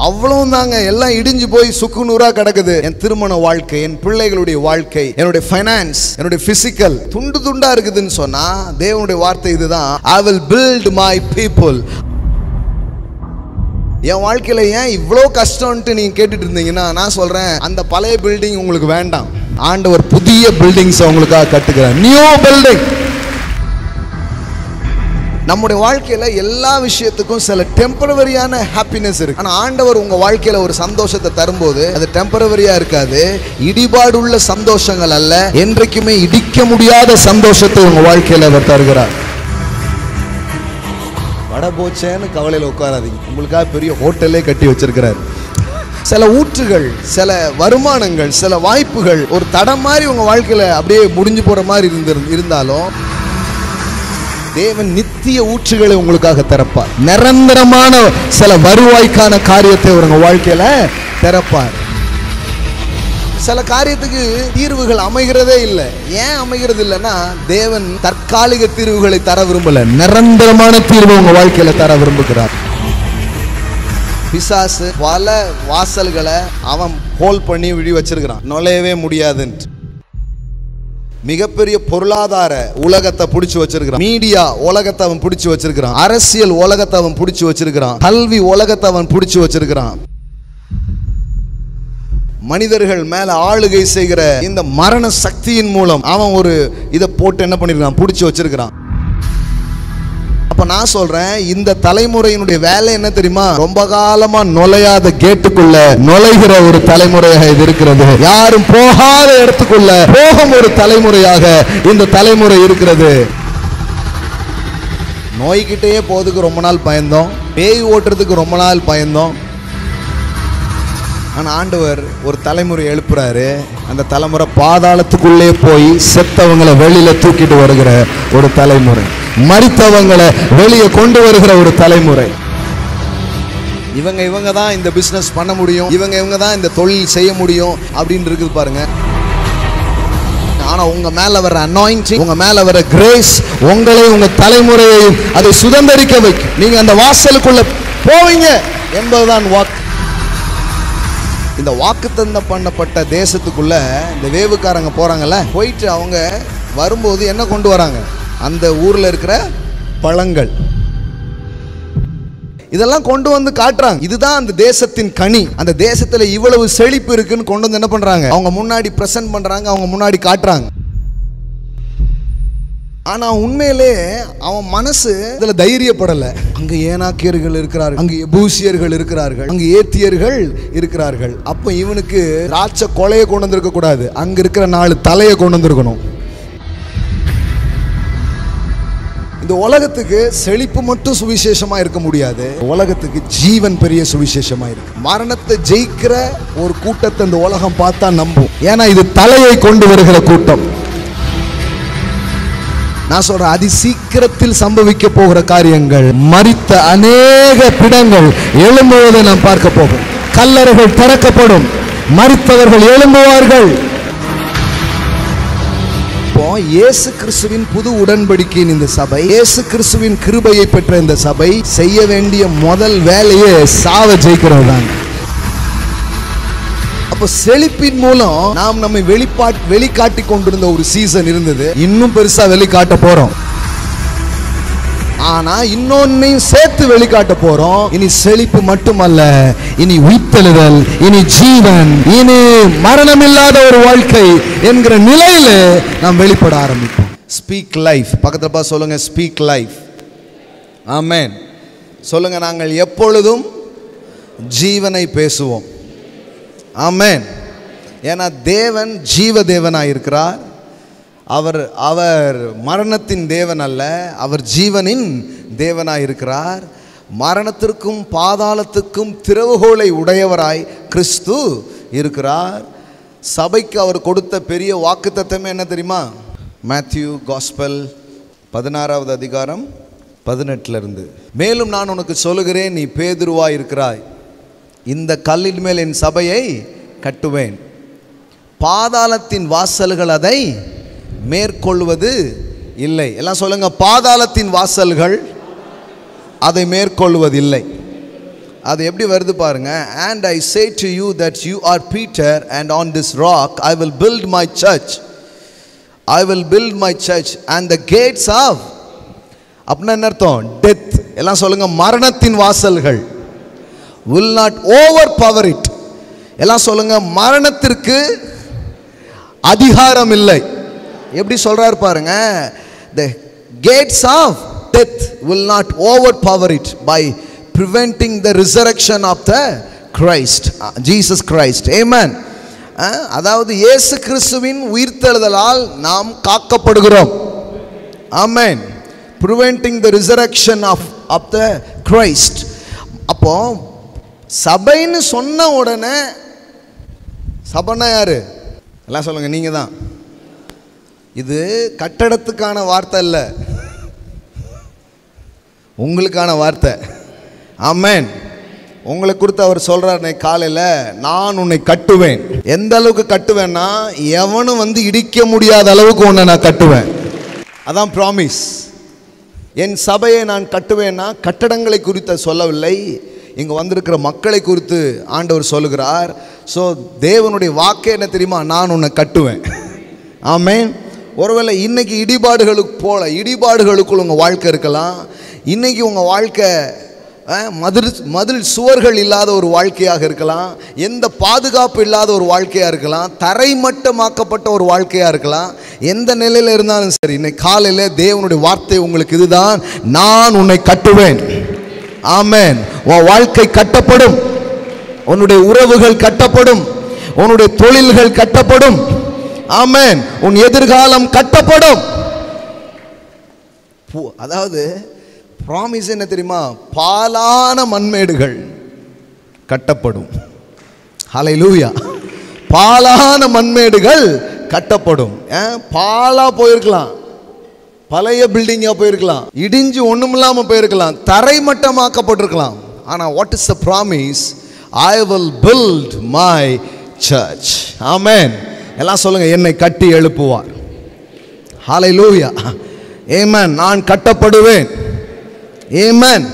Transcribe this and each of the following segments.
அவ்வளவு தாங்க, எல்லாம் இடிஞ்சு போய் சுக்கு நூறா கிடக்குது. என் திருமண வாழ்க்கை, என் பிள்ளைகளுடைய வாழ்க்கை, என்னுடைய ஃபைனான்ஸ், என்னுடைய பிசிக்கல் துண்டு துண்டா இருக்குதுன்னு சொன்னா தேவனுடைய வார்த்தை இதுதான், I will build my people. என் வாழ்க்கையில ஏன் இவ்வளோ கஷ்டம்ட்டு நீங்க கேட்டுட்டு இருந்தீங்கன்னா நான் சொல்றேன், அந்த பழைய பில்டிங் உங்களுக்கு வேண்டாம். ஆண்டவர் புதிய பில்டிங்ஸ் உங்களுக்காக கட்டுகிறார், நியூ பில்டிங். நம்முடைய வாழ்க்கையில எல்லா விஷயத்துக்கும் சில டெம்பரவரியான ஹாப்பினஸ் இருக்கு. ஆனா ஆண்டவர் உங்க வாழ்க்கையில ஒரு சந்தோஷத்தை தரும்போது அது டெம்பரவரியா இருக்காது, இடிபாடுள்ள சந்தோஷங்கள் அல்ல, என்றைக்குமே இடிக்க முடியாத சந்தோஷத்தை உங்க வாழ்க்கையில அவர் தருகிறார். வட போச்சேன்னு கவலையில உட்காராதீங்க, உங்களுக்காக பெரிய ஹோட்டலே கட்டி வச்சிருக்கிறார். சில ஊற்றுகள், சில வருமானங்கள், சில வாய்ப்புகள் ஒரு தடம் மாதிரி உங்க வாழ்க்கையில அப்படியே முடிஞ்சு போற மாதிரி இருந்தாலும் தேவன் நித்திய ஊற்றுகளை உங்களுக்காக திறப்பார். நிரந்தரமான சில வருவாய்க்கான காரியத்தை உங்க வாழ்க்கையில திறப்பார். சில காரியத்துக்கு தீர்வுகள் அமைகிறதே இல்லை. ஏன் அமைகிறது இல்லைன்னா தேவன் தற்காலிக தீர்வுகளை தர விரும்பல, நிரந்தரமான தீர்வு உங்க வாழ்க்கையில தர விரும்புகிறார். பிசாசு பல வாசல்களை அவன் ஹோல் பண்ணி விழி வச்சிருக்கிறான், நுழையவே முடியாதுன்னு. மிகப்பெரிய பொருளாதார உலகத்தை பிடிச்சு வச்சிருக்கிறான், மீடியா உலகத்தை அவன் பிடிச்சு வச்சிருக்கிறான், அரசியல் உலகத்தை அவன் பிடிச்சு வச்சிருக்கிறான், கல்வி உலகத்தை அவன் பிடிச்சு வச்சிருக்கிறான். மனிதர்கள் மேல ஆளுகை செய்கிற இந்த மரண சக்தியின் மூலம் அவன் ஒரு இதை போட்டு என்ன பண்ணிருக்கான், பிடிச்சு வச்சிருக்கிறான். அப்ப நான் சொல்றேன், இந்த தலைமுறையினுடைய வேலை என்ன தெரியுமா, ரொம்ப காலமா நுழையாத கேட்டுக்குள்ள நுழைகிற ஒரு தலைமுறையாக இது இருக்கிறது. யாரும் போகாத இடத்துக்குள்ள போகும் ஒரு தலைமுறையாக இந்த தலைமுறை இருக்கிறது. நோய்கிட்டே போறதுக்கு ரொம்ப நாள் பயந்தோம், பேய் ஓட்டுறதுக்கு ரொம்ப நாள் பயந்தோம். ஆனா ஆண்டவர் ஒரு தலைமுறை எழுப்புறாரு, அந்த தலைமுறை பாதாளத்துக்குள்ளே போய் செத்தவங்களை வெளியில தூக்கிட்டு வருகிற ஒரு தலைமுறை, மரித்தவங்களை வெளியே கொண்டு வருகிற ஒரு தலைமுறை. இவங்க தான் இந்த பிசினஸ் பண்ண முடியும், இவங்க தான் இந்த தொழில் செய்ய முடியும் அப்படின்னு இருக்குது பாருங்க. ஆனா உங்க மேல வர அனாயிண்டிங், உங்க மேல வர கிரேஸ் உங்களை, உங்க தலைமுறையையும் அதை சுதந்திரிக்க வைக்கும். நீங்க அந்த வாசலுக்குள்ள போவீங்க என்பதுதான் வாக்கு. இந்த வாக்குத்தத்தம் பண்ணப்பட்ட தேசத்துக்குள்ள இந்த வேவுக்காரங்க போறாங்கல்ல, போயிட்டு அவங்க வரும்போது என்ன கொண்டு வராங்க, அந்த ஊர்ல இருக்கிற பழங்கள் இதெல்லாம் கொண்டு வந்து காட்டுறாங்க. இதுதான் அந்த தேசத்தின் கனி, அந்த தேசத்துல இவ்வளவு செழிப்பு இருக்குன்னு கொண்டு வந்து என்ன பண்றாங்க, அவங்க முன்னாடி பிரசன்ட் பண்றாங்க, அவங்க முன்னாடி காட்டுறாங்க. ஆனா உண்மையிலே அவன் மனசு இதுல தைரியப்படல. அங்க ஏனாக்கியர்கள் இருக்கிறார்கள், அங்க எபூசியர்கள் இருக்கிறார்கள், அங்க ஏத்தியர்கள் இருக்கிறார்கள். அப்ப இவனுக்கு திராட்சை கொலையை கொண்டு வந்திருக்க கூடாது, அங்க இருக்கிற 4 தலையை கொண்டு வந்திருக்கணும். இந்த உலகத்துக்கு செழிப்பு மட்டும் சுவிசேஷமா இருக்க முடியாது, உலகத்துக்கு ஜீவன் பெரிய சுவிசேஷமா இருக்கு. மரணத்தை ஜெயிக்கிற ஒரு கூட்டத்தை இந்த உலகம் பார்த்தா நம்பும், ஏன்னா இது தலையை கொண்டு வருகிற கூட்டம். நான் சொல்றேன், அதி சீக்கிரத்தில் சம்பவிக்க போகிற காரியங்கள், மரித்த அநேக பிடங்கள் எழும்புவதை நாம் பார்க்க போகிறோம். கல்லறைகள் திறக்கப்படும், மரித்தவர்கள் எழும்புவார்கள். இயேசு கிறிஸ்துவின் புது உடன்படிக்கையின் இந்த சபை, இயேசு கிறிஸ்துவின் கிருபையை பெற்ற இந்த சபை செய்ய வேண்டிய முதல் வேலையே சாவ ஜெயிக்கிறது தான். அப்ப செழிப்பின் மூலம் நாம் நம்மை வெளிக்காட்டி கொண்டிருந்த ஒரு சீசன் இருந்தது, இன்னும் பெருசா வெளிக்காட்ட போறோம். ஆனா இன்னொன்னையும் சேர்த்து வெளிக்காட்ட போறோம். இனி செழிப்பு மட்டுமல்ல, இனி உயிர்த்தெழுதல், இனி ஜீவன், இனி மரணம் இல்லாத ஒரு வாழ்க்கை என்கிற நிலையில நாம் வெளிப்பட ஆரம்பிப்போம். Speak life. பக்கத்துல பார்த்து சொல்லுங்க, ஸ்பீக் லைஃப். ஆமென். சொல்லுங்க, நாங்கள் எப்பொழுதும் ஜீவனை பேசுவோம். ஆமென். ஏன்னா தேவன் ஜீவ தேவனாய் இருக்கிறார். அவர் மரணத்தின் தேவன் அல்ல, அவர் ஜீவனின் தேவனாய் இருக்கிறார். மரணத்திற்கும் பாதாளத்துக்கும் திறவுகோலை உடையவராய் கிறிஸ்து இருக்கிறார். சபைக்கு அவர் கொடுத்த பெரிய வாக்குத்தத்தமே என்ன தெரியுமா? மேத்யூ காஸ்பல் 16வது அதிகாரம் 18 இருந்து, மேலும் நான் உனக்கு சொல்லுகிறேன், நீ பேதுருவாய் இருக்கிறாய், இந்த கல்லின் மேல் என் சபையை கட்டுவேன், பாதாளத்தின் வாசல்கள் அதை மேற்கொள்வது இல்லை. எல்லாம் சொல்லுங்க, பாதாளத்தின் வாசல்கள் அதை மேற்கொள்வதில்லை. அது எப்படி வருது பாருங்க. And I say to you that you are Peter, and on this rock I will build my church. I will build my church, and the gates of, அப்படின்னா என்ன அர்த்தம்? டெத். எல்லாம் சொல்லுங்க, மரணத்தின் வாசல்கள் will not overpower it. எல்லாம் சொல்லுங்க, மரணத்திற்கு அதிகாரம் இல்லை. எப்படி சொல்றாரு பாருங்க. The gates of death will not overpower it by preventing the resurrection of the Christ, Jesus Christ. Amen. அதாவது இயேசு கிறிஸ்துவின் உயிர்த்தெழுதலால் நாம் காக்கப்படுகிறோம். Amen. Preventing the resurrection of the Christ. அப்போ சபைன்னு சொன்ன உடனே, சபைன்னா யாரு? எல்லாம் சொல்லுங்க, நீங்க தான். இது கட்டடத்துக்கான வார்த்தை இல்லை, உங்களுக்கான வார்த்தை. ஆமென். உங்களை குறித்து அவர் சொல்றார் காலையில், நான் உன்னை கட்டுவேன். எந்த அளவுக்கு கட்டுவேன்னா, எவனும் வந்து இடிக்க முடியாத அளவுக்கு உன்னை நான் கட்டுவேன். அதான் ப்ராமிஸ். என் சபையை நான் கட்டுவேன்னா கட்டடங்களை குறித்து சொல்லவில்லை, இங்கே வந்திருக்கிற மக்களை குறித்து ஆண்டவர் சொல்லுகிறார். ஸோ தேவனுடைய வாக்கே என்ன தெரியுமா? நான் உன்னை கட்டுவேன். ஆமென். ஒருவேளை இன்னைக்கு இடிபாடுகளுக்குள் உங்கள் வாழ்க்கை இருக்கலாம். இன்னைக்கு உங்கள் வாழ்க்கை மதில் சுவர்கள் இல்லாத ஒரு வாழ்க்கையாக இருக்கலாம், எந்த பாதுகாப்பு இல்லாத ஒரு வாழ்க்கையாக இருக்கலாம், தரைமட்டமாக்கப்பட்ட ஒரு வாழ்க்கையாக இருக்கலாம். எந்த நிலையில் இருந்தாலும் சரி, இன்னைக்கு காலையில் தேவனுடைய வார்த்தை உங்களுக்கு இதுதான், நான் உன்னை கட்டுவேன். ஆமென். உன் வாழ்க்கை கட்டப்படும், உன்னுடைய உறவுகள் கட்டப்படும், உன்னுடைய தொழில்கள் கட்டப்படும். ஆமென். உன் எதிர்காலம் கட்டப்படும். அதாவது ப்ராமிஸ் என்ன தெரியுமா? பாலான மண்மேடுகள் கட்டப்படும். ஹல்லேலூயா. பாலான மண்மேடுகள் கட்டப்படும். பாலா போயிருக்கலாம், பழைய பில்டிங்கா போயிருக்கலாம், இடிஞ்சு ஒண்ணுமில்லாம போயிருக்கலாம், தரைமட்டமாக்கப்பட்டிருக்கலாம். ஆனா what is the promise? I will build my church. ஆமென். எல்லாம் சொல்லுங்க, என்னை கட்டி எழுப்புவார். ஹல்லேலூயா. ஆமென். நான் கட்டப்படுவேன். ஆமென்.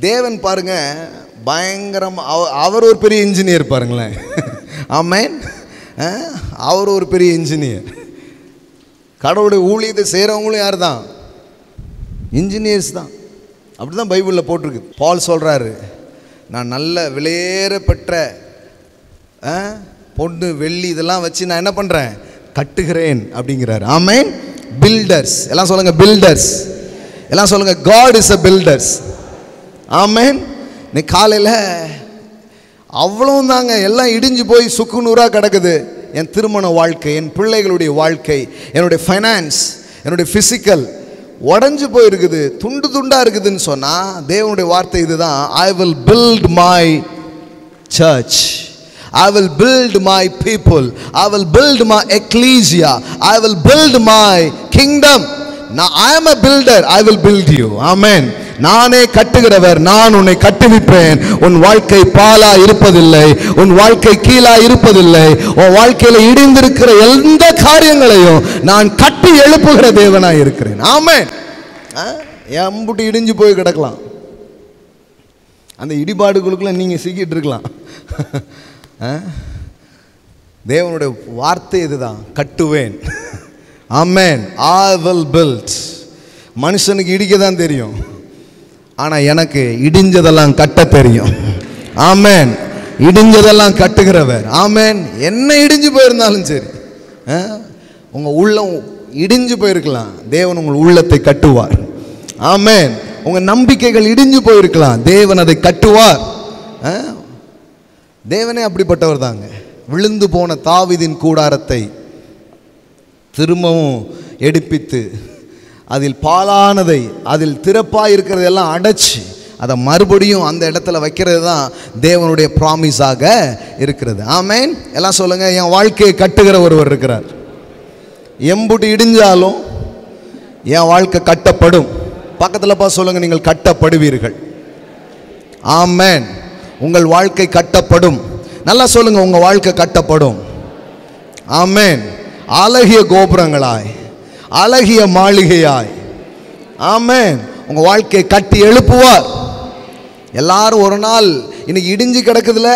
தேவன் பாருங்க பயங்கரம். அவர் ஒரு பெரிய இன்ஜினியர் பாருங்களேன். ஆமென். அவர் ஒரு பெரிய இன்ஜினியர். கடவுளுடைய ஊழியத்தை செய்கிறவங்களும் யார் தான்? இன்ஜினியர்ஸ் தான். அப்படி தான் பைபிளில் போட்டிருக்கு. பால் சொல்கிறாரு, நான் நல்ல விலையேற பெற்ற பொண்ணு வெள்ளி இதெல்லாம் வச்சு நான் என்ன பண்ணுறேன்? கட்டுகிறேன் அப்படிங்கிறாரு. ஆமென். பில்டர்ஸ். எல்லாம் சொல்லுங்க, பில்டர்ஸ். எல்லாம் சொல்லுங்க, காட் இஸ் அ பில்டர்ஸ். ஆமென். நீ காலையில் அவ்வளவும் தாங்க, எல்லாம் இடிஞ்சு போய் சுக்குநூறாக கிடக்குது. என் திருமண வாழ்க்கை, என் பிள்ளைகளுடைய வாழ்க்கை, என்னுடைய ஃபைனான்ஸ், என்னுடைய ஃபிசிக்கல் உடஞ்சு போயிருக்குது, துண்டு துண்டாக இருக்குதுன்னு சொன்னால் தேவனுடைய வார்த்தை இதுதான், I will build my church, I will build my people, I will build my ecclesia, I will build my kingdom. Now I am a builder, I will build you. Amen. நானே கட்டுகிறவர், நான் உன்னை கட்டுவிப்பேன். உன் வாழ்க்கை பாலா இருப்பதில்லை, உன் வாழ்க்கை கீழா இருப்பதில்லை. உன் வாழ்க்கையில இடிந்திருக்கிற எந்த காரியங்களையும் நான் கட்டி எழுப்புகிற தேவனாய் இருக்கிறேன். ஆமென். எம்புட்டு இடிஞ்சு போய் கிடக்கலாம், அந்த இடிபாடுகளுக்குள்ள நீங்க சிக்கிட்டு இருக்கலாம். தேவனுடைய வார்த்தை இதுதான், கட்டுவேன். ஆமென். I will build. மனுஷனுக்கு இடிக்க தான் தெரியும், ஆனா எனக்கு இடிஞ்சதெல்லாம் கட்ட தெரியும். ஆமென். இடிஞ்சதெல்லாம் கட்டுகிறவர். ஆமென். என்ன இடிஞ்சு போயிருந்தாலும் சரி, உங்க உள்ளம் இடிஞ்சு போயிருக்கலாம், தேவன் உங்கள் உள்ளத்தை கட்டுவார். ஆமென். உங்க நம்பிக்கைகள் இடிஞ்சு போயிருக்கலாம், தேவன் அதை கட்டுவார். தேவனே அப்படிப்பட்டவர் தாங்க. விழுந்து போன தாவீதின் கூடாரத்தை திரும்பவும் எடுப்பித்து, அதில் பாலானதை, அதில் திறப்பாக இருக்கிறதெல்லாம் அடைச்சி அதை மறுபடியும் அந்த இடத்துல வைக்கிறது தான் தேவனுடைய ப்ராமிஸாக இருக்கிறது. ஆமென். எல்லாம் சொல்லுங்க, என் வாழ்க்கையை கட்டுகிற ஒருவர் இருக்கிறார். எம்புட்டு இடிஞ்சாலும் என் வாழ்க்கை கட்டப்படும். பக்கத்தில் பா சொல்லுங்க, நீங்கள் கட்டப்படுவீர்கள். ஆமென். உங்கள் வாழ்க்கை கட்டப்படும். நல்லா சொல்லுங்க, உங்க வாழ்க்கை கட்டப்படும். ஆமென். அழகிய கோபுரங்களாய், அழகிய மாளிகையாய். ஆமென். உங்க வாழ்க்கையை கட்டி எழுப்புவார். எல்லாரும் ஒரு நாள் இன்னைக்கு இடிஞ்சு கிடக்குதுல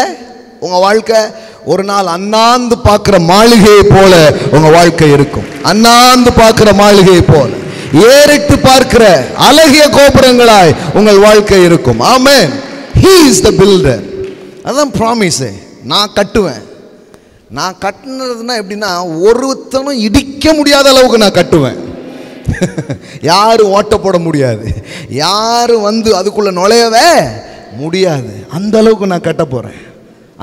உங்க வாழ்க்கை, ஒரு நாள் அண்ணாந்து பார்க்கிற மாளிகையை போல உங்க வாழ்க்கை இருக்கும். அண்ணாந்து பார்க்கிற மாளிகையை போல, ஏறிட்டு பார்க்கிற அழகிய கோபுரங்களாய் உங்கள் வாழ்க்கை இருக்கும். ஆமென். He is the builder. அதான் ப்ராமிஸ். நான் கட்டுவேன். நான் கட்டுனதுன்னா எப்படின்னா, ஒருத்தனும் இடிக்க முடியாத அளவுக்கு நான் கட்டுவேன். யாரும் ஓட்ட போட முடியாது, யாரும் வந்து அதுக்குள்ள நுழையவே முடியாது. அந்த அளவுக்கு நான் கட்ட போறேன்,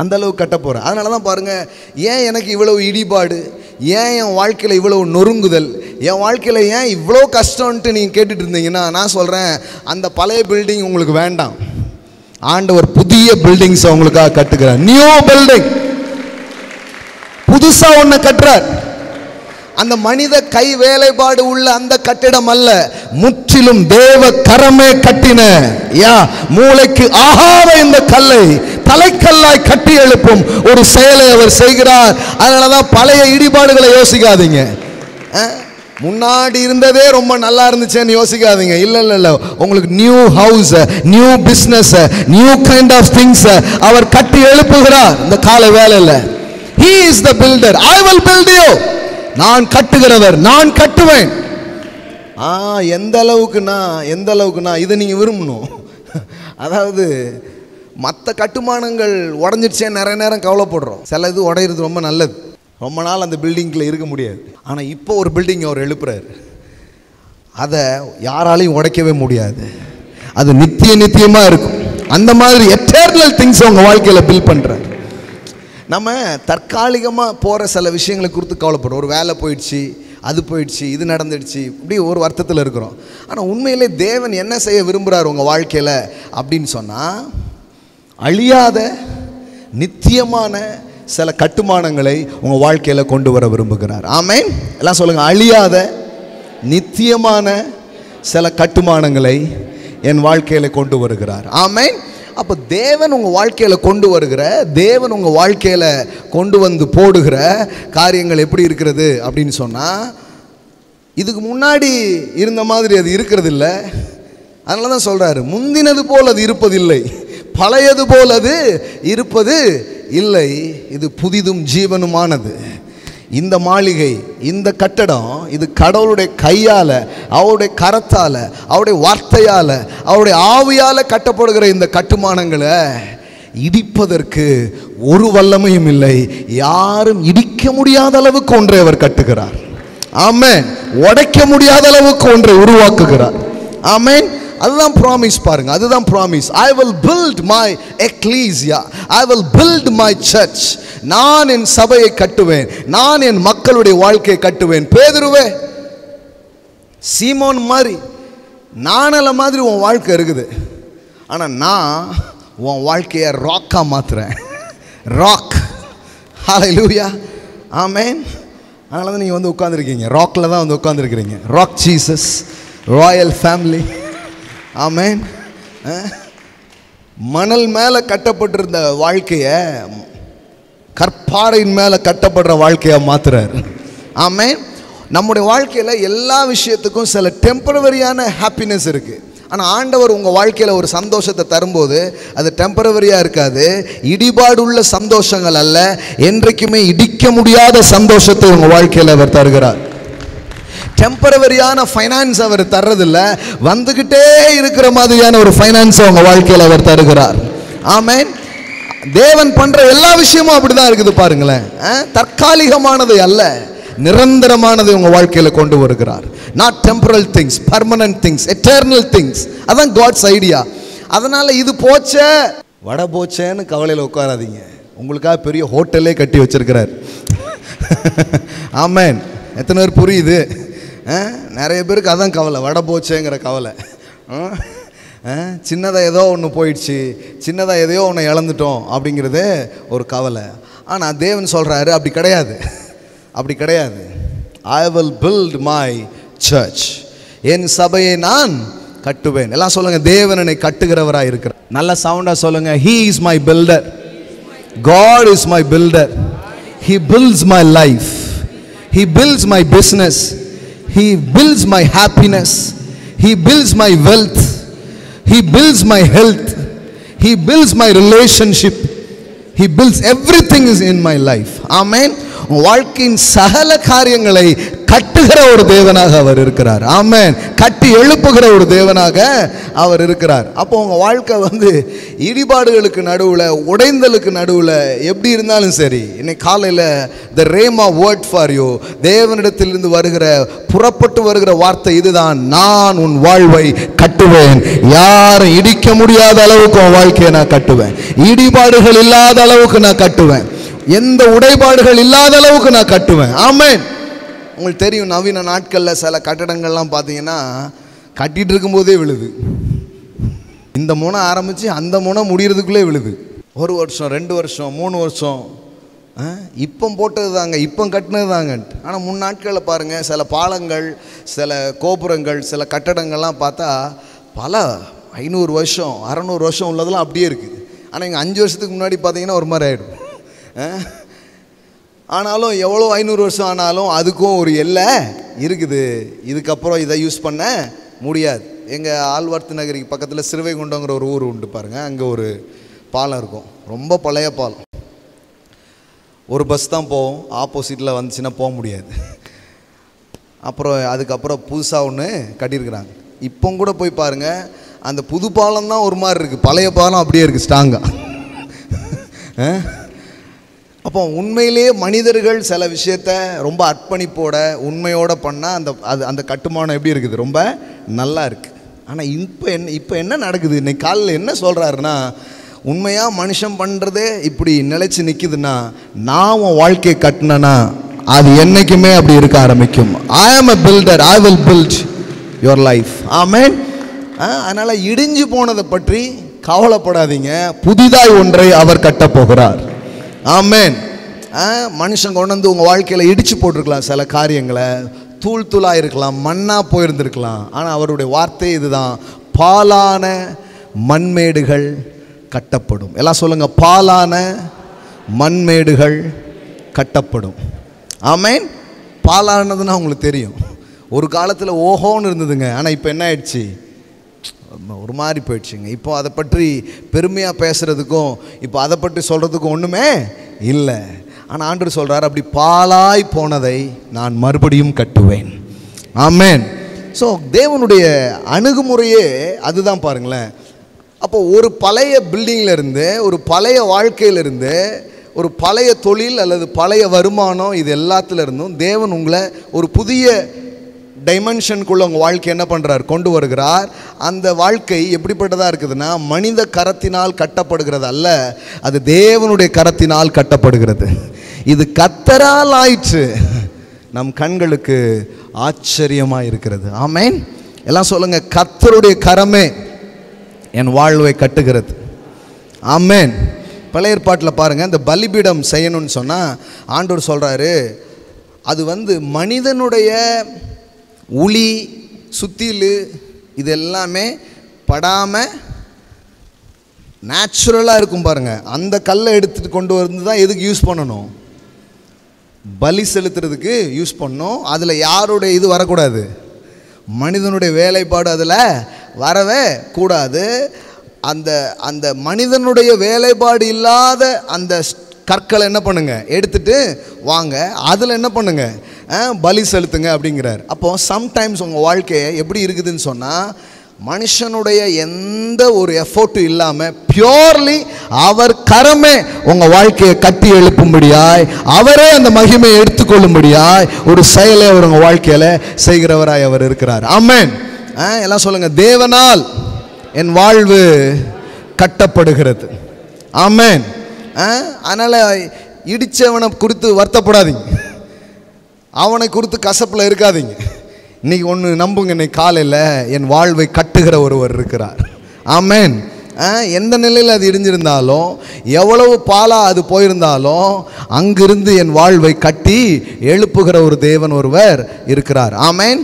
அந்த அளவுக்கு கட்ட போறேன். அதனால தான் பாருங்க, ஏன் எனக்கு இவ்வளவு இடிபாடு, ஏன் என் வாழ்க்கையில் இவ்வளவு நொறுங்குதல், என் வாழ்க்கையில் ஏன் இவ்வளோ கஷ்டம்ன்ட்டு நீங்கள் கேட்டுட்டு இருந்தீங்கன்னா, நான் சொல்கிறேன், அந்த பழைய பில்டிங் உங்களுக்கு வேண்டாம். ஆண்டவர் புதிய பில்டிங்ஸ் உங்களுக்காக கட்டுகிறார். நியூ பில்டிங், புதுசா ஒன்று கட்டுறார். அந்த மனித கை வேலைப்பாடு உள்ள அந்த கட்டிடம் அல்ல, முற்றிலும் தேவ கரமே கட்டின, மூளைக்கு ஆகாத இந்த கல்லை தலைக்கல்லாய் கட்டி எழுப்பும் ஒரு செயலை அவர் செய்கிறார். அதனாலதான் பழைய இடிபாடுகளை யோசிக்காதீங்க. முன்னாடி இருந்ததே ரொம்ப நல்லா இருந்துச்சேன்னு யோசிக்காதீங்க. இல்ல இல்ல இல்ல, உங்களுக்கு new house, new business, new kind of things அவர் கட்டி எழுப்புகிறார் இந்த கால வேளையில. He is the builder. I will build you. நான் கட்டுகிறவர், நான் கட்டுவேன். எந்த அளவுக்குனா இதை நீங்க விரும்பணும். அதாவது மற்ற கட்டுமானங்கள் உடஞ்சிடுச்சே நிறைய நேரம் கவலைப்படுறோம். சில இது உடையிறது ரொம்ப நல்லது, ரொம்ப நாள் அந்த பில்டிங்கில் இருக்க முடியாது. ஆனால் இப்போ ஒரு பில்டிங் அவர் எழுப்புறாரு, அதை யாராலையும் உடைக்கவே முடியாது, அது நித்தியமாக இருக்கும். அந்த மாதிரி எட்டர்னல் திங்ஸ் உங்கள் வாழ்க்கையில் பில்ட் பண்ணுறார். நம்ம தற்காலிகமாக போகிற சில விஷயங்களை குறித்து கவலைப்படுறோம். ஒரு வேலை போயிடுச்சு, அது போயிடுச்சு, இது நடந்துடுச்சு, இப்படி ஒரு வருத்தத்தில் இருக்கிறோம். ஆனால் உண்மையிலே தேவன் என்ன செய்ய விரும்புகிறார் உங்கள் வாழ்க்கையில் அப்படின்னு சொன்னால், அழியாத நித்தியமான சில கட்டுமானங்களை உங்கள் வாழ்க்கையில் கொண்டு வர விரும்புகிறார். ஆமென். எல்லாம் சொல்லுங்கள், அழியாத நித்தியமான சில கட்டுமானங்களை என் வாழ்க்கையில் கொண்டு வருகிறார். ஆமென். அப்போ தேவன் உங்கள் வாழ்க்கையில் கொண்டு வருகிற, தேவன் உங்கள் வாழ்க்கையில் கொண்டு வந்து போடுகிற காரியங்கள் எப்படி இருக்கிறது அப்படின்னு சொன்னால், இதுக்கு முன்னாடி இருந்த மாதிரி அது இருக்கிறது இல்லை. அதனால தான் சொல்கிறாரு, முந்தினது போல் அது இருப்பதில்லை, பழையது போல் அது இருப்பது இல்லை, இது புதிதும் ஜீவனுமானது. இந்த மாளிகை, இந்த கட்டடம், இது கடவுளுடைய கையால், அவருடைய கரத்தால், அவருடைய வார்த்தையால், அவருடைய ஆவியால் கட்டப்படுகிற இந்த கட்டுமானங்களை இடிப்பதற்கு ஒரு வல்லமையும் இல்லை. யாரும் இடிக்க முடியாத அளவுக்கு ஒன்றை அவர் கட்டுகிறார். ஆமென். உடைக்க முடியாத அளவுக்கு ஒன்றை உருவாக்குகிறார். ஆமென். அதுதான் ப்ராமிஸ் பாருங்க, அதுதான் promise. I will build my ecclesia, I will build my church. நான் என் சபையை கட்டுவேன், நான் என் மக்களுடைய வாழ்க்கையை கட்டுவேன். பேதுருவே, சீமோன் மாதிரி நானல மாதிரி உன் வாழ்க்கை இருக்குது, ஆனால் நான் உன் வாழ்க்கையை ராக்கா மாத்துறேன். ராக். ஹல்லேலூயா. ஆமென். அதனால தான் நீங்கள் வந்து உட்காந்துருக்கீங்க, ராக்கில் தான் வந்து உட்காந்துருக்கிறீங்க. Rock Jesus royal family. Amen. மணல் மேலே கட்டப்பட்டிருந்த வாழ்க்கையை கற்பாறையின் மேலே கட்டப்படுற வாழ்க்கையை மாத்துறார். ஆமென். நம்முடைய வாழ்க்கையில் எல்லா விஷயத்துக்கும் சில டெம்பரவரியான ஹாப்பினஸ் இருக்குது. ஆனால் ஆண்டவர் உங்கள் வாழ்க்கையில் ஒரு சந்தோஷத்தை தரும்போது அது டெம்பரவரியாக இருக்காது, இடிபாடுள்ள சந்தோஷங்கள் அல்ல, என்றைக்குமே இடிக்க முடியாத சந்தோஷத்தை உங்கள் வாழ்க்கையில் அவர் தருகிறார். டெம்பரவரியான ஃபைனான்ஸ் அவர் தர்றதில்ல, வந்துக்கிட்டே இருக்கிற மாதிரியான ஒரு ஃபைனான்ஸ் உங்க வாழ்க்கையில் அவர் தருகிறார். ஆமென். தேவன் பண்ற எல்லா விஷயமும் அப்படிதான் இருக்குது பாருங்களேன். தற்காலிகமானது அல்ல, நிரந்தரமானதை உங்க வாழ்க்கையில கொண்டு வருகிறார். Not temporal things, permanent things, eternal things. அதான் காட்ஸ் ஐடியா. அதனால இது போச்சே வட போச்சேன்னு கவலையில் உட்காராதீங்க, உங்களுக்காக பெரிய ஹோட்டலே கட்டி வச்சிருக்கிறார். ஆமென். எத்தனை பேர் புரியுது? நிறைய பேருக்கு அதான் கவலை, வட போச்சேங்கிற கவலை. சின்னதாக ஏதோ ஒன்று போயிடுச்சு, சின்னதாக எதையோ ஒன்று இழந்துட்டோம் அப்படிங்கிறது ஒரு கவலை. ஆனால் தேவன் சொல்கிறாரு, அப்படி கிடையாது, அப்படி கிடையாது. I will build my church. என் சபையை நான் கட்டுவேன். எல்லாம் சொல்லுங்க, தேவன் என்னை கட்டுகிறவராக இருக்கிறார். நல்ல சவுண்டாக சொல்லுங்க, He is my builder. God is my builder. He builds my life. He builds my business. He builds my happiness. He builds my wealth. He builds my health. He builds my relationship. He builds everything is in my life. Amen. வாழ்க்கையின் சகல காரியங்களை கட்டுகிற ஒரு தேவனாக அவர் இருக்கிறார். ஆமென். கட்டி எழுப்புகிற ஒரு தேவனாக அவர் இருக்கிறார். அப்போ உங்க வாழ்க்கை இடிபாடுகளுக்கு நடுவில், உடைந்தலுக்கு நடுவில் எப்படி இருந்தாலும் சரி, இன்னைக்கு காலையில் the rhema word for you, தேவனிடத்திலிருந்து வருகிற புறப்பட்டு வருகிற வார்த்தை இதுதான்: நான் உன் வாழ்வை கட்டுவேன். யாரும் இடிக்க முடியாத அளவுக்கு உன் வாழ்க்கையை நான் கட்டுவேன். இடிபாடுகள் இல்லாத அளவுக்கு நான் கட்டுவேன். எந்த உடைபாடுகள் இல்லாத அளவுக்கு நான் கட்டுவேன். ஆமென். உங்களுக்கு தெரியும், நவீன நாட்களில் சில கட்டடங்கள்லாம் பார்த்தீங்கன்னா கட்டிகிட்டு இருக்கும்போதே விழுது. இந்த முனை ஆரம்பித்து அந்த முனை முடிகிறதுக்குள்ளே விழுது. 1 வருஷம், 2 வருஷம், 3 வருஷம் இப்போ போட்டது தாங்க, இப்போ கட்டினது தாங்க. ஆனால் முன் நாட்களில் பாருங்கள், சில பாலங்கள், சில கோபுரங்கள், சில கட்டடங்கள்லாம் பார்த்தா பல 500 வருஷம் 600 வருஷம் உள்ளதெல்லாம் அப்படியே இருக்குது. ஆனால் இங்கே 5 வருஷத்துக்கு முன்னாடி பார்த்தீங்கன்னா ஒரு மாதிரி ஆகிடும். ஆனாலும் எவ்வளோ 500 வருஷம் ஆனாலும் அதுக்கும் ஒரு எல்லை இருக்குது. இதுக்கப்புறம் இதை யூஸ் பண்ண முடியாது. எங்கள் ஆழ்வார்த்து நகருக்கு பக்கத்தில் சிறுவைகுண்டங்கிற ஒரு ஊர் உண்டு பாருங்கள். அங்கே ஒரு பாலம் இருக்கும், ரொம்ப பழைய பாலம். ஒரு பஸ் தான் போகும், ஆப்போசிட்டில் வந்துச்சுன்னா போக முடியாது. அப்புறம் அதுக்கப்புறம் புதுசாக ஒன்று கட்டியிருக்கிறாங்க. இப்போ கூட போய் பாருங்கள், அந்த புது பாலம் தான் ஒரு மாதிரி இருக்குது, பழைய பாலம் அப்படியே இருக்குது ஸ்ட்ராங்காக. அப்போ உண்மையிலேயே மனிதர்கள் சில விஷயத்த ரொம்ப அர்ப்பணிப்போட உண்மையோடு பண்ணால் அந்த கட்டுமானம் எப்படி இருக்குது, ரொம்ப நல்லா இருக்குது. ஆனால் இப்போ என்ன நடக்குது, இன்னைக்கு காலையில் என்ன சொல்கிறாருன்னா, உண்மையாக மனுஷன் பண்ணுறதே இப்படி நிலைச்சி நிற்குதுன்னா, நான் உன் வாழ்க்கையை கட்டினேன்னா அது என்றைக்குமே அப்படி இருக்க ஆரம்பிக்கும். I am a builder, I will build your life. ஆமென். அதனால் இடிஞ்சு போனதை பற்றி கவலைப்படாதீங்க, புதிதாய் ஒன்றை அவர் கட்டப்போகிறார். ஆமென். மனுஷன் கொண்டு வந்து உங்கள் வாழ்க்கையில் இடித்து போட்டிருக்கலாம், சில காரியங்களை தூள் தூளாக இருக்கலாம், மண்ணாக போயிருந்துருக்கலாம். ஆனால் அவருடைய வார்த்தை இதுதான்: பாலான மண்மேடுகள் கட்டப்படும். எல்லாம் சொல்லுங்கள், பாலான மண்மேடுகள் கட்டப்படும். ஆமென். பாலானதுன்னா உங்களுக்கு தெரியும், ஒரு காலத்தில் ஓஹோன்னு இருந்ததுங்க. ஆனால் இப்போ என்ன ஆயிடுச்சு, ஒரு மாதிரி போயிடுச்சுங்க. இப்போ அதை பற்றி பெருமையாக பேசுகிறதுக்கும் இப்போ அதை பற்றி சொல்கிறதுக்கும் ஒன்றுமே இல்லை. ஆனால் ஆண்டவர் சொல்கிறார், அப்படி பாலாய் போனதை நான் மறுபடியும் கட்டுவேன். ஆமென். ஸோ தேவனுடைய அணுகுமுறையே அதுதான் பாருங்களேன். அப்போ ஒரு பழைய பில்டிங்கிலேருந்து, ஒரு பழைய வாழ்க்கையிலிருந்து, ஒரு பழைய தொழில் அல்லது பழைய வருமானம், இது எல்லாத்துலேருந்தும் தேவன் உங்களை ஒரு புதிய டைமென்ஷனுக்குள்ளே உங்கள் வாழ்க்கை என்ன பண்ணுறார், கொண்டு வருகிறார். அந்த வாழ்க்கை எப்படிப்பட்டதாக இருக்குதுன்னா, மனித கரத்தினால் கட்டப்படுகிறது அல்ல, அது தேவனுடைய கரத்தினால் கட்டப்படுகிறது. இது கர்த்தரால் ஆயிற்று, நம் கண்களுக்கு ஆச்சரியமாக இருக்கிறது. ஆமென். எல்லாம் சொல்லுங்கள், கர்த்தருடைய கரமே என் வாழ்வை கட்டுகிறது. ஆமென். பழைய ஏற்பாட்டில் பாருங்கள், இந்த பலிபீடம் செய்யணும்னு சொன்னால் ஆண்டவர் சொல்கிறாரு, அது மனிதனுடைய உளி சுத்திலு இது எல்லாமே படாமல் நேச்சுரலாக இருக்கும் பாருங்கள். அந்த கல்லை எடுத்துகிட்டு கொண்டு வந்து தான் எதுக்கு யூஸ் பண்ணணும், பலி செலுத்துறதுக்கு யூஸ் பண்ணணும். அதில் யாருடைய இது வரக்கூடாது, மனிதனுடைய வேலைப்பாடு அதில் வரவே கூடாது. அந்த அந்த மனிதனுடைய வேலைப்பாடு இல்லாத அந்த கற்களை என்ன பண்ணுங்க, எடுத்துட்டு வாங்க, அதில் என்ன பண்ணுங்க, பலி செலுத்துங்க அப்படிங்கிறார். அப்போ சம்டைம்ஸ் உங்கள் வாழ்க்கையை எப்படி இருக்குதுன்னு சொன்னால், மனுஷனுடைய எந்த ஒரு எஃபோர்ட்டும் இல்லாமல் பியோர்லி அவர் கரமே உங்கள் வாழ்க்கையை கட்டி எழுப்பும்படியாய், அவரே அந்த மகிமையை எடுத்துக்கொள்ளும்படியாய் ஒரு செயலை அவர் உங்கள் வாழ்க்கையில் செய்கிறவராய் அவர் இருக்கிறார். ஆமென். எல்லாம் சொல்லுங்கள், தேவனால் என் வாழ்வு கட்டப்படுகிறது. ஆமென். அதனால் இடித்தவனை குறித்து வருத்தப்படாதீங்க, அவனை குறித்து கசப்பில் இருக்காதீங்க. இன்றைக்கி ஒன்று நம்புங்க, இன்னைக்கு காலையில் என் வாழ்வை கட்டுகிற ஒருவர் இருக்கிறார். ஆமென். எந்த நிலையில் அது இடிஞ்சிருந்தாலும், எவ்வளவு பாலாக அது போயிருந்தாலும், அங்கிருந்து என் வாழ்வை கட்டி எழுப்புகிற ஒரு தேவன் ஒருவர் இருக்கிறார். ஆமென்.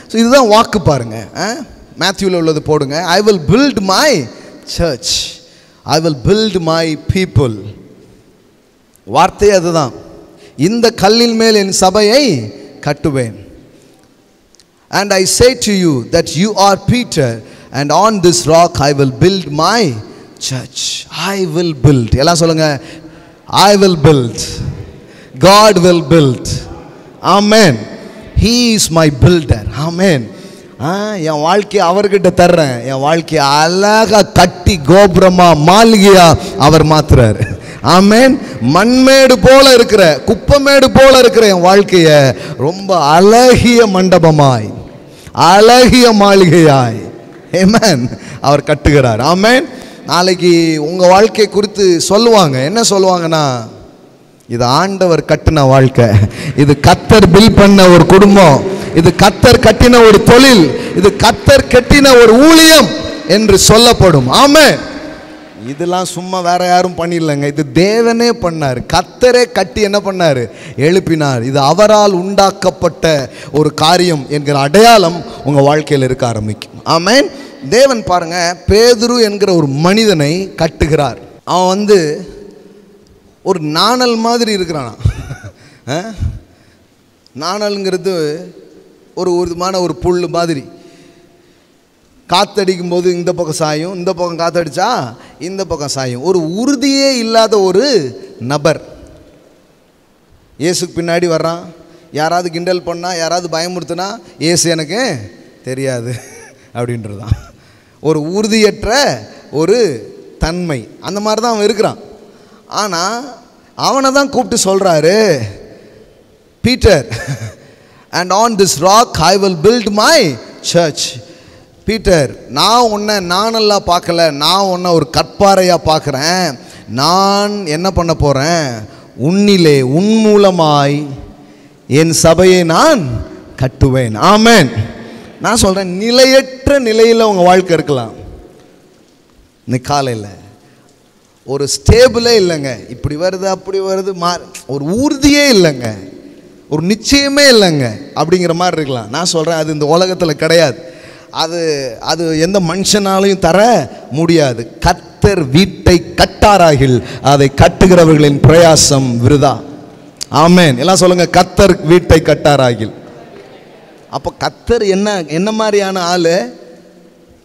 ஸோ இதுதான் வாக்கு பாருங்க. மேத்யூவில் உள்ளது போடுங்க. I will build my church, I will build my people. வார்த்தை அதுதான். இந்த கல்லின் மேல் என் சபையை கட்டுவேன். And I say to you that you are Peter, and on this rock I will build my church. I will build. எல்லாம் சொல்லுங்க, I will build. God will build. Amen. He is my builder. Amen. என் வாழ்க்கையை அவர்கிட்ட தர்றேன். என் வாழ்க்கையை அழகா கட்டி கோபுரமா மாளிகையா அவர் மாத்துறாரு. ஆமென். மண்மேடு போல இருக்கிற, குப்பமேடு போல இருக்கிற என் வாழ்க்கைய ரொம்ப அழகிய மண்டபமாய், அழகிய மாளிகையாய், ஆமென், அவர் கட்டுகிறார். ஆமென். நாளைக்கு உங்க வாழ்க்கை குறித்து சொல்லுவாங்க. என்ன சொல்லுவாங்கன்னா, இது ஆண்டவர் கட்டின வாழ்க்கை, இது கர்த்தர் பில் பண்ண ஒரு குடும்பம், இது கர்த்தர் கட்டின ஒரு தொழில், இது கர்த்தர் கட்டின ஒரு ஊழியம் என்று சொல்லப்படும். ஆமென். இதெல்லாம் சும்மா வேற யாரும் பண்ணிடலங்க, இது தேவனே பண்ணார். கர்த்தரே கட்டி என்ன பண்ணார்? எழுப்பினார். இது அவரால் உண்டாக்கப்பட்ட ஒரு காரியம் என்கிற அடையாளம் உங்க வாழ்க்கையில் இருக்க ஆரம்பிக்கும். ஆமென். தேவன் பாருங்க, பேதுரு என்கிற ஒரு மனிதனை கட்டுகிறார். அவன் ஒரு நாணல் மாதிரி இருக்கிறானா. நாணல்ங்கிறது ஒரு விதமான ஒரு புல் மாதிரி. காற்றடிக்கும் போது இந்த பக்கம் சாயும், இந்த பக்கம் காற்றடிச்சா இந்த பக்கம் சாயும். ஒரு உறுதியே இல்லாத ஒரு நபர். இயேசுக்கு பின்னாடி வர்றான். யாராவது கிண்டல் பண்ணா, யாராவது பயமுறுத்தினா, இயேசு எனக்கு தெரியாது அப்படின்றதான். ஒரு உறுதியற்ற ஒரு தன்மை, அந்த மாதிரி தான் அவன் இருக்கிறான். ஆனால் அவனை தான் கூப்பிட்டு சொல்கிறாரு, Peter, and on this rock I will build my church. Peter, நான் உன்னை நானெல்லாம் பார்க்கல, நான் உன்னை ஒரு கற்பாறையாக பார்க்குறேன். நான் என்ன பண்ண போகிறேன்? உன்னிலே, உன் மூலமாய் என் சபையை நான் கட்டுவேன். ஆமென். நான் சொல்கிறேன், நிலையற்ற நிலையில் உங்கள் வாழ்க்கை இருக்கலாம். இன்னைக்கு காலையில் ஒரு ஸ்டேபிளே இல்லைங்க, இப்படி வருது அப்படி வருது, ஒரு உறுதியே இல்லைங்க, ஒரு நிச்சயமே இல்லைங்க அப்படிங்கிற மாதிரி இருக்கலாம். நான் சொல்கிறேன், அது இந்த உலகத்தில் கிடையாது. அது எந்த மனுஷனாலையும் தர முடியாது. கர்த்தர் வீட்டை கட்டாராகில் அதை கட்டுகிறவர்களின் பிரயாசம் விருதா. ஆமென். எல்லாம் சொல்லுங்க, கர்த்தர் வீட்டை கட்டாராகில். அப்போ கர்த்தர் என்ன மாதிரியான ஆளு?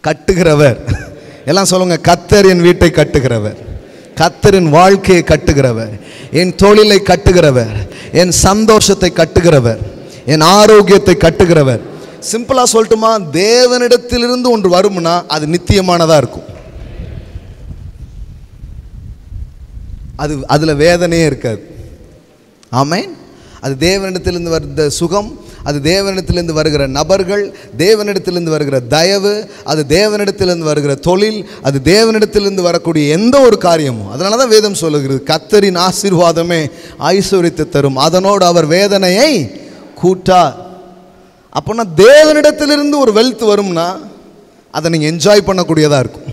கட்டுகிறவர். எல்லாம் சொல்லுங்க, கர்த்தர் என் வீட்டை கட்டுகிறவர், கர்த்தரின் வாழ்க்கையை கட்டுகிறவர், என் தொழிலை கட்டுகிறவர், என் சந்தோஷத்தை கட்டுகிறவர், என் ஆரோக்கியத்தை கட்டுகிறவர். சிம்பிளா சொல்லட்டுமா, தேவனிடத்திலிருந்து ஒன்று வரும்னா அது நித்தியமானதா இருக்கும். அதுல வேதனையே இருக்காது. ஆமென். அது தேவனிடத்திலிருந்து வருகிற சுகம், அது தேவனிடத்திலிருந்து வருகிற நபர்கள், தேவனிடத்திலிருந்து வருகிற தயவு, அது தேவனிடத்திலிருந்து வருகிற தொழில், அது தேவனிடத்திலிருந்து வரக்கூடிய எந்த ஒரு காரியமும். அதனால தான் வேதம் சொல்லுகிறது, கர்த்தரின் ஆசீர்வாதமே ஐஸ்வரியத்தை தரும், அதனோடு அவர் வேதனையை கூட்டார். அப்போனா தேவனிடத்திலிருந்து ஒரு வெல்த் வரும்னா அதை நீங்கள் என்ஜாய் பண்ணக்கூடியதாக இருக்கும்.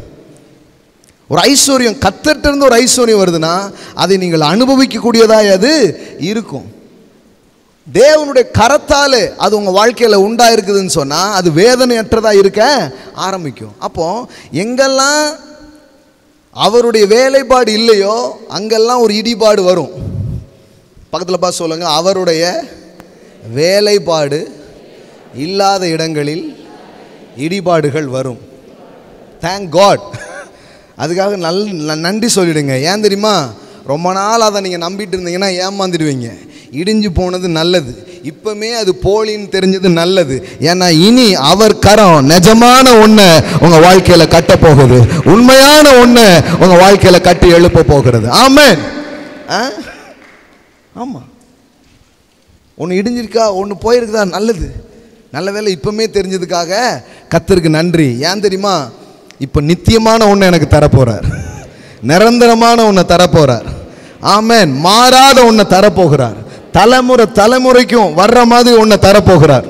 ஒரு ஐஸ்வர்யம் கர்த்தரிடமிருந்து ஒரு ஐஸ்வர்யம் வருதுன்னா அதை நீங்கள் அனுபவிக்கக்கூடியதாக அது இருக்கும். தேவனுடைய கரத்தாலே அது உங்கள் வாழ்க்கையில் உண்டாயிருக்குதுன்னு சொன்னால் அது வேதனையற்றதாக இருக்க ஆரம்பிக்கும். அப்போ எங்கெல்லாம் அவருடைய வேலைப்பாடு இல்லையோ அங்கெல்லாம் ஒரு இடிபாடு வரும். பக்கத்தில் பார்த்து சொல்லுங்க, அவருடைய வேலைப்பாடு இல்லாத இடங்களில் இடிபாடுகள் வரும். Thank God. அதுக்காக நன்றி சொல்லிடுங்க. ஏன் தெரியுமா? ரொம்ப நாள் அதை நீங்கள் நம்பிட்டு இருந்தீங்கன்னா ஏமாந்துடுவீங்க. இடிஞ்சு போனது நல்லது, இப்பவுமே அது போலின்னு தெரிஞ்சது நல்லது. ஏன்னா இனி அவர் கரம் நிஜமான ஒன்றை உங்கள் வாழ்க்கையில் கட்ட போகுது, உண்மையான ஒன்றை உங்கள் வாழ்க்கையில் கட்டி எழுப்ப போகிறது. ஆமென். ஆமாம், ஒன்று இடிஞ்சிருக்கா, ஒன்று போயிருக்குதா, நல்லது, நல்ல வேலை இப்பவுமே தெரிஞ்சதுக்காக கர்த்தருக்கு நன்றி. ஏன் தெரியுமா? இப்போ நித்தியமான ஒன்று எனக்கு தரப்போறார், நிரந்தரமான ஒன்றை தரப்போறார். ஆமென். மாறாத ஒன்றை தரப்போகிறார், தலைமுறைக்கும் வர்ற மாதிரி ஒன்றை தரப்போகிறார்.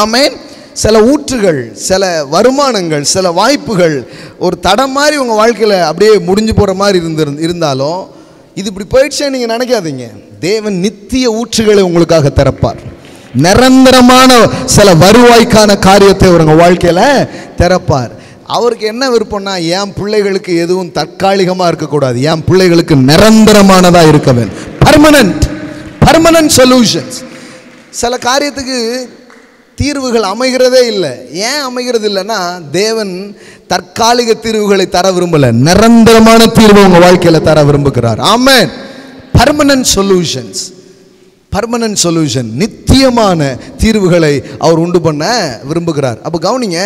ஆமென். சில ஊற்றுகள், சில வருமானங்கள், சில வாய்ப்புகள் ஒரு தடம் மாதிரி உங்கள் வாழ்க்கையில் அப்படியே முடிஞ்சு போகிற மாதிரி இருந்தாலும் இது இப்படி போயிடுச்சே நீங்கள் நினைக்காதீங்க. தேவன் நித்திய ஊற்றுகளை உங்களுக்காக திறப்பார். நிரந்தரமான சில வருவாய்க்கான காரியத்தை உங்கள் வாழ்க்கையில் திறப்பார். அவருக்கு என்ன விருப்பம்னா, என் பிள்ளைகளுக்கு எதுவும் தற்காலிகமாக இருக்கக்கூடாது, என் பிள்ளைகளுக்கு நிரந்தரமானதாக இருக்க வேண்டும். Permanent solutions. சில காரியத்துக்கு தீர்வுகள் அமைகிறதே இல்லை. ஏன் அமைகிறது இல்லைன்னா, தேவன் தற்காலிக தீர்வுகளை தர விரும்பல, நிரந்தரமான தீர்வு உங்க வாழ்க்கையில தர விரும்புகிறார். ஆமென். பர்மனன்ட் சொல்யூஷன்ஸ், பர்மனன்ட் சொல்யூஷன், நித்தியமான தீர்வுகளை அவர் உண்டு பண்ண விரும்புகிறார். அப்போ கவனிங்க,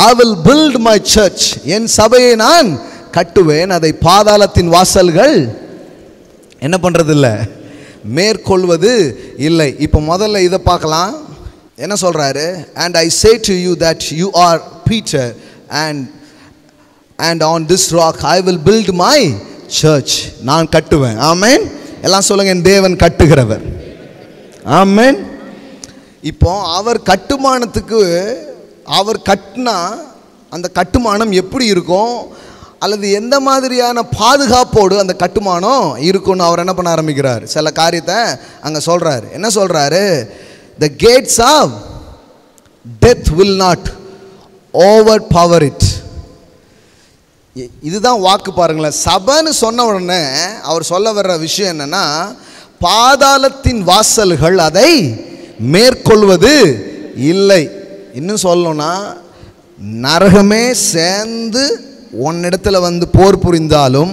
I will build my church, என் சபையை நான் கட்டுவேன், அதை பாதாளத்தின் வாசல்கள் என்ன பண்றது இல்லை, மேற்கொள்வது இல்லை. இப்போ முதல்ல இதை பார்க்கலாம். என்ன சொல்றாரு? And I say to you that you are Peter, and on this rock I will build my church. நான் கட்டுவேன். ஆமென். எல்லாம் சொல்லுங்க, என் தேவன் கட்டுகிறவர். ஆமென். இப்போ அவர் கட்டுமானத்துக்கு, அவர் கட்டினா அந்த கட்டுமானம் எப்படி இருக்கும், அல்லது எந்த மாதிரியான பாதுகாப்போடு அந்த கட்டுமானம் இருக்குன்னு அவர் என்ன பண்ண ஆரம்பிக்கிறார், சில காரியத்தை அங்கே சொல்றாரு. என்ன சொல்றாரு? The gates of death will not overpower it. இதுதான் வாக்கு பாருங்களேன். சபைன்னு சொன்ன உடனே அவர் சொல்ல வர்ற விஷயம் என்னன்னா, பாதாளத்தின் வாசல்கள் அதை மேற்கொள்வது இல்லை. இன்னும் சொல்லணும்னா, நரகமே சேர்ந்து உன்னிடத்துல வந்து போர் புரிந்தாலும்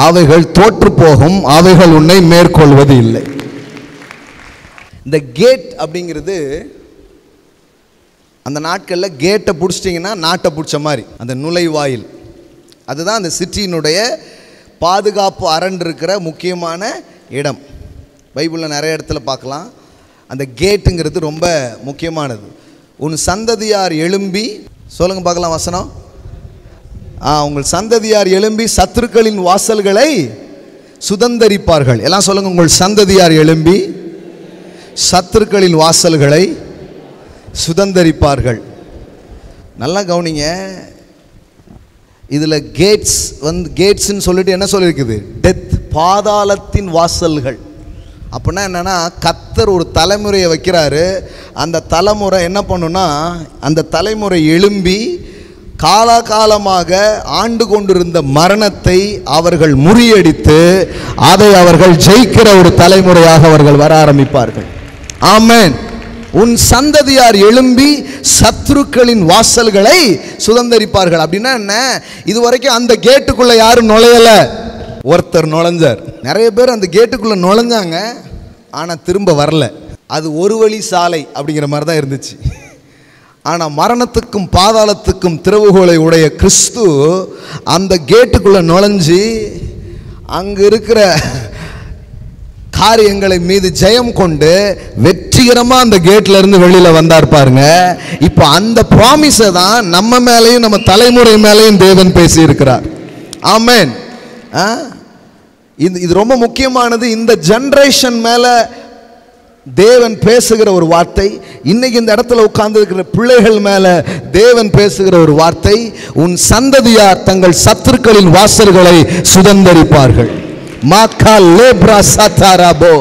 அவைகள் தோற்று போகும், அவைகள் உன்னை மேற்கொள்வது இல்லை. இந்த கேட் அப்படிங்கிறது, அந்த நாட்களில் கேட்டை பிடிச்சிட்டிங்கன்னா நாட்டை பிடிச்ச மாதிரி, அந்த நுழைவாயில், அதுதான் அந்த சிட்டியினுடைய பாதுகாப்பு அரண் இருக்கிற முக்கியமான இடம். பைபிளில் நிறைய இடத்துல பார்க்கலாம். அந்த கேட்டுங்கிறது ரொம்ப முக்கியமானது. உன் சந்ததியார் எழும்பி, சொல்லுங்க பார்க்கலாம் வசனம். உங்கள் சந்ததியார் எழும்பி சத்துருக்களின் வாசல்களை சுதந்தரிப்பார்கள். எல்லாம் சொல்லுங்க, உங்கள் சந்ததியார் எழும்பி சத்துருக்களின் வாசல்களை சுதந்தரிப்பார்கள். நல்லா கவனிங்க, இதில் கேட்ஸ் வந்து, கேட்ஸ்ன்னு சொல்லிட்டு என்ன சொல்லியிருக்குது? டெத், பாதாளத்தின் வாசல்கள். அப்படின்னா என்னன்னா, கர்த்தர் ஒரு தலைமுறையை வைக்கிறாரு. அந்த தலைமுறை என்ன பண்ணுன்னா, அந்த தலைமுறை எழும்பி காலாகாலமாக ஆண்டு கொண்டிருந்த மரணத்தை அவர்கள் முறியடித்து அதை அவர்கள் ஜெயிக்கிற ஒரு தலைமுறையாக அவர்கள் வர ஆரம்பிப்பார்கள். ஆமென். உன் சந்ததியார் எழும்பி சத்துருக்களின் வாசல்களை சுதந்தரிப்பார்கள். அப்படின்னா என்ன? இதுவரைக்கும் அந்த கேட்டுக்குள்ள யாரும் நுழையல, ஒருத்தர் நுழைஞ்சார். நிறைய பேர் அந்த கேட்டுக்குள்ள நுழைஞ்சாங்க, ஆனா திரும்ப வரல. அது ஒரு வழி சாலை அப்படிங்கிற மாதிரி தான் இருந்துச்சு. ஆனால் மரணத்துக்கும் பாதாளத்துக்கும் திறவுகோலை உடைய கிறிஸ்து அந்த கேட்டுக்குள்ள நுழைஞ்சி அங்கு இருக்கிற காரியங்களை மீது ஜெயம் கொண்டு வெற்றிகரமாக அந்த கேட்ல இருந்து வெளியில வந்தார் பாருங்க. இப்போ அந்த ப்ராமிஸை தான் நம்ம மேலையும் நம்ம தலைமுறை மேலையும் தேவன் பேசி இருக்கிறார். ஆமென். இது ரொம்ப முக்கியமானது. இந்த ஜெனரேஷன் மேல தேவன் பேசுகிற ஒரு வார்த்தை, இன்னைக்கு இந்த இடத்துல உட்கார்ந்து இருக்கிற பிள்ளைகள் மேல தேவன் பேசுகிற ஒரு வார்த்தை, உன் சந்ததியார் தங்கள் சத்துருக்களின் வாசல்களை சுதந்தரிப்பார்கள். Maca லேப்ரா சத்தாராபோ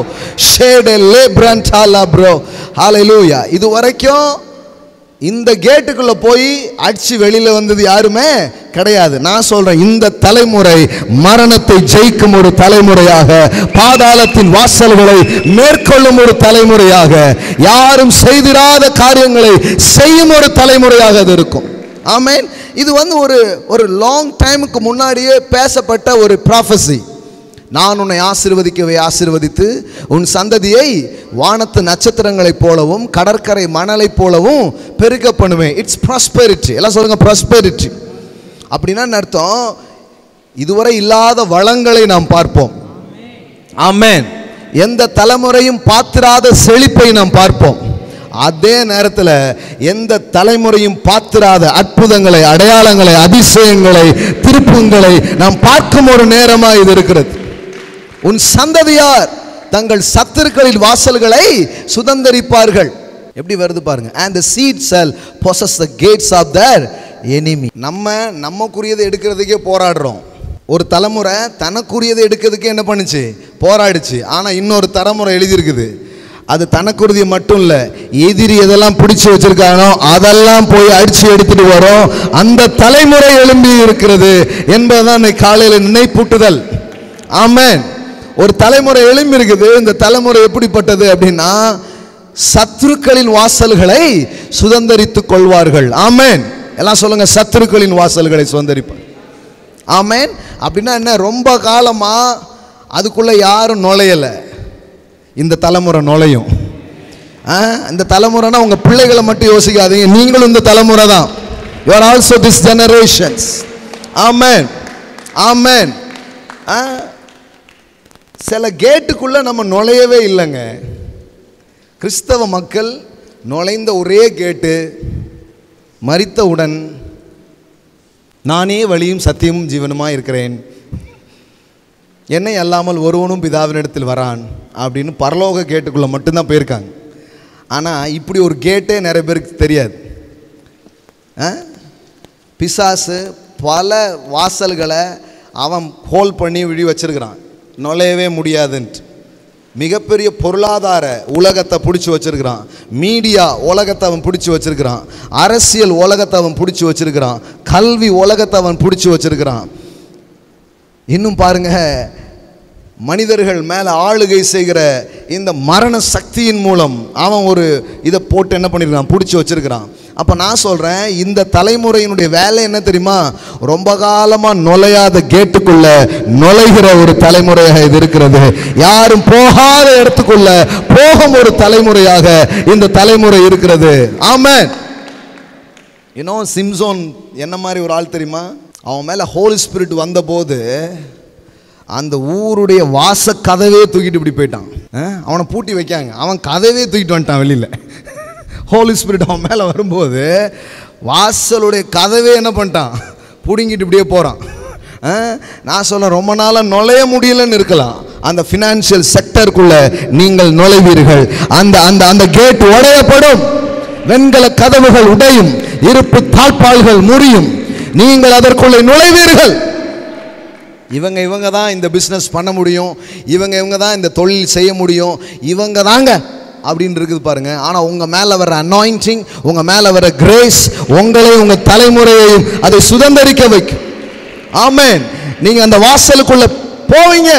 ஷேடே லேப்ரன்டாலா bro. ஹalleluya. இது வரைக்கும் இந்த கேட்டுக்குள்ள போய் அடிச்சு வெளியில வந்தது யாருமே கிடையாது. நான் சொல்றேன், இந்த தலைமுறை மரணத்தை ஜெயிக்கும் ஒரு தலைமுறையாக, பாதாளத்தின் வாசல்களை மேற்கொள்ளும் ஒரு தலைமுறையாக, யாரும் செய்திராத காரியங்களை செய்யும் ஒரு தலைமுறையாக அது இருக்கும். ஆமென். இது வந்து ஒரு லாங் டைமுக்கு முன்னாடியே பேசப்பட்ட ஒரு ப்ராஃபஸி. நான் உன்னை ஆசீர்வதிக்கவே ஆசீர்வதித்து உன் சந்ததியை வானத்து நட்சத்திரங்களைப் போலவும் கடற்கரை மணலைப் போலவும் பெருக பண்ணுவேன். It's prosperity. எல்லாம் சொல்லுங்க, ப்ராஸ்பெரிட்டி. அப்படின்னா அர்த்தம், இதுவரை இல்லாத வளங்களை நாம் பார்ப்போம். ஆமென். எந்த தலைமுறையும் பார்த்திராத செழிப்பை நாம் பார்ப்போம். அதே நேரத்தில் எந்த தலைமுறையும் பார்த்திராத அற்புதங்களை, அடையாளங்களை, அதிசயங்களை, திருப்பங்களை நாம் பார்க்கும் ஒரு நேரமாக இது இருக்கிறது. உன் சந்ததியார் தங்கள் சத்துருக்களின் வாசல்களை சுதந்தரிப்பார்கள். எப்படி வருது பாருங்க. And the seed shall possess the gates of their enemy. நமக்குரியதை எடுக்கிறதுக்கே போராடுறோம். ஒரு தலைமுறை தனக்குரியதை எடுக்கிறதுக்கே என்ன பண்ணுச்சு? போராடிச்சு. ஆனா இன்னொரு தலைமுறை எழுதியிருக்குது, அது தனக்குரிய மட்டும் இல்ல, எதிரி எதெல்லாம் பிடிச்சு வச்சிருக்கானோ அதெல்லாம் போய் அடிச்சு எடுத்துட்டு வரும் அந்த தலைமுறை எழும்பி இருக்கிறது என்பதுதான் காலையில் நினைப்பூட்டுதல். ஆமென். ஒரு தலைமுறை எழும்பி இருக்குது. இந்த தலைமுறை எப்படிப்பட்டது அப்படின்னா, சத்துருக்களின் வாசல்களை சுதந்தரித்துக் கொள்வார்கள். ஆமென். எல்லாம் சொல்லுங்க, சத்துருக்களின் வாசல்களை சுதந்தரிப்பார். ஆமென். அப்படின்னா என்ன? ரொம்ப காலமா அதுக்குள்ள யாரும் நுழையலை, இந்த தலைமுறை நுழையும். இந்த தலைமுறைனா உங்க பிள்ளைகளை மட்டும் யோசிக்காதீங்க, நீங்களும் இந்த தலைமுறை தான். You are also this generations. Amen. Amen. சில கேட்டுக்குள்ள நம்ம நுழையவே இல்லைங்க. கிறிஸ்தவ மக்கள் நுழைந்த ஒரே கேட்டு, மரித்தவுடன் நானே வழியும் சத்தியமும் ஜீவனுமாய் இருக்கிறேன், என்னை அல்லாமல் ஒருவனும் பிதாவினிடத்தில் வரான் அப்படின்னு பரலோக கேட்டுக்குள்ளே மட்டும்தான் போயிருக்காங்க. ஆனால் இப்படி ஒரு கேட்டே நிறைய பேருக்கு தெரியாது. பிசாசு பல வாசல்களை அவன் ஹோல் பண்ணி விழி வச்சிருக்கிறான், நுழையவே முடியாதுன்ட்டு. மிகப்பெரிய பொருளாதார உலகத்தை பிடிச்சி வச்சிருக்கிறான், மீடியா உலகத்தை அவன் பிடிச்சி வச்சிருக்கிறான், அரசியல் உலகத்தை அவன் பிடிச்சி வச்சிருக்கிறான், கல்வி உலகத்தை அவன் பிடிச்சி வச்சிருக்கிறான். இன்னும் பாருங்க, மனிதர்கள் மேலே ஆளுகை செய்கிற இந்த மரண சக்தியின் மூலம் அவன் ஒரு இதை போட்டு என்ன பண்ணியிருக்கான், பிடிச்சி வச்சிருக்கிறான். அப்போ நான் சொல்கிறேன், இந்த தலைமுறையினுடைய வேலை என்ன தெரியுமா? ரொம்ப காலமாக நுழையாத கேட்டுக்குள்ள நுழைகிற ஒரு தலைமுறையாக இது இருக்கிறது. யாரும் போகாத இடத்துக்குள்ள போகும் ஒரு தலைமுறையாக இந்த தலைமுறை இருக்கிறது. ஆமென். இன்னும் சிம்சோன் என்ன மாதிரி ஒரு ஆள் தெரியுமா? அவன் மேலே ஹோலி ஸ்பிரிட் வந்தபோது அந்த ஊருடைய வாச கதவே தூக்கிட்டு இப்படி போயிட்டான். அவனை பூட்டி வைக்காங்க, அவன் கதவே தூக்கிட்டு வந்துட்டான் வெளியில். ஹோலி ஸ்பிரிட் அவன் மேலே வரும்போது வாசலுடைய கதவே என்ன பண்ணிட்டான், பிடுங்கிட்டு இப்படியே போகிறான். நான் சொல்ல, ரொம்ப நாளாக நுழைய முடியலன்னு இருக்கலாம், அந்த ஃபினான்ஷியல் செக்டருக்குள்ள நீங்கள் நுழைவீர்கள். அந்த அந்த அந்த கேட் உடையப்படும், வெண்கல கதவுகள் உடையும், இருப்பு தாழ்பால்கள் முறியும், நீங்கள் அதற்குள்ளே நுழைவீர்கள். இவங்க தான் இந்த பிஸ்னஸ் பண்ண முடியும், இவங்க தான் இந்த தொழில் செய்ய முடியும், இவங்க தாங்க அப்படின்னு இருக்குது பாருங்க. ஆனால் உங்கள் மேலே வர அனாயிண்டிங், உங்கள் மேலே வர கிரேஸ் உங்களையும் உங்கள் தலைமுறையையும் அதை சுதந்தரிக்க வைக்கும். ஆமென். நீங்கள் அந்த வாசலுக்குள்ள போவீங்க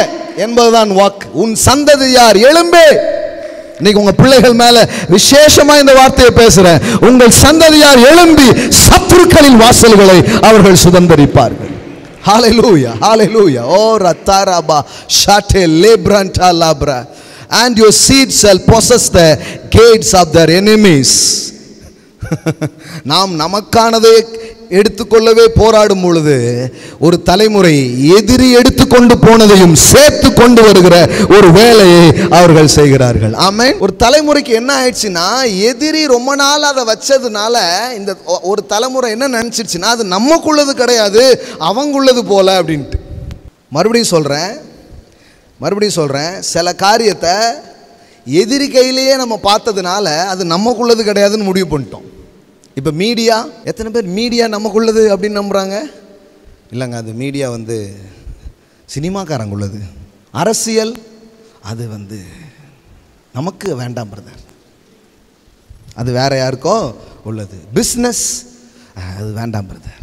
என்பதுதான் வாக்கு. உன் சந்ததியார் எழும்பே. இன்னைக்கு உங்கள் பிள்ளைகள் மேலே விசேஷமாக இந்த வார்த்தையை பேசுகிறேன். உங்கள் சந்ததியார் எழும்பி சத்துருக்களின் வாசல்களை அவர்கள் சுதந்தரிப்பார்கள். Hallelujah, hallelujah. Oh rataraba shate lebranta labra, and your seed shall possess the gates of their enemies. நாம் நமக்கானதை எடுத்துக்கொள்ளவே போராடும் பொழுது ஒரு தலைமுறை எதிரி எடுத்துக்கொண்டு போனதையும் சேர்த்து கொண்டு வருகிற ஒரு வேலையை அவர்கள் செய்கிறார்கள். ஆமென். ஒரு தலைமுறைக்கு என்ன ஆயிடுச்சுன்னா, எதிரி ரொம்ப நாள் அதை வச்சதுனால இந்த ஒரு தலைமுறை என்ன நினைச்சிருச்சுன்னா, அது நமக்குள்ளது கிடையாது, அவங்குள்ளது போல அப்படின்ட்டு. மறுபடியும் சொல்றேன், சில காரியத்தை எதிரி கையிலேயே நம்ம பார்த்ததுனால அது நமக்குள்ளது கிடையாதுன்னு முடிவு பண்ணிட்டோம். இப்போ மீடியா, எத்தனை பேர் மீடியா நமக்குள்ளது அப்படின்னு நம்புகிறாங்க? இல்லைங்க, அது மீடியா சினிமாக்காரங்க உள்ளது. அரசியல் அது நமக்கு வேண்டாம் பிரதர், அது வேற யாருக்கோ உள்ளது. பிஸ்னஸ் அது வேண்டாம் பிரதர்,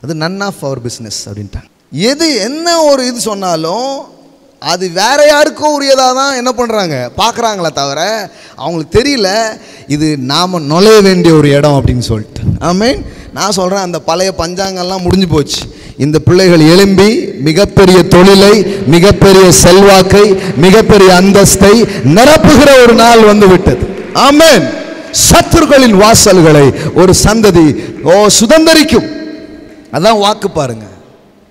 அது நன் ஆஃப் அவர் பிஸ்னஸ் அப்படின்ட்டாங்க. எது என்ன ஒரு இது சொன்னாலும் அது வேற யாருக்கோ உரியதாக தான் என்ன பண்ணுறாங்க, பார்க்குறாங்களே தவிர அவங்களுக்கு தெரியல இது நாம் நுழைய வேண்டிய ஒரு இடம் அப்படின்னு சொல்லிட்டு. ஆமென். நான் சொல்கிறேன், அந்த பழைய பஞ்சாங்கெல்லாம் முடிஞ்சு போச்சு. இந்த பிள்ளைகள் எழும்பி மிகப்பெரிய தொழிலை, மிகப்பெரிய செல்வாக்கை, மிகப்பெரிய அந்தஸ்தை நிரப்புகிற ஒரு நாள் வந்து விட்டது. ஆமென். சத்துருக்களின் வாசல்களை ஒரு சந்ததி சுதந்தரிக்கும். அதான் வாக்கு பாருங்க,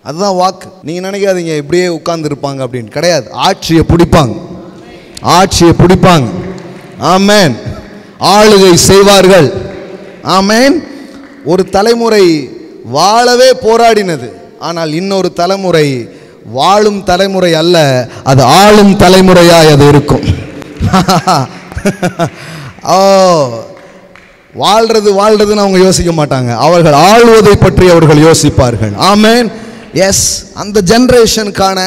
அதுதான் வாக்கு. நீங்கள் நினைக்காதீங்க இப்படியே உட்கார்ந்து இருப்பாங்க அப்படின்னு, கிடையாது. ஆட்சியை பிடிப்பாங்க. ஆமென். ஆளுகை செய்வார்கள். ஆமென். ஒரு தலைமுறை வாழவே போராடினது, ஆனால் இன்னொரு தலைமுறை வாழும் தலைமுறை அல்ல, அது ஆளும் தலைமுறையாய் அது இருக்கும். வாழ்றதுன்னு அவங்க யோசிக்க மாட்டாங்க, அவர்கள் ஆளுவதை பற்றி அவர்கள் யோசிப்பார்கள். ஆமென். எஸ், அந்த ஜென்ரேஷனுக்கான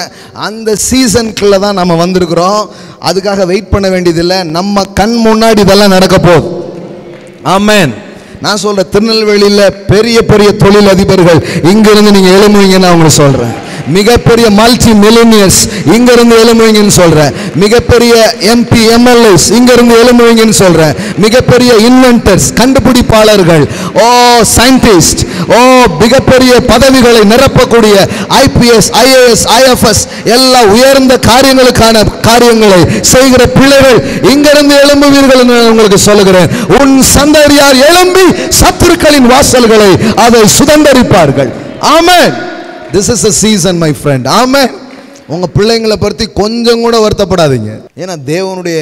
அந்த சீசனுக்குள்ள தான் நம்ம வந்திருக்கிறோம். அதுக்காக வெயிட் பண்ண வேண்டியதில்லை, நம்ம கண் முன்னாடி இதெல்லாம் நடக்க போகுது. ஆமென். நான் சொல்கிறேன், திருநெல்வேலியில் பெரிய பெரிய தொழில் அதிபர்கள் இங்கிருந்து நீங்கள் எழும்புவீங்கன்னு அவங்களுக்கு சொல்கிறேன். மிகப்பெரிய மல்டி மில்லியனியர்ஸ் இங்க இருந்து எழும்புவீங்கன்னு சொல்றேன். மிகப்பெரிய எம்பி எம்எல்ஏஸ் இங்க இருந்து எழும்புவீங்கன்னு சொல்றேன். மிகப்பெரிய இன்வென்டர்ஸ் கண்டுபிடிப்பாளர்கள், ஓ சயின்டிஸ்ட், ஓ மிகப்பெரிய பதவிகளை நிரப்பக்கூடிய IPS IAS IFS எல்லா உயர்ந்த காரியங்களை செய்கிற பிள்ளைகள் இங்கிருந்து எழும்புவீர்கள் என்று உங்களுக்கு சொல்லுகிறேன். உன் சந்ததியார் எழும்பி சத்துருக்களின் வாசல்களை அதை சுதந்தரிப்பார்கள். ஆமென். This is a season my friend. ஆமென். உங்க பிள்ளைங்களை பற்றி கொஞ்சம் கூட வருத்தப்படாதீங்க. ஏன்னா தேவனுடைய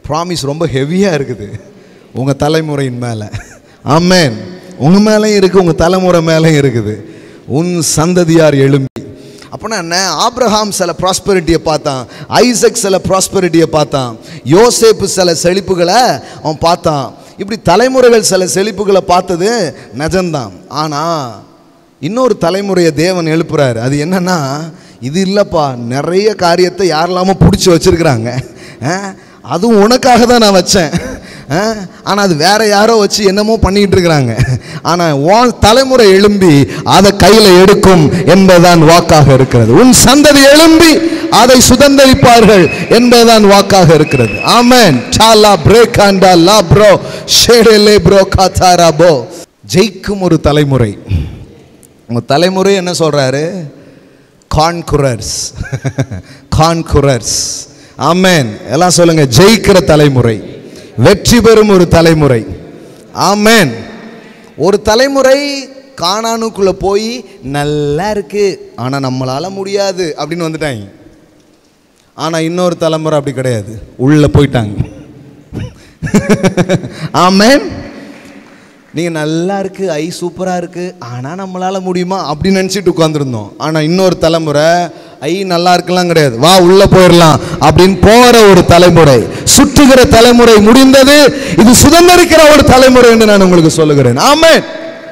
ப்ராமிஸ் ரொம்ப ஹெவியா இருக்குது உங்க தலைமுறையின் மேல. ஆமென். உங்க மேலேயும் இருக்கு, உங்க தலைமுறை மேலேயும் இருக்குது. உன் சந்ததியார் எழும்பி. அப்படின்னா என்ன? ஆபிரகாம் சில ப்ராஸ்பெரிட்டியை பார்த்தான், ஐசக் சில ப்ராஸ்பெரிட்டியை பார்த்தான், யோசேப்பு சில செழிப்புகளை அவன் பார்த்தான். இப்படி தலைமுறைகள் சில செழிப்புகளை பார்த்தது நிஜம்தான். ஆனால் இன்னொரு தலைமுறையை தேவன் எழுப்புறாரு. அது என்னன்னா, இது இல்லைப்பா, நிறைய காரியத்தை யாரெல்லாமோ பிடிச்சி வச்சிருக்கிறாங்க, அதுவும் உனக்காக தான் நான் வச்சேன், ஆனால் அது வேற யாரோ வச்சு என்னமோ பண்ணிட்டு இருக்கிறாங்க, ஆனால் உன் தலைமுறை எழும்பி அதை கையில் எடுக்கும் என்பதுதான் வாக்காக இருக்கிறது. உன் சந்ததி எழும்பி அதை சுதந்தரிப்பார்கள் என்பதுதான் வாக்காக இருக்கிறது. ஆமென். சாலா பிரேகாண்டா லா ப்ரோ ஷேடலே ப்ரோ காதாரா போ. ஜெயிக்கும் ஒரு தலைமுறை. உங்க தலைமுறை என்ன சொல்றாரு? கான்குரர்ஸ். கான்குரர்ஸ். ஆமென். எல்லாம் சொல்லுங்க. ஜெயிக்கிற தலைமுறை, வெற்றி பெறும் ஒரு தலைமுறை. ஆமென். ஒரு தலைமுறை கானானுக்குள்ள போய் நல்லா இருக்கு, ஆனா நம்மளால முடியாது அப்படின்னு வந்துட்டாங்க. ஆனா இன்னொரு தலைமுறை அப்படி கிடையாது, உள்ள போயிட்டாங்க. ஆமென். நீங்க நல்லா இருக்கு, ஐ சூப்பரா இருக்கு, ஆனா நம்மளால முடியுமா அப்படின்னு நினைச்சிட்டு உட்கார்ந்துருந்தோம். ஆனா இன்னொரு தலைமுறை ஐ நல்லா இருக்கலாம் கிடையாது, வா உள்ள போயிடலாம் அப்படின்னு போற ஒரு தலைமுறை, சுற்றுகிற தலைமுறை முடிந்தது. இது சுதந்திரிக்கிற ஒரு தலைமுறை என்று நான் உங்களுக்கு சொல்லுகிறேன். ஆமென்.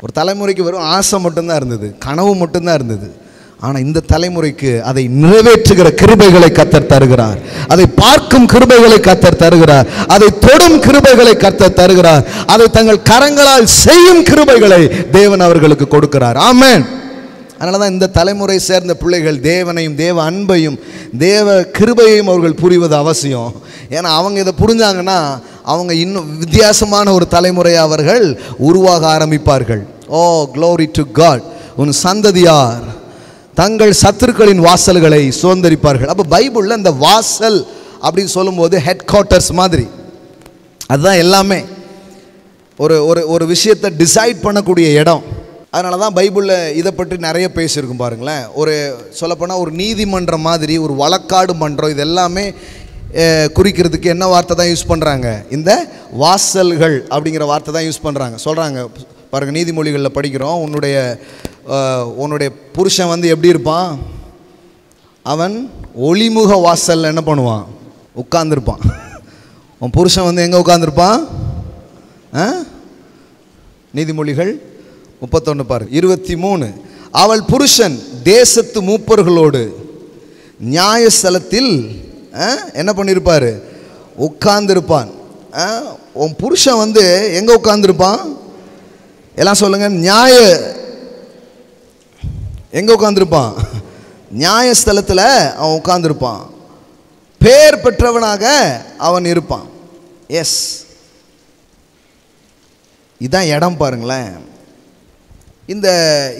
ஒரு தலைமுறைக்கு வெறும் ஆசை மட்டும்தான் இருந்தது, கனவு மட்டும்தான் இருந்தது. ஆனால் இந்த தலைமுறைக்கு அதை நிறைவேற்றுகிற கிருபைகளை கர்த்தர் தருகிறார், அதை பார்க்கும் கிருபைகளை கர்த்தர் தருகிறார், அதை தொடும் கிருபைகளை கர்த்தர் தருகிறார், அதை தங்கள் கரங்களால் செய்யும் கிருபைகளை தேவன் அவர்களுக்கு கொடுக்கிறார். ஆமென். அதனால தான் இந்த தலைமுறை சேர்ந்த பிள்ளைகள் தேவனையும் தேவ அன்பையும் தேவ கிருபையையும் அவர்கள் புரிவது அவசியம். ஏன்னா அவங்க இதை புரிஞ்சாங்கன்னா அவங்க இன்னும் வித்தியாசமான ஒரு தலைமுறையை அவர்கள் உருவாக ஆரம்பிப்பார்கள். Oh glory to God. உன் சந்ததியார் தங்கள் சத்துருக்களின் வாசல்களை சுதந்தரிப்பார்கள். அப்போ பைபிளில் இந்த வாசல் அப்படின்னு சொல்லும்போது ஹெட் குவார்ட்டர்ஸ் மாதிரி, அதுதான் எல்லாமே. ஒரு ஒரு ஒரு விஷயத்தை டிசைட் பண்ணக்கூடிய இடம். அதனால தான் பைபிளில் இதை பற்றி நிறைய பேசியிருக்கும் பாருங்களேன். ஒரு சொல்லப்போனால் ஒரு நீதிமன்றம் மாதிரி, ஒரு வழக்காடு மன்றம், இது எல்லாமே குறிக்கிறதுக்கு என்ன வார்த்தை தான் யூஸ் பண்ணுறாங்க? இந்த வாசல்கள் அப்படிங்கிற வார்த்தை தான் யூஸ் பண்ணுறாங்க. சொல்கிறாங்க பாருங்கள், நீதிமொழிகளில் படிக்கிறோம், உன்னுடைய புருஷன் வந்து எப்படி இருப்பான்? அவன் ஒளிமுக வாசலில் என்ன பண்ணுவான்? உட்கார்ந்துருப்பான். உன் புருஷன் வந்து எங்கே உட்கார்ந்துருப்பான்? நீதிமொழிகள் 31 பாருங்க, 23. அவள் புருஷன் தேசத்து மூப்பர்களோடு நியாயஸ்தலத்தில் என்ன பண்ணியிருப்பார்? உட்கார்ந்துருப்பான். உன் புருஷன் வந்து எங்கே உட்கார்ந்துருப்பான்? எல்லாம் சொல்லுங்க. எங்கே உட்கார்ந்துருப்பான்? நியாயஸ்தலத்தில் அவன் உட்கார்ந்துருப்பான். பேர் பெற்றவனாக அவன் இருப்பான். எஸ், இதான் இடம் பாருங்களேன்.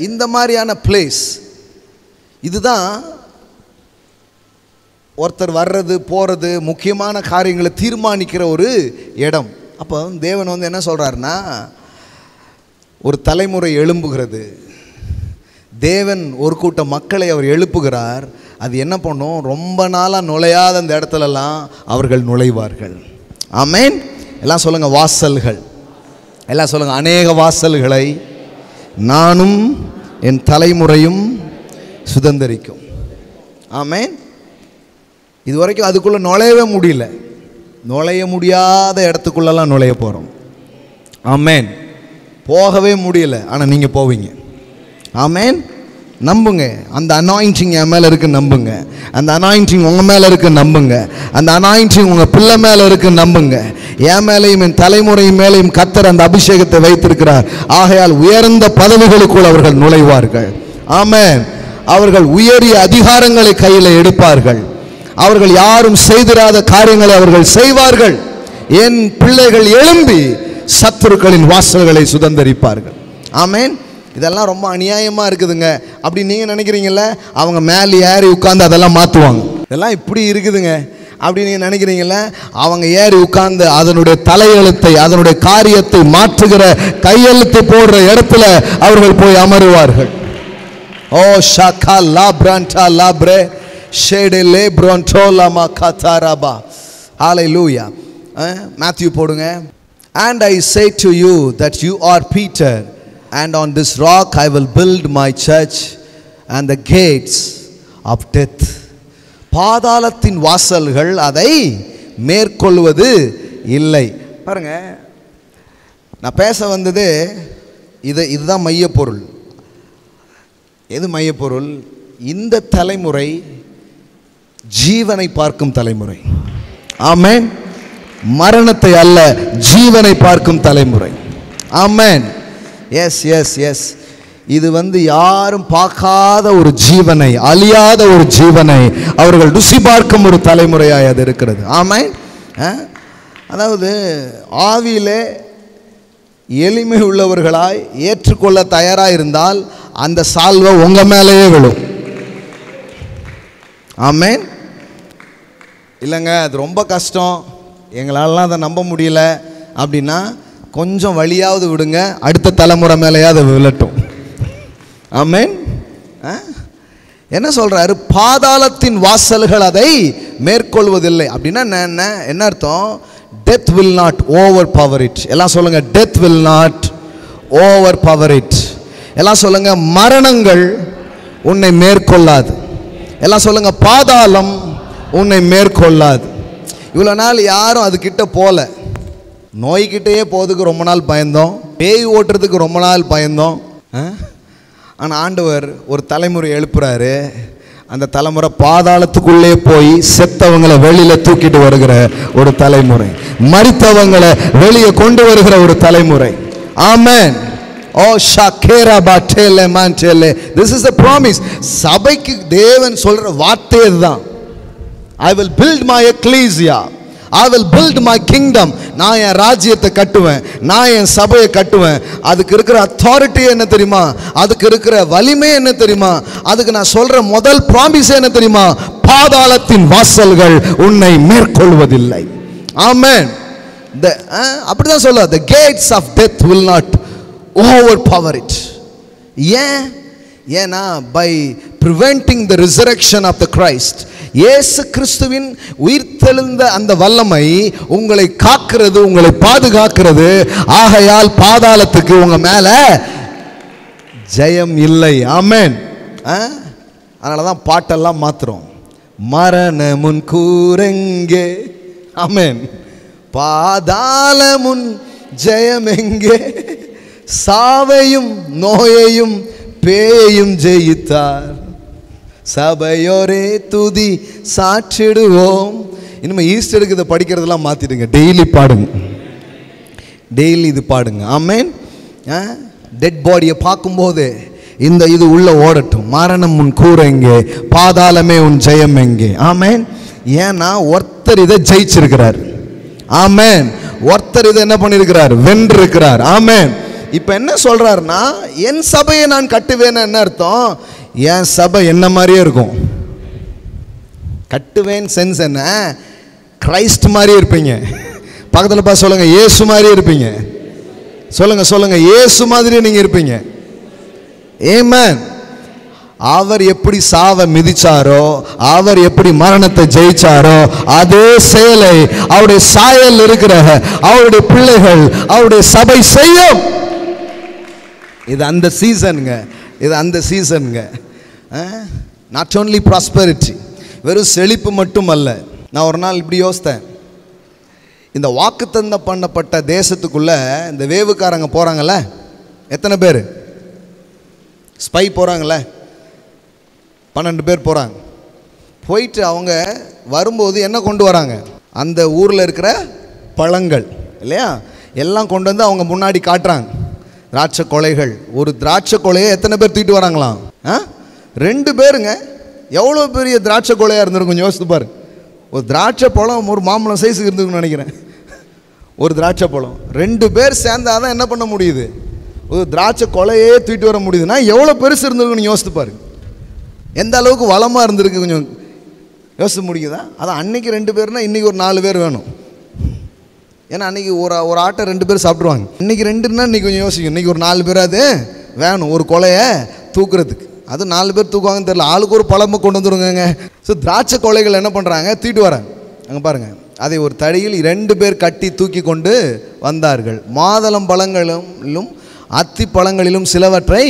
இந்த மாதிரியான பிளேஸ், இதுதான் ஒருத்தர் வர்றது போகிறது முக்கியமான காரியங்களை தீர்மானிக்கிற ஒரு இடம். அப்போ தேவன் வந்து என்ன சொல்கிறாருன்னா, ஒரு தலைமுறை எழும்புகிறது. தேவன் ஒரு கூட்ட மக்களை அவர் எழுப்புகிறார். அது என்ன பண்ணும்? ரொம்ப நாளாக நுழையாத அந்த இடத்துலலாம் அவர்கள் நுழைவார்கள். ஆமென். எல்லாம் சொல்லுங்கள் வாசல்கள். எல்லாம் சொல்லுங்கள் அநேக வாசல்களை நானும் என் தலைமுறையும் சுதந்தரிக்கும். ஆமென். இதுவரைக்கும் அதுக்குள்ளே நுழையவே முடியல, நுழைய முடியாத இடத்துக்குள்ளெல்லாம் நுழைய போகிறோம். ஆமென். போகவே முடியல, ஆனால் நீங்கள் போவீங்க. ஆமென். நம்புங்க. அந்த அனாயிண்டிங் என் மேலே இருக்கு, நம்புங்க. அந்த அனாயிண்டிங் உங்கள் மேலே இருக்கு, நம்புங்க. அந்த அனாயிண்டிங் உங்கள் பிள்ளை மேலே இருக்கு, நம்புங்க. என் மேலையும் என் தலைமுறை மேலையும் கர்த்தர் அந்த அபிஷேகத்தை வைத்திருக்கிறார். ஆகையால் உயர்ந்த பதவிகளுக்குள் அவர்கள் நுழைவார்கள். ஆமென். அவர்கள் உயரிய அதிகாரங்களை கையில் எடுப்பார்கள். அவர்கள் யாரும் செய்திராத காரியங்களை அவர்கள் செய்வார்கள். என் பிள்ளைகள் எழும்பி சத்துருக்களின் வாசல்களை சுதந்தரிப்பார்கள். ஆமென். இதெல்லாம் ரொம்ப அநியாயமா இருக்குதுங்க அப்படி நீங்க நினைக்கிறீங்கல்ல? அவங்க மேலே ஏறி உட்கார்ந்து அதெல்லாம் மாற்றுவாங்க. இதெல்லாம் இப்படி இருக்குதுங்க அப்படி நீங்க நினைக்கிறீங்கல்ல? அவங்க ஏறி உட்கார்ந்து அதனுடைய தலையெழுத்தை அதனுடைய காரியத்தை மாற்றுகிற கையெழுத்து போடுற இடத்துல அவர்கள் போய் அமருவார்கள். ஓ ஷாகா லாப்ரான்டா லாப்ரே ஷேடே லேப்ரான்டோ லாமா காதாராபா. ஹalleluya. மேத்யூ போடுங்க. And I say to you that you are Peter, and on this rock I will build my church, and the gates of death, பாதாளத்தின் வாசல்கள் அதை மேற்கொள்வது இல்லை. பாருங்க, நான் பேச வந்தது இதுதான் மையப்பொருள். எது மையப்பொருள்? இந்த தலைமுறை ஜீவனை பார்க்கும் தலைமுறை. ஆமென். மரணத்தை அல்ல, ஜீவனை பார்க்கும் தலைமுறை. ஆமென். Yes yes yes. இது யாரும் பார்க்காத ஒரு ஜீவனை, அழியாத ஒரு ஜீவனை அவர்கள் ருசி பார்க்கும் ஒரு தலைமுறையாய் அது இருக்கிறது. ஆமென். அதாவது ஆவியிலே எளிமை உள்ளவர்களாய் ஏற்றுக்கொள்ள தயாராக இருந்தால் அந்த சால்வை உங்க மேலேயே விழும். ஆமென். இல்லைங்க அது ரொம்ப கஷ்டம், எங்களாலாம் அதை நம்ப முடியல அப்படின்னா கொஞ்சம் வழியாவது விடுங்க, அடுத்த தலைமுறை மேலேயாவது விழட்டும். ஆமென். என்ன சொல்றாரு? பாதாளத்தின் வாசல்கள் அதை மேற்கொள்வதில்லை அப்படின்னா என்ன அர்த்தம்? Death will not over power it. எல்லாம் சொல்லுங்க, death will not over power it. எல்லாம் சொல்லுங்க, மரணங்கள் உன்னை மேற்கொள்ளாது. எல்லாம் சொல்லுங்க, பாதாளம் உன்னை மேற்கொள்ளாது. இவ்வளோ நாள் யாரும் அதுக்கிட்ட போல, நோய்கிட்டே போகிறதுக்கு ரொம்ப நாள் பயந்தோம், பேய் ஓட்டுறதுக்கு ரொம்ப நாள் பயந்தோம். ஆனால் ஆண்டவர் ஒரு தலைமுறை எழுப்புறாரு. அந்த தலைமுறை பாதாளத்துக்குள்ளே போய் செத்தவங்களை வெளியில தூக்கிட்டு வருகிற ஒரு தலைமுறை, மரித்தவங்களை வெளியே கொண்டு வருகிற ஒரு தலைமுறை. ஆமென். ஓ ஷாகேரா பாட்டேலே மான்டேலே. This is a promise. சபைக்கு தேவன் சொல்ற வார்த்தை இதுதான். I will build my ecclesia, I will build my kingdom. நான் என் ராஜ்யத்தை கட்டுவேன், நான் என் சபையை கட்டுவேன். அதுக்கு இருக்கிற அத்தாரிட்டி என்ன தெரியுமா? அதுக்கு இருக்கிற வலிமை என்ன தெரியுமா? அதுக்கு நான் சொல்ற முதல் ப்ராமிஸ் என்ன தெரியுமா? பாதாளத்தின் வாசல்கள் உன்னை மேற்கொள்வதில்லை. ஆமென். அப்படிதான் சொல்ல, the gates of death will not overpower it. ஏன்னா by preventing the resurrection of the Christ, இயேசு கிறிஸ்துவின் உயிர்த்தெழுந்த அந்த வல்லமை உங்களை காக்கிறது, உங்களை பாதுகாக்கிறது. ஆகையால் பாதாளத்துக்கு உங்க மேல ஜெயம் இல்லை. ஆமென். அதனாலதான் பாட்டெல்லாம் மாத்துறோம். மரணமுன் கூரெங்கே, ஆமென், பாதாளமுன் ஜெயம் எங்கே, சாவையும் நோயையும் பேயும் ஜெயித்தார், சபையோரே துதி சாற்றிடுவோம். இனிமே ஈஸ்டருக்கு இதை படிக்கிறதெல்லாம் மாத்திடுங்க, டெய்லி பாடுங்க, டெய்லி இது பாடுங்க. ஆமென். டெட் பாடியை பார்க்கும்போது இது உள்ள ஓடட்டும். மரணம் உன் கூரை எங்கே, பாதாளமே உன் ஜெயம் எங்கே. ஆமென். ஏன்னா ஒருத்தர் இதை ஜெயிச்சிருக்கிறார். ஆமென். ஒருத்தர் இதை என்ன பண்ணிருக்கிறார்? வென்றிருக்கிறார். ஆமென். இப்ப என்ன சொல்றாருன்னா, என் சபையை நான் கட்டுவேன்னு என்ன அர்த்தம்? என் சபை என்ன மாதிரியே இருக்கும். கட்டுவேன் சென்ஸ் என்ன? கிரைஸ்ட் மாதிரியே இருப்பீங்க. பக்கத்தில் பார்த்து சொல்லுங்க, இயேசு மாதிரியே இருப்பீங்க. சொல்லுங்க சொல்லுங்க, இயேசு மாதிரியே நீங்க இருப்பீங்க. ஆமென். அவர் எப்படி சாவை மிதிச்சாரோ, அவர் எப்படி மரணத்தை ஜெயிச்சாரோ, அதே செயலை அவருடைய சாயல் இருக்கிற அவருடைய பிள்ளைகள், அவருடைய சபை செய்யும். இது அந்த சீசனுங்க, இது அந்த சீசனுங்க. நாட் ஓன்லி ப்ராஸ்பெரிட்டி, வெறும் செழிப்பு மட்டும் அல்ல. நான் ஒரு நாள் இப்படி யோசித்தேன், இந்த வாக்குத்தத்தம் பண்ணப்பட்ட தேசத்துக்குள்ள இந்த வேவுக்காரங்க போறாங்கல்ல, எத்தனை பேர்? ஸ்பை போறாங்கல்ல, 12 பேர் போறாங்க. போயிட்டு அவங்க வரும்போது என்ன கொண்டு வராங்க? அந்த ஊரில் இருக்கிற பழங்கள் இல்லையா, எல்லாம் கொண்டு வந்து அவங்க முன்னாடி காட்டுறாங்க. திராட்சை கொலைகள். ஒரு திராட்சை கொலையை எத்தனை பேர் தூக்கிட்டு வராங்களாம்? 2 பேருங்க. எவ்வளோ பெரிய திராட்சை கொலையாக இருந்திருக்கும் யோசித்து பாருங்க. ஒரு திராட்சை பழம் ஒரு மாம்பழம் சைஸுக்கு இருந்துருக்குன்னு நினைக்கிறேன். ஒரு திராட்சை பழம் 2 பேர் சேர்ந்தாதான் என்ன பண்ண முடியுது, ஒரு திராட்சை கொலையே தூக்கிட்டு வர முடியுதுன்னா எவ்வளோ பெருசு இருந்திருக்குன்னு யோசித்து பாருங்க. எந்த அளவுக்கு வளமாக இருந்திருக்கு கொஞ்சம் யோசித்து முடியுதா? அதான் அன்னைக்கு 2 பேர்னா இன்றைக்கி ஒரு 4 பேர் வேணும். ஏன்னா அன்றைக்கி ஒரு ஆட்டை 2 பேர் சாப்பிட்ருவாங்க. இன்றைக்கி 2ன்னா இன்றைக்கி கொஞ்சம் யோசிக்கும். இன்றைக்கி ஒரு 4 பேராது வேணும் ஒரு கொலையை தூக்குறதுக்கு. அது 4 பேர் தூக்குவாங்கன்னு தெரியல, ஆளுக்கு ஒரு பழமை கொண்டு வந்துருங்க. ஸோ திராட்சை கொலைகள் என்ன பண்ணுறாங்க, தூக்கிட்டு வராங்க. அங்கே பாருங்கள், அதை ஒரு தடியில் 2 பேர் கட்டி தூக்கி கொண்டு வந்தார்கள். மாதளம் பழங்களிலும் அத்தி பழங்களிலும் சிலவற்றை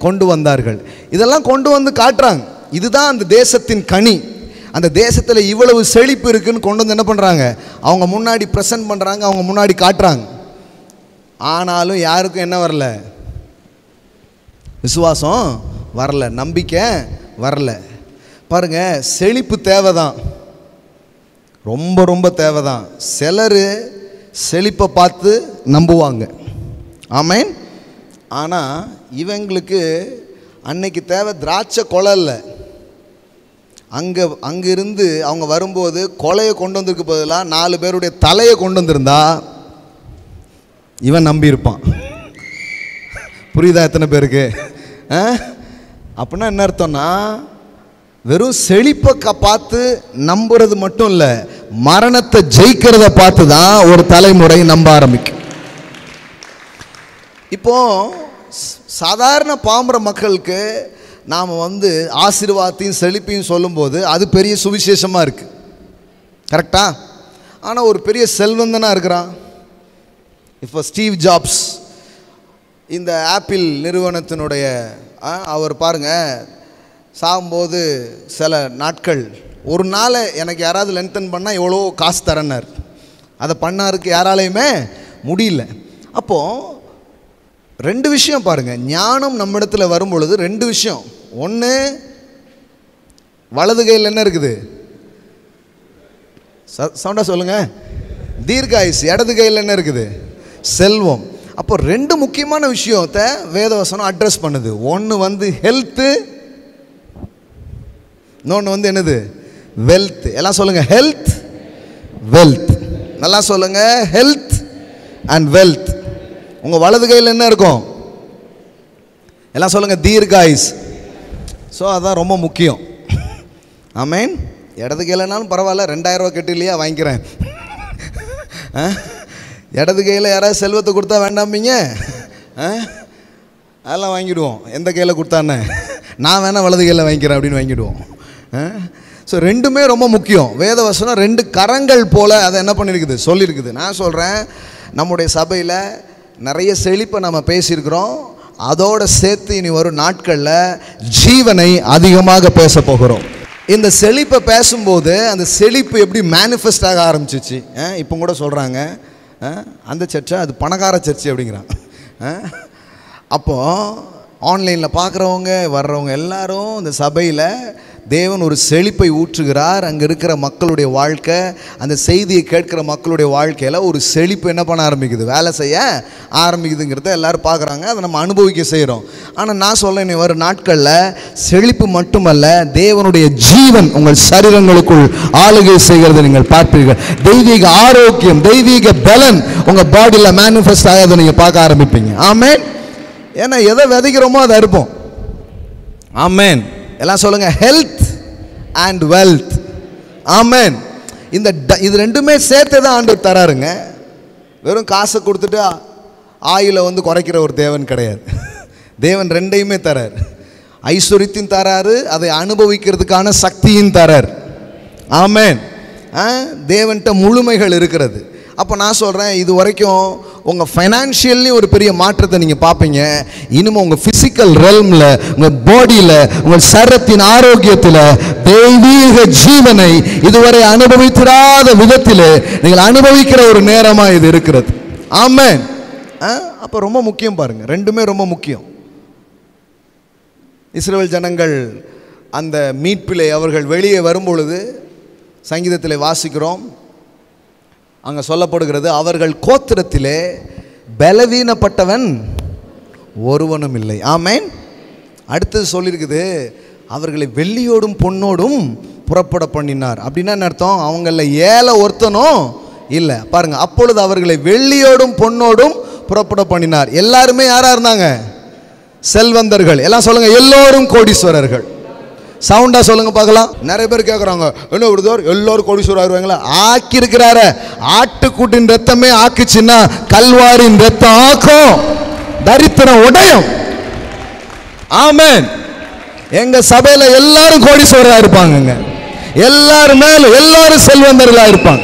கொண்டு வந்தார்கள். இதெல்லாம் கொண்டு வந்து காட்டுறாங்க. இதுதான் அந்த தேசத்தின் கனி. அந்த தேசத்தில் இவ்வளவு செழிப்பு இருக்குன்னு கொண்டு வந்து என்ன பண்ணுறாங்க, அவங்க முன்னாடி ப்ரெசென்ட் பண்ணுறாங்க, அவங்க முன்னாடி காட்டுறாங்க. ஆனாலும் யாருக்கும் என்ன வரல, விசுவாசம் வரல, நம்பிக்கை வரல. பாருங்க, செழிப்பு தேவைதான், ரொம்ப ரொம்ப தேவைதான். சிலர் செழிப்பை பார்த்து நம்புவாங்க, ஆமேன். ஆனால் இவங்களுக்கு அன்னைக்கு தேவை திராட்சை கொலை இல்லை. அங்கிருந்து அவங்க வரும்போது கொலையை கொண்டு வந்திருக்கு பதிலாக 4 பேருடைய தலையை கொண்டு வந்திருந்தா இவன் நம்பியிருப்பான். புரியுதா எத்தனை பேருக்கு? அப்படின்னா என்ன அர்த்தம்னா, வெறும் செழிப்பை பார்த்து நம்புறது மட்டும் இல்லை, மரணத்தை ஜெயிக்கிறத பார்த்து தான் ஒரு தலைமுறை நம்ப ஆரம்பிக்கும். இப்போ சாதாரண பாமர மக்களுக்கு நாம் ஆசீர்வாதத்தையும் செழிப்பையும் சொல்லும்போது அது பெரிய சுவிசேஷமாக இருக்குது, கரெக்டா? ஆனால் ஒரு பெரிய செல்வந்தனாக இருக்கிறான். இப்போ ஸ்டீவ் ஜாப்ஸ், இந்த ஆப்பிள் நிறுவனத்தினுடைய அவர் பாருங்கள், சாகும்போது சில நாட்கள், ஒரு நாளை எனக்கு யாராவது லென்த்தன் பண்ணால் எவ்வளோ காசு தரனார். அதை பண்ணாருக்கு யாராலையுமே முடியல. அப்போது 2 விஷயம் பாருங்கள், ஞானம் நம்ம இடத்துல வரும் பொழுது 2 விஷயம். ஒன்று, வலது கையில் என்ன இருக்குது, சவுண்டாக சொல்லுங்கள், தீர்காயுசு. இடது கையில் என்ன இருக்குது, செல்வம். அப்போ 2 முக்கியமான விஷயத்தை வேதவசனம் அட்ரஸ் பண்ணுது. ஒன்று ஹெல்த்து, இன்னொன்று என்னது, வெல்த். எல்லாம் சொல்லுங்கள், ஹெல்த் வெல்த். நல்லா சொல்லுங்கள், ஹெல்த் அண்ட் வெல்த். உங்கள் வலது கையில் என்ன இருக்கும், எல்லாம் சொல்லுங்கள், தீர்காயுஸ். ஸோ அதான் ரொம்ப முக்கியம், ஆமேன். இடது கையிலனாலும் பரவாயில்ல, 2000 ரூபா கெட்டு இல்லையா வாங்கிக்கிறேன். இடது கையில் யாராவது செல்வத்தை கொடுத்தா வேண்டாம்பீங்க, அதெல்லாம் வாங்கிடுவோம். எந்த கையில் கொடுத்தானே, நான் வேணால் வலது கையில் வாங்கிக்கிறேன் அப்படின்னு வாங்கிடுவோம். ஸோ 2மே ரொம்ப முக்கியம். வேதவசனம் 2 கரங்கள் போல் அதை என்ன பண்ணியிருக்குது, சொல்லியிருக்குது. நான் சொல்கிறேன், நம்முடைய சபையில் நிறைய செழிப்பை நம்ம பேசியிருக்கிறோம். அதோடு சேர்த்து இனி வரும் நாட்களில் ஜீவனை அதிகமாக பேச போகிறோம். இந்த செழிப்பை பேசும்போது அந்த செழிப்பு எப்படி மேனிஃபெஸ்ட் ஆக ஆரம்பிச்சிச்சு. இப்போ கூட சொல்கிறாங்க, அந்த சர்ச்சை அது பணக்கார சர்ச்சை அப்படிங்கிறாங்க. அப்போது ஆன்லைனில் பார்க்குறவங்க வர்றவங்க எல்லாரும் இந்த சபையில் தேவன் ஒரு செழிப்பை ஊற்றுகிறார். அங்கே இருக்கிற மக்களுடைய வாழ்க்கை, அந்த செய்தியை கேட்கிற மக்களுடைய வாழ்க்கையில் ஒரு செழிப்பு என்ன பண்ண ஆரம்பிக்குது, வேலை செய்ய ஆரம்பிக்குதுங்கிறத எல்லோரும் பார்க்குறாங்க. அதை நம்ம அனுபவிக்க செய்கிறோம். ஆனால் நான் சொல்ல, இனி வரும் நாட்களில் செழிப்பு மட்டுமல்ல, தேவனுடைய ஜீவன் உங்கள் சரீரங்களுக்குள் ஆளுகை செய்கிறத நீங்கள் பார்ப்பீர்கள். தெய்வீக ஆரோக்கியம், தெய்வீக பலன் உங்கள் பாடியில் மேனிஃபெஸ்ட் ஆகாத நீங்கள் பார்க்க ஆரம்பிப்பீங்க, ஆமேன். ஏன்னா எதை விதைக்கிறோமோ அதை அறுப்போம், ஆமேன். எல்லாம் சொல்லுங்க, ஹெல்த் அண்ட் வெல்த், ஆமேன். இது 2மே சேர்த்து தான் ஆண்டவர் தராருங்க. வெறும் காசை கொடுத்துட்டு ஆயுளை குறைக்கிற ஒரு தேவன் கிடையாது. தேவன் 2யுமே தரார். ஐஸ்வர்யத்தையும் தராரு, அதை அனுபவிக்கிறதுக்கான சக்தியும் தரார், ஆமேன். தேவன்கிட்ட முழுமைகள் இருக்கிறது. அப்போ நான் சொல்கிறேன், இது வரைக்கும் உங்கள் ஃபைனான்ஷியல்லையும் ஒரு பெரிய மாற்றத்தை நீங்கள் பார்ப்பீங்க. இனிமேல் உங்கள் ஃபிசிக்கல் ரெல்மில், உங்கள் பாடியில், உங்கள் சரத்தின் ஆரோக்கியத்தில் தெய்வீக ஜீவனை இதுவரை அனுபவித்திராத விதத்தில் நீங்கள் அனுபவிக்கிற ஒரு நேரமாக இது இருக்கிறது, ஆமென். அப்போ ரொம்ப முக்கியம் பாருங்கள், 2மே ரொம்ப முக்கியம். இஸ்ரவேல் ஜனங்கள் அந்த மீட்பிலே அவர்கள் வெளியே வரும்பொழுது சங்கீதத்தில் வாசிக்கிறோம், அங்கே சொல்லப்படுகிறது, அவர்கள் கோத்திரத்திலே பலவீனப்பட்டவன் ஒருவனும் இல்லை, ஆமேன். அடுத்தது சொல்லியிருக்குது, அவர்களை வெள்ளியோடும் பொன்னோடும் புறப்பட பண்ணினார். அப்படின்னா என்ன அர்த்தம்? அவங்கள ஏழை ஒருத்தனும் இல்லை. பாருங்க, அப்பொழுது அவர்களை வெள்ளியோடும் பொன்னோடும் புறப்பட பண்ணினார். எல்லாருமே யாரா இருந்தாங்க? செல்வந்தர்கள். எல்லாம் சொல்லுங்க, எல்லோரும் கோடீஸ்வரர்கள். சவுண்டா சொல்லுங்க பார்க்கலாம். நிறைய பேர் கேட்குறாங்க, என்ன விடுதோர் எல்லோரும் கோடீஸ்வரர் ஆயிடுவாங்களா? ஆக்கி இருக்கிறாரு. ஆட்டுக்குட்டின் ரத்தமே ஆக்குச்சுன்னா கல்வாரின் ரத்தம் ஆக்கும், தரித்திரம் உடையும். ஆமென். எங்க சபையில எல்லாரும் கோடீஸ்வரரா இருப்பாங்க. எல்லாரும் மேல எல்லாரும் செல்வந்தர்களா இருப்பாங்க.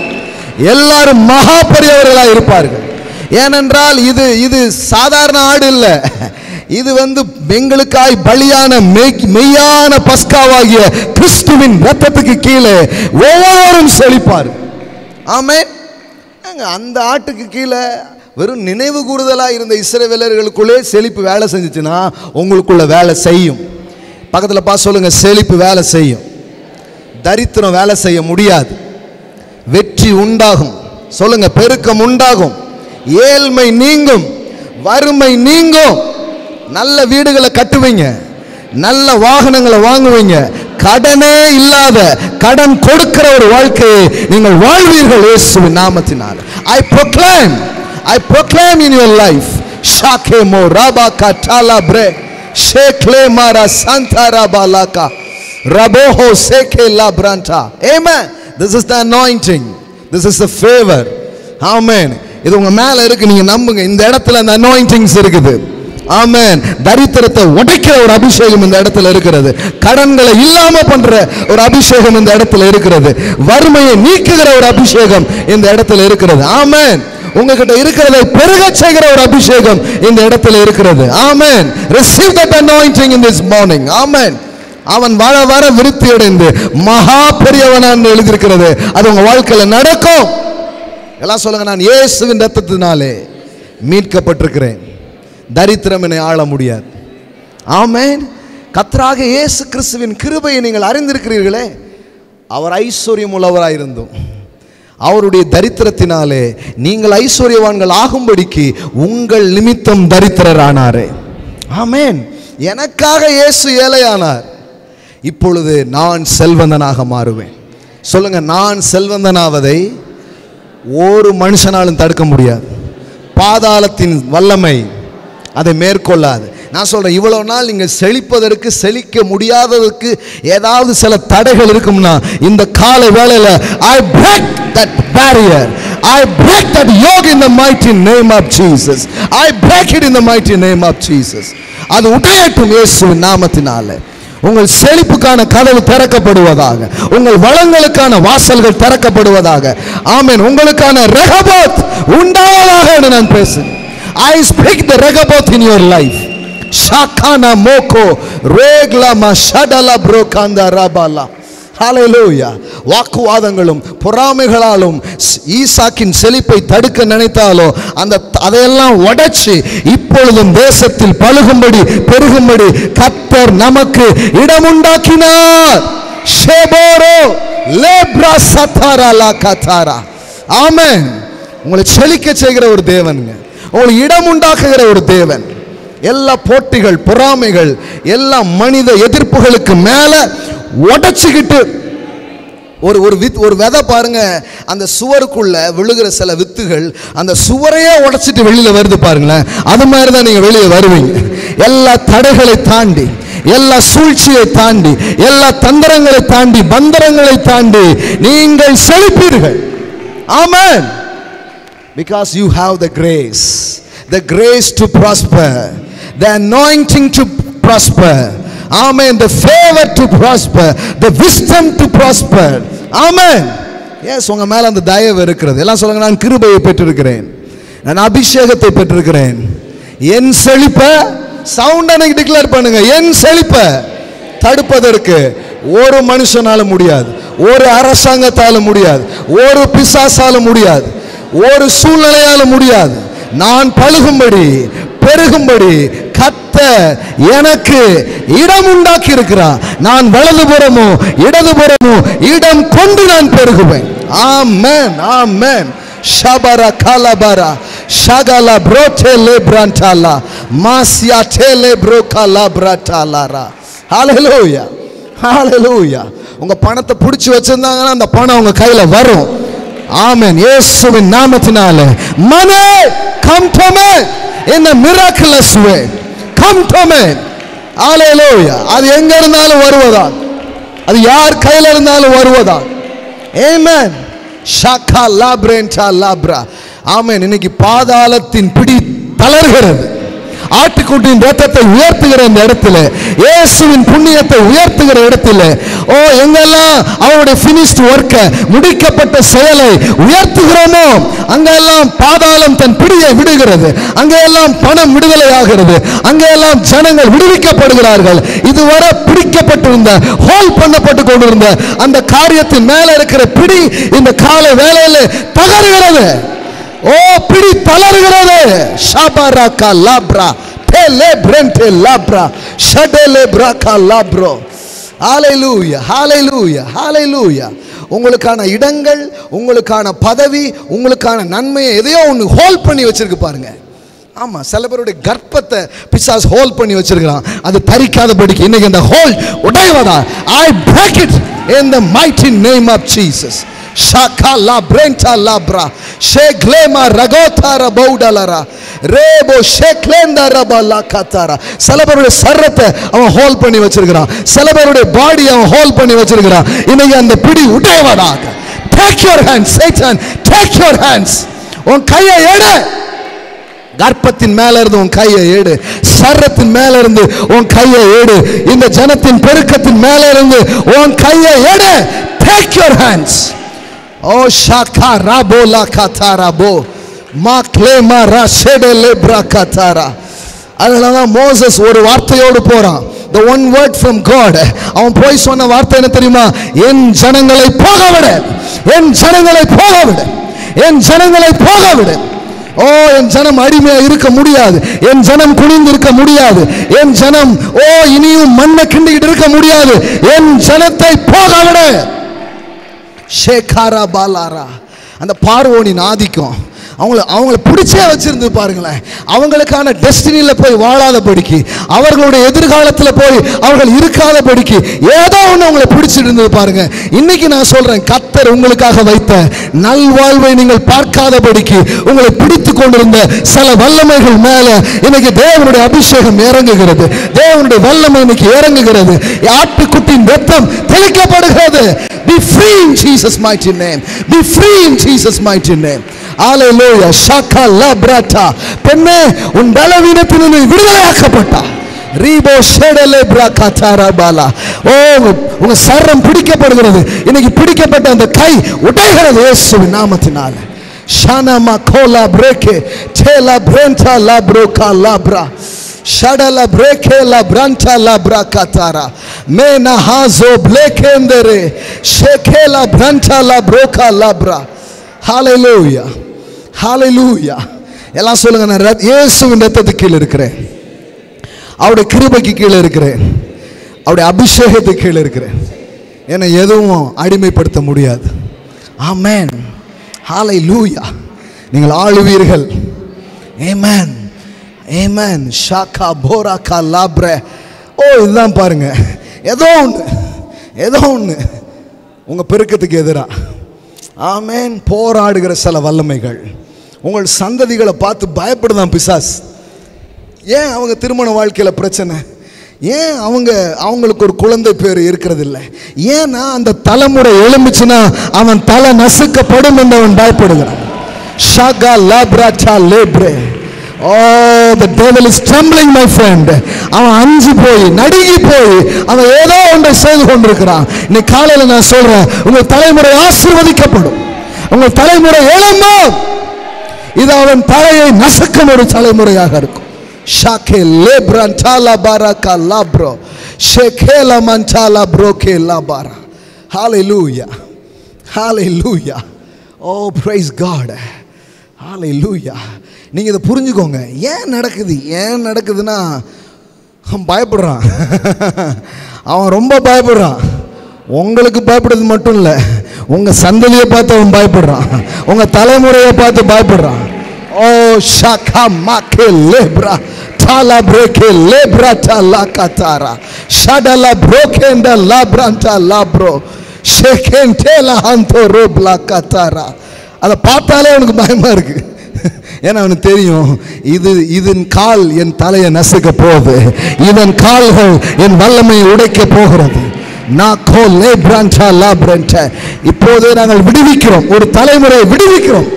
எல்லாரும் மகா பெரியவர்களா இருப்பார்கள். ஏனென்றால் இது சாதாரண ஆடு இல்ல. இது எங்களுக்காய் பலியான மெய்யான பஸ்காவாகிய கிறிஸ்துவின் ரத்தத்துக்கு கீழே ஒவ்வொருவரும் செழிப்பார். ஆமென். அந்த ஆட்டுக்கு கீழே வெறும் நினைவு கூறுதலா இருந்த இஸ்ரவேலர்களுக்குள்ளே செழிப்பு வேலை செஞ்சுச்சுன்னா உங்களுக்குள்ள வேலை செய்யும். பக்கத்தில் பார்த்து சொல்லுங்க, செழிப்பு வேலை செய்யும், தரித்திரம் வேலை செய்ய முடியாது. வெற்றி உண்டாகும். சொல்லுங்க, பெருக்கம் உண்டாகும், ஏழ்மை நீங்கும், வறுமை நீங்கும். நல்ல வீடுகளை கட்டுவீங்க, நல்ல வாகனங்களை வாங்குவீங்க, கடனே இல்லாத கடன் கொடுக்கிற ஒரு வாழ்க்கையை நீங்கள் வாழ்வீர்கள் இயேசுவின் நாமத்தினால். I proclaim in your life shakemo rabaka talabre shekle mara santa rabalaka raboho seke labranta. Amen. This is the anointing, this is the favor. Amen. இது உங்க மேல இருக்கு, நீங்க நம்புங்க. இந்த இடத்துல அந்த anointings இருக்குது. ஆமென். தரித்திரத்தை உடைக்கிற ஒரு அபிஷேகம் இந்த இடத்துல இருக்கிறது. கடன்களை இல்லாம பண்ற ஒரு அபிஷேகம் இந்த இடத்துல இருக்கிறது. வறுமையை நீக்குகிற ஒரு அபிஷேகம் இந்த இடத்துல இருக்கிறது. ஆமென். உங்ககிட்ட இருக்கிறதை பெருக செய்கிற ஒரு அபிஷேகம் இந்த இடத்துல இருக்கிறது. ஆமென். Receive that anointing in this morning. ஆமென். அவன் வர வர விருத்தி அடைந்து மகா பெரியவனான் எழுதியிருக்கிறது. அது உங்க வாழ்க்கையில நடக்கும். எல்லாம் சொல்லுங்க, நான் இயேசுவின் ரத்தத்தினாலே மீட்கப்பட்டிருக்கிறேன், தரித்திரம் என்னை ஆள முடியாது. ஆமென். கர்த்தராகிய இயேசு கிறிஸ்துவின் கிருபையை நீங்கள் அறிந்திருக்கிறீர்களே. அவர் ஐஸ்வர்யம் உள்ளவராயிருந்தும் அவருடைய தரித்திரத்தினாலே நீங்கள் ஐஸ்வர்யவான்கள் ஆகும்படிக்கு உங்கள் நிமித்தம் தரித்திரரானாரே. ஆமென். எனக்காக இயேசு ஏழையானார். இப்பொழுது நான் செல்வந்தனாக மாறுவேன். சொல்லுங்க, நான் செல்வந்தனாவதை ஒரு மனுஷனாலும் தடுக்க முடியாது. பாதாளத்தின் வல்லமை அதை மேற்கொள்ளாது. நான் சொல்றேன், இவ்வளவு நாள் நீங்க செழிப்பதற்கு, செழிக்க முடியாததற்கு ஏதாவது சில தடைகள் இருக்கும்னா இந்த கால வேளையில I break that barrier, I break that yoke in the mighty name of Jesus. I break it in the mighty name of Jesus. அது உடையட்டும் இயேசுவின் நாமத்தினாலே. உங்கள் செழிப்புக்கான கதவு திறக்கப்படுவதாக, உங்கள் வளங்களுக்கான வாசல்கள் திறக்கப்படுவதாக. ஆமென். உங்களுக்கான ரெகபோத் உண்டாவதாக என்று நான் பேசுகிறேன். I speak the regaboth in your life. Shakana moko regla mashadala brokanda rabala. Hallelujah. வாக்குவாதங்களும் பொறாமைகளாலும் ஈசாக்கின் செழிப்பை தடுக்க நினைத்தாலோ அதையெல்லாம் உடைச்சு இப்பொழுதும் தேசத்தில் பழுகும்படி பெருகும்படி கர்த்தர் நமக்கு இடம் உண்டாக்கினார். ஷெபோரோ லேப்ரா சத்தாரா லா கத்தாரா. ஆமென். உங்களை செழிக்க செய்கிற ஒரு தேவனுங்க, உங்களுக்கு இடம் உண்டாக்குகிற ஒரு தேவன். எல்லா போட்டிகள், பொறாமைகள், எல்லா மனித எதிர்ப்புகளுக்கு மேல உடைச்சுக்கிட்டு ஒரு விதை பாருங்க, அந்த சுவருக்குள்ள விழுகிற சில வித்துகள் அந்த சுவரையே உடைச்சிட்டு வெளியில வருது பாருங்களேன். அது மாதிரி தான் நீங்க வெளியே வருவீங்க. எல்லா தடைகளை தாண்டி, எல்லா சூழ்ச்சியை தாண்டி, எல்லா தந்திரங்களை தாண்டி, பந்தரங்களை தாண்டி நீங்கள் செழிப்பீர்கள். ஆமென். Because you have the grace to prosper, the anointing to prosper. Amen. The favor to prosper, the wisdom to prosper. Amen. Yes, உங்க மேல அந்த தயவு இருக்கிறது. எல்லாம் சொல்லுங்க, நான் கிருபையை பெற்றிருக்கிறேன், நான் அபிஷேகத்தை பெற்றிருக்கிறேன். என் செழிப்ப சவுண்ட் அன்னைக்கு டிக்ளேர் பண்ணுங்க. என் செழிப்ப தடுப்பதற்கு ஒரு மனுஷனால முடியாது, ஒரு அரசாங்கத்தால முடியாது, ஒரு பிசாசால முடியாது, ஒரு சூழ்நிலையால முடியாது. நான் பழுகும்படி பெருகும்படி கர்த்தர் எனக்கு இடம் உண்டாக்கி இருக்கிறார். நான் வலதுபுறமோ இடதுபுறமோ இடம் கொண்டு நான் பெருகுவேன். ஆமென். ஆமென். ஷபர கலபர ஷகல ப்ரோடெலே பிரான்டாலா மாசியா டெலே ப்ரோகலா பிராட்டாலாரா. ஹalleluya. ஹalleluya. உங்க பணத்தை பிடிச்சு வச்சிருந்தாங்கன்னா அந்த பணம் உங்க கையில வரும். ஆமென். இயேசுவின் நாமத்தினாலே money come to me in a miraculous way. Come to me. ஹalleluya. அது எங்க இருந்தாலும் வருவதா, அது யார் கையில இருந்தாலும் வருவதா. ஆமென். ஷாக்கா லாப்ரேன்டா லாப்ரா. ஆமென். இன்னைக்கு பாதாளத்தின் பிடி தளர்கிறது. ஆட்டுக்குட்டியின் ரத்தத்தை உயர்த்துகிற இந்த இடத்துல, இயேசுவின் புண்ணியத்தை உயர்த்துகிற இடத்துல, ஓ எங்கெல்லாம் அவருடைய ஃபினிஷ்ட் ஒர்க்கை, முடிக்கப்பட்ட செயலை உயர்த்துகிறோமோ அங்கெல்லாம் பாதாளம் தன் பிடியை விடுகிறது. அங்கெல்லாம் பணம் விடுதலை ஆகிறது. அங்கெல்லாம் ஜனங்கள் விடுவிக்கப்படுகிறார்கள். இதுவரை பிடிக்கப்பட்டிருந்த, ஹோல்ட் பண்ணப்பட்டு கொண்டிருந்த அந்த காரியத்தின் மேல இருக்கிற பிடி இந்த காலை வேளையில தகர்கிறது. ஓ பிடி தளர்கிறது. ஷாபாராகா லாப்ரா டெலே பிரண்டே லாப்ரா ஷடலே பிரகா லாப்ரோ. ஹalleluya, ஹalleluya, ஹalleluya. உங்களுக்கான இடங்கள், உங்களுக்கான பதவி, உங்களுக்கான நன்மையை எதையோ ஒன்று ஹோல்ட் பண்ணி வச்சிருக்கு பாருங்க. ஆமா, சில பேருடைய கர்ப்பத்தை பிசாசு ஹோல்ட் பண்ணி வச்சிருக்கான். அது தரிக்காதபடிக்கு இன்னைக்கு அந்த hold உடைவதா. I break it in the mighty name of Jesus. Shaka la brenta labra sheglema ragotara baudalara rebo sheklenda rabala katara. சிலபருடைய சரத்தை அவன் ஹோல்ட் பண்ணி வச்சிருக்கான். சிலபருடைய பாடி அவன் ஹோல்ட் பண்ணி வச்சிருக்கான். இன்னைக்கு அந்த பிடி உடைவதாக. Take your hands, Satan, take your hands. உன் கையை எடு. கர்ப்பத்தின் மேல இருந்து உன் கையை எடு. சரத்தின் மேல இருந்து உன் கையை எடு. இந்த ஜனத்தின் பெருக்கத்தின் மேல இருந்து உன் கையை எடு. Take your hands. Oh shaka rabola katarabo maklema rashedele brakatara. அதனால மோசஸ் ஒரு வார்த்தையோடு போறான். The one word from God. அவன் போய் சொன்ன வார்த்தை என்ன தெரியுமா? என் ஜனங்களை போக விடு, என் ஜனங்களை போக விடு, என் ஜனங்களை போக விடு. ஓ என் ஜனம் அடிமையா இருக்க முடியாது, என் ஜனம் குனிந்து இருக்க முடியாது, என் ஜனம் ஓ இனியும் மண்ணை கிண்டிக்கிட்டு இருக்க முடியாது, என் ஜனத்தை போக விடு. ஷேகாரா பாலாரா. அந்த பார்வோனின் ஆதிக்கம் அவங்கள பிடிச்சே வச்சிருந்து பாருங்களேன். அவங்களுக்கான டெஸ்டினியில் போய் வாழாதபடிக்கு, அவர்களுடைய எதிர்காலத்தில் போய் அவர்கள் இருக்காதபடிக்கு ஏதோ ஒன்று அவங்களை பிடிச்சிட்டு இருந்தது பாருங்க. இன்னைக்கு நான் சொல்றேன், கர்த்தர் உங்களுக்காக வைத்த நல்வாழ்வை நீங்கள் பார்க்காதபடிக்கு உங்களை பிடித்து கொண்டிருந்த சில வல்லமைகள் மேல இன்னைக்கு தேவனுடைய அபிஷேகம் இறங்குகிறது. தேவனுடைய வல்லமை இன்னைக்கு இறங்குகிறது. ஆட்டுக்குட்டியின் ரத்தம் தெளிக்கப்படுகிறது. Be free in Jesus mighty name. Be free in Jesus mighty name. Hallelujah. Shaka labrata. பெண்ணே உன் பலவீனத்திலிருந்து விடுதலையாக்கப்பட்டா. ரீபோ ஷெடலே பிரகதாரா பாலா. ஓ உங்க சரம் பிடிக்கப்படுகிறது. இன்னைக்கு பிடிக்கப்பட்ட அந்த கை உடைகிறது இயேசுவின் நாமத்தினால. ஷானா மகோலா பிரேகே சேலா பிரண்டா லாப்ரோகா லாப்ரா Shadala breke la branta la brakatara mena hazo blekendere shekela branta la broka labra. Hallelujah, hallelujah. எல்லாம் சொல்லுங்க, நான் இயேசுவின் ரத்தத்துக்கு கீழே இருக்கிறேன், அவருடைய கிருபைக்கு கீழே இருக்கிறேன், அவருடைய அபிஷேகத்துக்கு கீழே இருக்கிறேன். என்னை எதுவும் அடிமைப்படுத்த முடியாது. ஆமென், ஹalleluya. நீங்கள் ஆளுவீர்கள். ஆமென், ஆமென். ஷாக்கா போராக்கா லாப்ரே. ஓ இதுதான் பாருங்க, ஏதோ ஒன்று உங்க பெருக்கத்துக்கு எதிராக ஆமென் போராடுகிற சில வல்லமைகள் உங்கள் சந்ததிகளை பார்த்து பயப்படுதான் பிசாஸ். ஏன் அவங்க திருமண வாழ்க்கையில் பிரச்சனை? ஏன் அவங்களுக்கு ஒரு குழந்தை பேர் இருக்கிறது இல்லை? ஏன்னா அந்த தலைமுறை எழும்புச்சுன்னா அவன் தலை நசுக்கப்படும் என்று அவன் பயப்படுகிறான். Xhaka லாப்ராச்சா லேப்ரே. Oh, the devil is trembling, my friend. அவன் அஞ்சு போய் நடுங்கி போய் அவன் ஏதோ ஒன்றை செய்து கொண்டிருக்கிறான். இன்னைக்கு காலையில் நான் சொல்றேன், உங்கள் தலைமுறை ஆசீர்வதிக்கப்படும், உங்கள் தலைமுறை எழும்பும். இது அவன் தலையை நசுக்கும் ஒரு தலைமுறையாக இருக்கும். ஷாக்கே லேப்ரண்டாலா பாராகா லாப்ரோ ஷேகேலா மண்டாலா ப்ரோகே லாபாரா. ஹalleluya, ஹalleluya. Oh, praise God. ஹalleluya. நீங்கள் இதை புரிஞ்சுக்கோங்க. ஏன் நடக்குதுன்னா அவன் பயப்படுறான். அவன் ரொம்ப பயப்படுறான். உங்களுக்கு பயப்படுறது மட்டும் இல்லை, உங்கள் சந்ததியை பார்த்து அவன் பயப்படுறான், உங்கள் தலைமுறையை பார்த்து பயப்படுறான். ஓ ஷாக்கா மாக்கே லேப்ரா tala breke lebrata la katara shadala brokenda labranta labro shekentela hanto robla katara. அதை பார்த்தாலே அவனுக்கு பயமா இருக்கு. ஏன்னா அவனுக்கு தெரியும் இதன் கால் என் தலையை நசுக்க போகுது, இதன் கால்கள் என் வல்லமையை உடைக்க போகிறது. இப்போதே நாங்கள் விடுவிக்கிறோம், ஒரு தலைமுறையை விடுவிக்கிறோம்.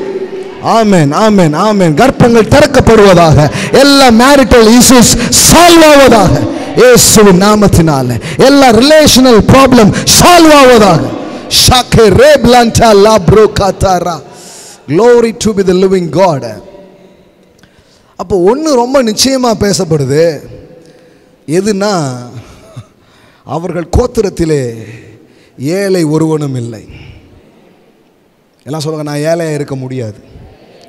ஆமென் ஆமென் ஆமென். கர்ப்பங்கள் திறக்கப்படுவதாக, எல்லா மேரிட்டல் இஷ்யூஸ் சால்வ் ஆவதாக இயேசுவின் நாமத்தினால. எல்லா ரிலேஷனல் ப்ராப்ளம் சால்வ் ஆவதாக. ஷாகே ரேப்லான்டா லாப்ரோ காதாரா. Glory to be the living God. அப்போ ஒன்று ரொம்ப நிச்சயமாக பேசப்படுது. எதுனா, அவர்கள் கோத்திரத்திலே ஏழை ஒருவனும் இல்லை. எல்லாம் சொல்லுங்க, நான் ஏழையாக இருக்க முடியாது.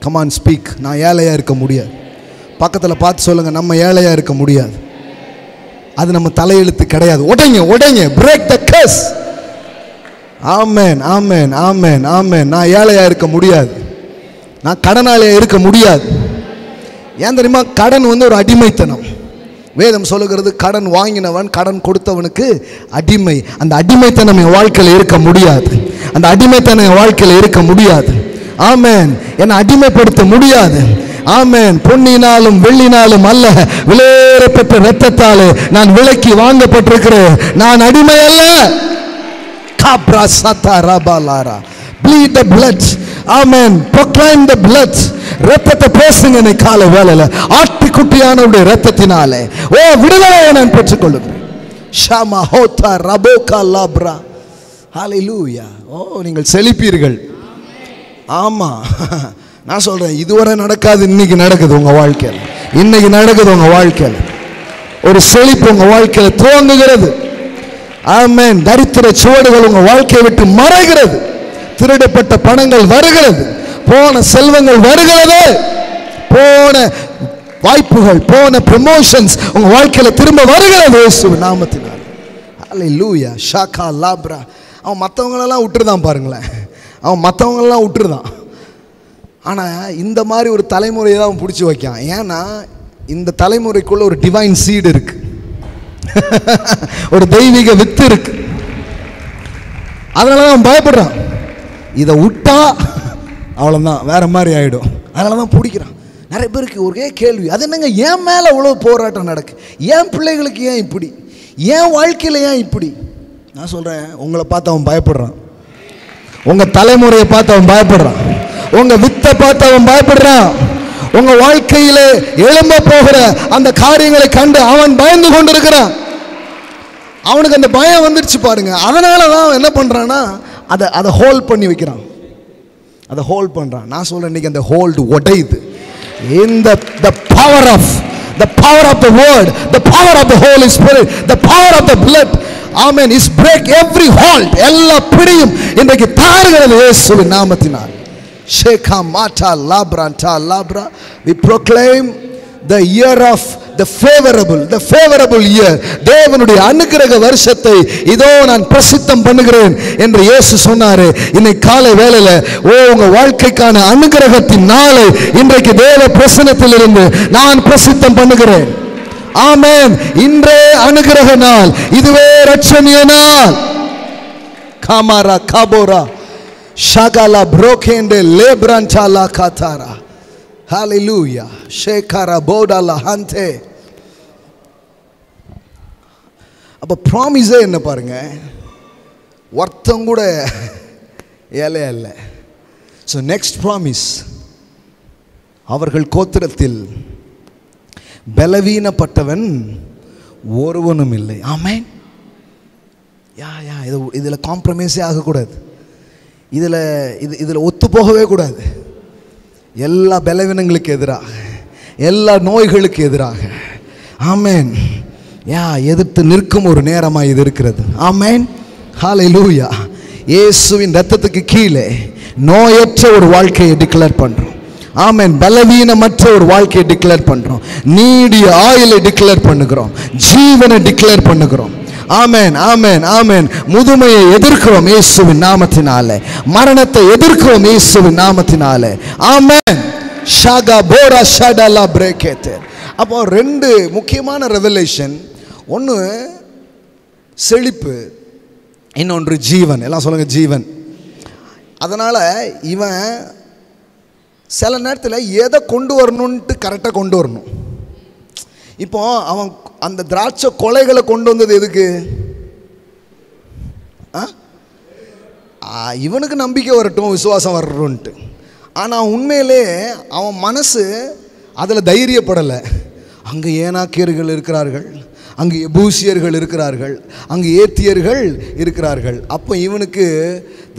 Come on speak. நான் ஏழையாக இருக்க முடியாது. பக்கத்தில் பார்த்து சொல்லுங்க, நம்ம ஏழையாக இருக்க முடியாது. அது நம்ம தலையெழுத்து கிடையாது. உடைங்க உடைங்க, பிரேக் த கர்ஸ். ஆமென் ஆமென் ஆமென் ஆமென். நான் ஏழையாக இருக்க முடியாது, நான் கடனாளியாக இருக்க முடியாது. ஏன் தெரியுமா? கடன் ஒரு அடிமைத்தனம். வேதம் சொல்லுகிறது, கடன் வாங்கினவன் கடன் கொடுத்தவனுக்கு அடிமை. அந்த அடிமைத்தனம் என் வாழ்க்கையில் இருக்க முடியாது. அந்த அடிமைத்தனம் என் வாழ்க்கையில் இருக்க முடியாது. ஆமென். என்னை அடிமைப்படுத்த முடியாது. ஆமென். பொன்னினாலும் வெள்ளினாலும் அல்ல, விலையேறப்பட்ட இரத்தத்தாலே நான் விலைக்கு வாங்கப்பட்டிருக்கிறேன். நான் அடிமை அல்ல. காப்ரா சத்தா ரபாலாரா. Bleed the blood. Amen. Proclaim the blood. இரத்தத்தை பேசுங்க இந்த கால வேளையில. ஆட்டுக்குட்டியானவருடைய இரத்தத்தினாலே ஓ விடுதலையை நான் பெற்றுக்கொள்கிறேன். ஷாமா ஹோதா ரபோகா லாப்ரா. ஹalleluya. ஓ நீங்கள் செழிப்பீர்கள். ஆமா, நான் சொல்றேன், இதுவரை நடக்காது, இன்னைக்கு நடக்குது உங்க வாழ்க்கையில். இன்னைக்கு நடக்குது உங்க வாழ்க்கையில். ஒரு செழிப்பு உங்க வாழ்க்கையில துவங்குகிறது. ஆமென். தரித்திர சுவடுகள் உங்க வாழ்க்கையை விட்டு மறைகிறது. திருடப்பட்ட பணங்கள் வருகிறது, போன செல்வங்கள் வருகிறது, போன வாய்ப்புகள், போன ப்ரமோஷன்ஸ் உங்க வாழ்க்கையில திரும்ப வருகிறது இயேசுவின் நாமத்தினால். ஹalleluya. ஷாகா லாப்ரா. அவன் மற்றவங்களெல்லாம் விட்டுருதான் பாருங்களேன், அவன் மற்றவங்களெல்லாம் விட்டுருதான். ஆனால் இந்த மாதிரி ஒரு தலைமுறையை தான் அவன் பிடிச்சி வைக்கான். ஏன்னா இந்த தலைமுறைக்குள்ள ஒரு டிவைன் சீடு இருக்கு, ஒரு தெய்வீக வித்து இருக்கு. அதனால அவன் பயப்படுறான். இதை விட்டா அவ்வளோதான், வேற மாதிரி ஆகிடும். அதனால தான் பிடிக்கிறான். நிறைய பேருக்கு ஒரே கேள்வி, அது என்னங்க ஏன் மேலே அவ்வளோ போராட்டம் நடக்கு, ஏன் பிள்ளைகளுக்கு ஏன் இப்படி, ஏன் வாழ்க்கையில் ஏன் இப்படி? நான் சொல்கிறேன், உங்களை பார்த்து அவன் பயப்படுறான், உங்கள் தலைமுறையை பார்த்து அவன் பயப்படுறான், உங்கள் வித்தை பார்த்து அவன் பயப்படுறான். உங்கள் வாழ்க்கையில் எழும்ப போகிற அந்த காரியங்களை கண்டு அவன் பயந்து கொண்டிருக்கிறான். அவனுக்கு அந்த பயம் வந்துடுச்சு பாருங்க. அதனால தான் என்ன பண்ணுறான்னா அதை ஹோல்ட் பண்ணி வைக்கிறான், அதை ஹோல்ட் பண்ணுறான். நான் சொல்கிறேன், இன்னைக்கு அந்த ஹோல்டு உடையுது. the power of the word, the power of the Holy Spirit, the power of the blood, amen, is break every hold. எல்லா பிடியும் இன்றைக்கு தாறுகிறது இயேசுவின் நாமத்தினால். ஷேகா மாட்டா லாப்ரான்டா லாப்ரா. we proclaim the year of the favorable year. தேவனுடைய அனுக்கிரக வருஷத்தை இதோ நான் பிரசித்தம் பண்ணுகிறேன் என்று இயேசு சொன்னாரே. இன்னைக்கு காலை வேளையில உங்க வாழ்க்கைக்கான அனுக்கிரகத்தின் நாளை இன்றைக்கு தேவ பிரசன்னத்திலிருந்து நான் பிரசித்தம் பண்ணுகிறேன். ஆமென். இன்றே அனுக்கிரக நாள், இதுவே ரட்சணிய நாள். காமாரா காபோரா ஷாகாலா புரோகேண்டே லேப்ரான்டாலா காதாரா. Hallelujah. Shekara bodala hante. அப்போ ப்ராமிஸே என்ன பாருங்க, ஒருத்தம் கூட ஏழையா இல்லை. ஸோ நெக்ஸ்ட் ப்ராமிஸ், அவர்கள் கோத்திரத்தில் பலவீனப்பட்டவன் ஒருவனும் இல்லை. ஆமென். இதில் காம்ப்ரமைஸே ஆகக்கூடாது, இதில் ஒத்து போகவே கூடாது. எல்லா பலவீனங்களுக்கு எதிராக, எல்லா நோய்களுக்கு எதிராக ஆமென் எதிர்த்து நிற்கும் ஒரு நேரமாக இது இருக்கிறது. ஆமென். ஹல்லேலூயா. இயேசுவின் ரத்தத்துக்கு கீழே நோயற்ற ஒரு வாழ்க்கையை டிக்ளேர் பண்றோம். ஆமென். பலவீனமற்ற ஒரு வாழ்க்கையை டிக்ளேர் பண்றோம். நீடிய ஆயுளை டிக்ளேர் பண்ணுகிறோம். ஜீவனை டிக்ளேர் பண்ணுகிறோம். ஆமென் ஆமென் ஆமென். முதுமையை எதிர்க்கிறோம் இயேசுவின் நாமத்தினாலே. மரணத்தை எதிர்க்கிறோம் இயேசுவின் நாமத்தினாலே. ஆமென். ஷாகா போரா ஷடலா பிரேகேதே. அப்போ ரெண்டு முக்கியமான ரெவலேஷன், ஒன்று செழிப்பு, இன்னொன்று ஜீவன். எல்லாம் சொல்லுங்க ஜீவன். அதனால் இவன் சில நேரத்தில் எதை கொண்டு வரணுன்ட்டு கரெக்டாக கொண்டு வரணும். இப்போ அவன் அந்த திராட்சை கொலைகளை கொண்டு வந்தது எதுக்கு? இவனுக்கு நம்பிக்கை வரட்டும், விசுவாசம் வரட்டும்ன்ட்டு. ஆனால் உண்மையிலே அவன் மனசு அதில் தைரியப்படலை. அங்கே ஏனாக்கியர்கள் இருக்கிறார்கள், அங்கே எபூசியர்கள் இருக்கிறார்கள், அங்கே ஏத்தியர்கள் இருக்கிறார்கள். அப்போ இவனுக்கு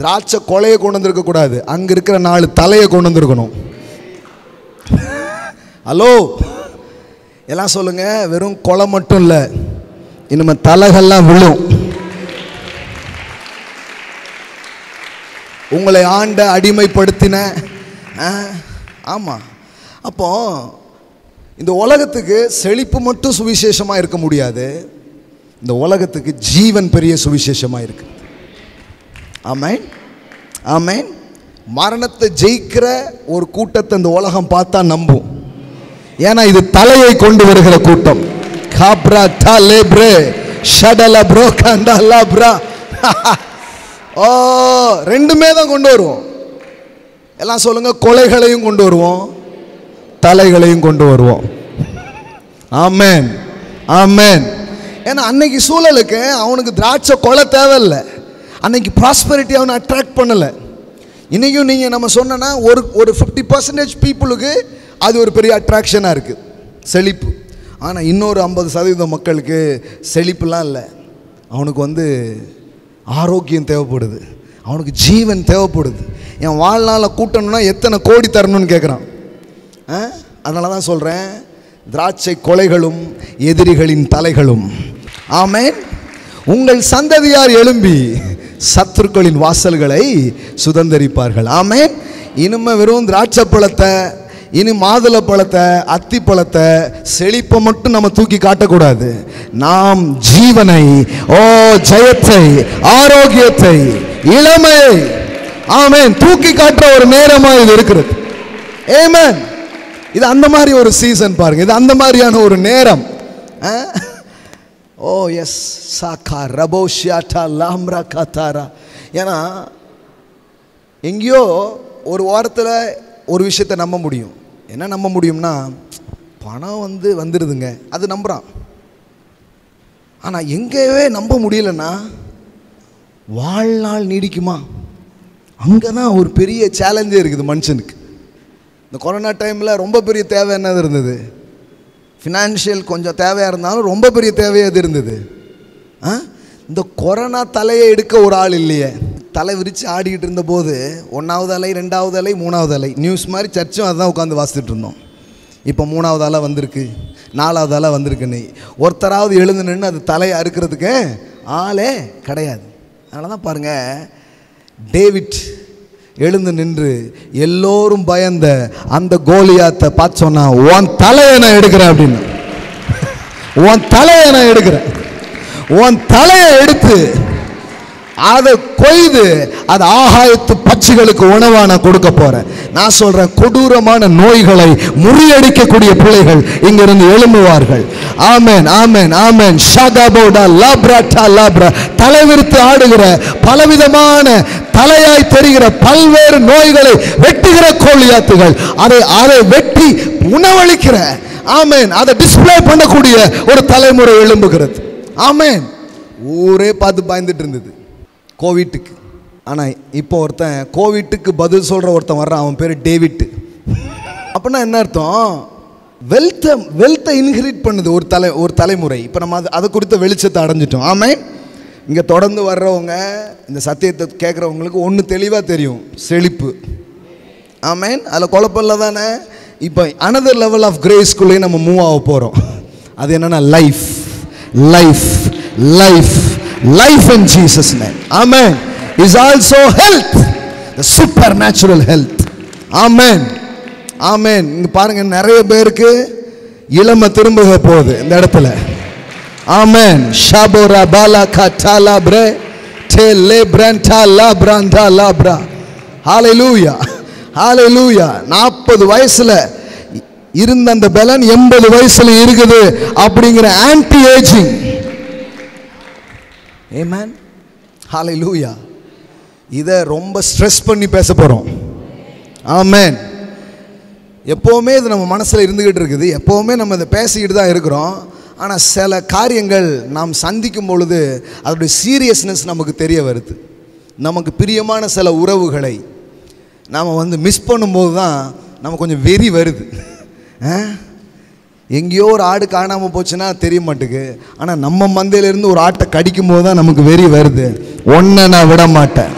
திராட்சை கொலையை கொண்டு வந்திருக்கக்கூடாது, அங்கே இருக்கிற 4 தலையை கொண்டு வந்திருக்கணும். ஹலோ, எல்லாம் சொல்லுங்க. வெறும் கொலை மட்டும் இல்லை, இனிமே தலைகள்லாம் விழும். உங்களை ஆண்ட அடிமைப்படுத்தின. ஆமாம். அப்போ இந்த உலகத்துக்கு செழிப்பு மட்டும் சுவிசேஷமாக இருக்க முடியாது, இந்த உலகத்துக்கு ஜீவன் பெரிய சுவிசேஷமாக இருக்கு. ஆமென், ஆமென். மரணத்தை ஜெயிக்கிற ஒரு கூட்டத்தை இந்த உலகம் பார்த்தா நம்பும். ஏன்னா இது தலையை கொண்டு வருகிற கூட்டம். காப்ரா டாலேப்ரே ஷடல ப்ரோ கண்டலா ப்ரா. ஓ, ரெண்டுமே தான் கொண்டு வருவோம். எல்லாம் சொல்லுங்க, கொலைகளையும் கொண்டு வருவோம், தலைகளையும் கொண்டு வருவோம். ஆமென், ஆமென். ஏன்னா அன்னைக்கு சூழலுக்கு அவனுக்கு திராட்சை கொலை தேவையில்லை, அன்னைக்கு ப்ராஸ்பெரிட்டி அவனை அட்ராக்ட் பண்ணலை. இன்றைக்கும் நீங்கள் நம்ம சொன்னோன்னா ஒரு 50% பீப்புளுக்கு அது ஒரு பெரிய அட்ராக்ஷனாக இருக்குது, செழிப்பு. ஆனால் இன்னொரு 50% மக்களுக்கு செழிப்புலாம் இல்லை. அவனுக்கு ஆரோக்கியம் தேவைப்படுது, அவனுக்கு ஜீவன் தேவைப்படுது. என் வாழ்நாளை கூட்டணும்னா எத்தனை கோடி தரணும்னு கேட்குறான். அதனால தான் சொல்கிறேன், திராட்சை கொலைகளும் எதிரிகளின் தலைகளும். ஆமென். உங்கள் சந்ததியார் எழும்பி சத்துருக்களின் வாசல்களை சுதந்தரிப்பார்கள். ஆமென். இனிமே வெறும் திராட்சை பழத்தை, இனி மாதுளை பழத்தை, அத்தி பழத்தை, செழிப்பை மட்டும் நம்ம தூக்கி காட்டக்கூடாது. நாம் ஜீவனை, ஜெயத்தை, ஆரோக்கியத்தை, இளமையை, ஆமென், தூக்கி காட்டுற ஒரு நேரமாக இது இருக்கிறது. ஆமென். இது அந்த மாதிரி ஒரு சீசன் பாருங்க, இது அந்த மாதிரியான ஒரு நேரம். ஓ எஸ் சாக்கா ரபோஷியாட்டா லாம்ரா காத்தாரா. ஏன்னா எங்கேயோ ஒரு வாரத்தில் ஒரு விஷயத்தை நம்ப முடியும். என்ன நம்ப முடியும்னா, பணம் வந்துடுதுங்க, அது நம்புகிறான். ஆனால் எங்கேயே நம்ப முடியலன்னா வாழ்நாள் நீடிக்குமா? அங்கே தான் ஒரு பெரிய சேலஞ்சே இருக்குது மனுஷனுக்கு. இந்த கொரோனா டைமில் ரொம்ப பெரிய தேவை என்னது இருந்தது? ஃபினான்ஷியல் கொஞ்சம் தேவையாக இருந்தாலும் ரொம்ப பெரிய தேவையாக அது இருந்தது. இந்த கொரோனா தலையை எடுக்க ஒரு ஆள் இல்லையே. தலை விரித்து ஆடிக்கிட்டு இருந்தபோது 1வது அலை, 2வது அலை, 3வது அலை, நியூஸ் மாதிரி சர்ச்சும் அதுதான் உட்காந்து வாசித்துட்டு இருந்தோம். இப்போ 3வது அலை வந்திருக்கு, 4வது அலை வந்திருக்குன்னு ஒருத்தராவது எழுந்து நின்று அது தலையை அறுக்கிறதுக்கு ஆளே கிடையாது. அதனால தான் பாருங்கள், டேவிட் எழுந்து நின்று எல்லோரும் பயந்த அந்த கோலியாத்தை பார்த்து சொன்னா, உன் தலையை நான் எடுக்கிறேன் அப்படின்னு. உன் தலையை நான் எடுக்கிறேன், உன் தலையை எடுத்து அதை கொய்து அது ஆகாயத்து பட்சிகளுக்கு உணவா நான் கொடுக்க போறேன். நான் சொல்றேன், கொடூரமான நோய்களை முறியடிக்கக்கூடிய பிள்ளைகள் இங்கிருந்து எழும்புவார்கள். ஆமென், ஆமென், ஆமென். ஷாகாபோடா லாப்ராட்டா லாப்ரா. தலைவிரித்து ஆடுகிற பலவிதமான தலையாய் தெரிகிற பல்வேறு நோய்களை வெட்டுகிற கோலியாத்துகள், அதை வெட்டி உணவளிக்கிற, ஆமென், அதை டிஸ்பிளே பண்ணக்கூடிய ஒரு தலைமுறை எழும்புகிறது. ஆமென். ஊரே பார்த்து பயந்துட்டு இருந்தது கோவிட்டுக்கு. ஆனால் இப்போ ஒருத்தன் கோவிட்டுக்கு பதில் சொல்கிற ஒருத்தன் வர்றான், அவன் பேர் டேவிட். அப்படின்னா என்ன அர்த்தம்? வெல்த்தை இன்ஹெரிட் பண்ணுது ஒரு தலைமுறை. இப்போ நம்ம அதை குறித்த வெளிச்சத்தை அடைஞ்சிட்டோம். ஆமென். இங்கே தொடர்ந்து வர்றவங்க, இந்த சத்தியத்தை கேட்குறவங்களுக்கு ஒன்று தெளிவாக தெரியும், செழிப்பு. ஆமென். அதில் குழப்பமில்ல தானே? இப்போ அனதர் லெவல் ஆஃப் கிரேஸ்குள்ளேயே நம்ம மூவ் ஆக போகிறோம். அது என்னென்னா life, life, life, life in Jesus name. Amen. Is also health, the supernatural health. Amen, amen. இங்க பாருங்க, நிறைய பேருக்கு இளமை திரும்ப போகுது இந்த இடத்துல. Amen. Shabora bala katala bre tele branta la branda labra. Hallelujah, hallelujah. 40 வயசுல இருந்த அந்த பலன் 80 வயசுல இருக்குது அப்படிங்கிற ஆன்டி ஏஜிங். ஆமென், ஹalleluya. இதை ரொம்ப ஸ்ட்ரெஸ் பண்ணி பேச போறோம். ஆமென். எப்போவுமே இது நம்ம மனசில் இருந்துக்கிட்டு இருக்குது, எப்போவுமே நம்ம இதை பேசிக்கிட்டு தான் இருக்கிறோம். ஆனால் சில காரியங்கள் நாம் சந்திக்கும் பொழுது அதோடைய சீரியஸ்னஸ் நமக்கு தெரிய வருது. நமக்கு பிரியமான சில உறவுகளை நாம் மிஸ் பண்ணும்போது தான் நமக்கு கொஞ்சம் வெறி வருது. எங்கேயோ ஒரு ஆடு காணாமல் போச்சுன்னா தெரிய மாட்டேங்குது, ஆனால் நம்ம மந்தையிலேருந்து ஒரு ஆட்டை கடிக்கும் போது தான் நமக்கு வெறி வருது. ஒன்றை நான் விட மாட்டேன்,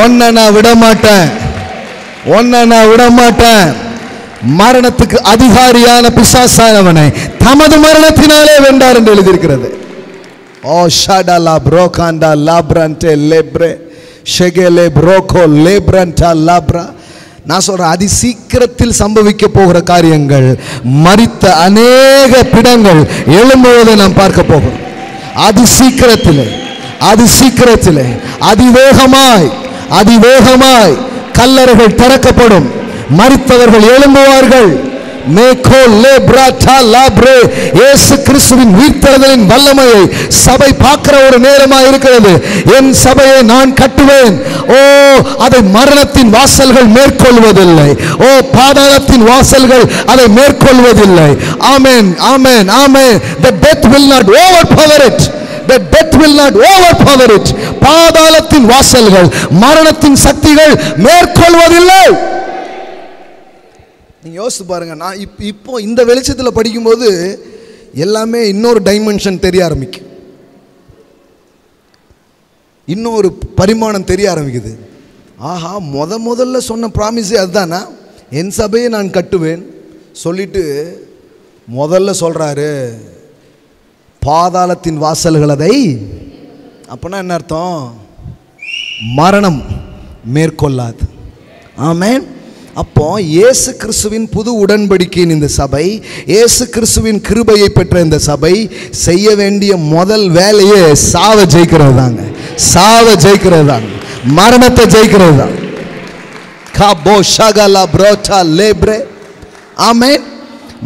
ஒன்றை நான் விட மாட்டேன், ஒன்றை நான் விட மாட்டேன். மரணத்துக்கு அதிகாரியான பிசாசானவனை தமது மரணத்தினாலே வென்றார் என்று எழுதியிருக்கிறது. ஓ ஷாடா லா ப்ரோகாண்டா லாப்ரண்டே லேப்ரே ஷெகேலே ப்ரோகோ லேப்ரண்டா லாப்ரா. நான் சொல்றேன், அதி சீக்கிரத்தில் சம்பவிக்க போகிற காரியங்கள், மரித்த அநேக பிடங்கள் எழும்புவதை நாம் பார்க்க போகிறோம். அதி சீக்கிரத்திலே, அதி சீக்கிரத்திலே, அதிவேகமாய் அதிவேகமாய் கல்லறைகள் திறக்கப்படும், மரித்தவர்கள் எழும்புவார்கள். இயேசு கிறிஸ்துவின் உயிர்த்தெழுதலின் வல்லமையை சபை பார்க்கிற ஒரு நேரமாக இருக்கிறது. என் சபையை நான் கட்டுவேன். ஓ, அதை மரணத்தின் வாசல்கள் மேற்கொள்வதில்லை. ஓ, பாதாளத்தின் வாசல்கள் அதை மேற்கொள்வதில்லை. ஆமென், ஆமென், ஆமென். The death will not overpower it. The death will not overpower it. பாதாளத்தின் வாசல்கள், மரணத்தின் சக்திகள் மேற்கொள்வதில்லை. நீங்க யோசித்து பாருங்க. நான் இப்போ இந்த வெளிச்சத்தில் படிக்கும்போது எல்லாமே இன்னொரு டைமென்ஷன் தெரிய ஆரம்பிக்கும், இன்னொரு பரிமாணம் தெரிய ஆரம்பிக்குது. ஆஹா, முதல்ல சொன்ன ப்ராமிஸே அதுதானா, என் சபையை நான் கட்டுவேன் சொல்லிட்டு முதல்ல சொல்றாரு பாதாளத்தின் வாசல்கள் அதை. அப்பனா என்ன அர்த்தம்? மரணம் மேற்கொள்ளாது. ஆமென். அப்போ இயேசு கிறிஸ்துவின் புது உடன்படிக்கையின் இந்த சபை, இயேசு கிறிஸ்துவின் கிருபையை பெற்ற இந்த சபை செய்ய வேண்டிய முதல் வேலையே சாவை ஜெயிக்கிறது தாங்க. சாவை ஜெயிக்கிறது தாங்க, மரணத்தை ஜெயிக்கிறது தான். காபோ ஷகலா ப்ரோட்டா லேப்ரே. ஆமென்.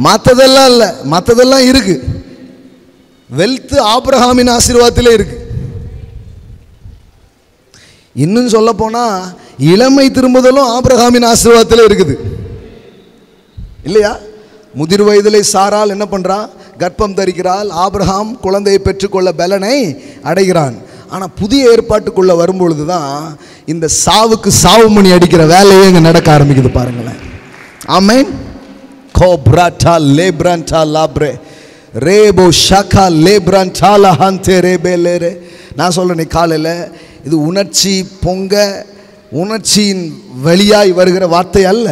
மற்றதெல்லாம் இல்லை, மற்றதெல்லாம் இருக்கு. வெல்த் ஆபிரகாமின் ஆசீர்வாதத்திலே இருக்கு. இன்னும் சொல்ல போனா இளமை திரும்புதலும் ஆபிரகாமின் ஆசீர்வாதத்திலே இருக்குது இல்லையா? முதிர் வயதிலே சாரால் என்ன பண்றான்? கர்ப்பம் தரிக்கிறாள். ஆபிரகாம் குழந்தையை பெற்றுக்கொள்ள பலனை அடைகிறான். ஆனால் புதிய ஏற்பாட்டுக்குள்ள வரும்பொழுது தான் இந்த சாவுக்கு சாவு மணி அடிக்கிற வேலையே இங்கே நடக்க ஆரம்பிக்குது பாருங்களேன். ஆமென். கோப்ராட்டா லேப்ராண்டா லாப்ரே ரேபோ ஷாக்கா லேப்ராண்டா லஹாந்தே ரேபேலேரே. நான் சொல்றேன், காலையில் இது உணர்ச்சி பொங்க, உணர்ச்சியின் வழியாய் வருகிற வார்த்தை அல்ல.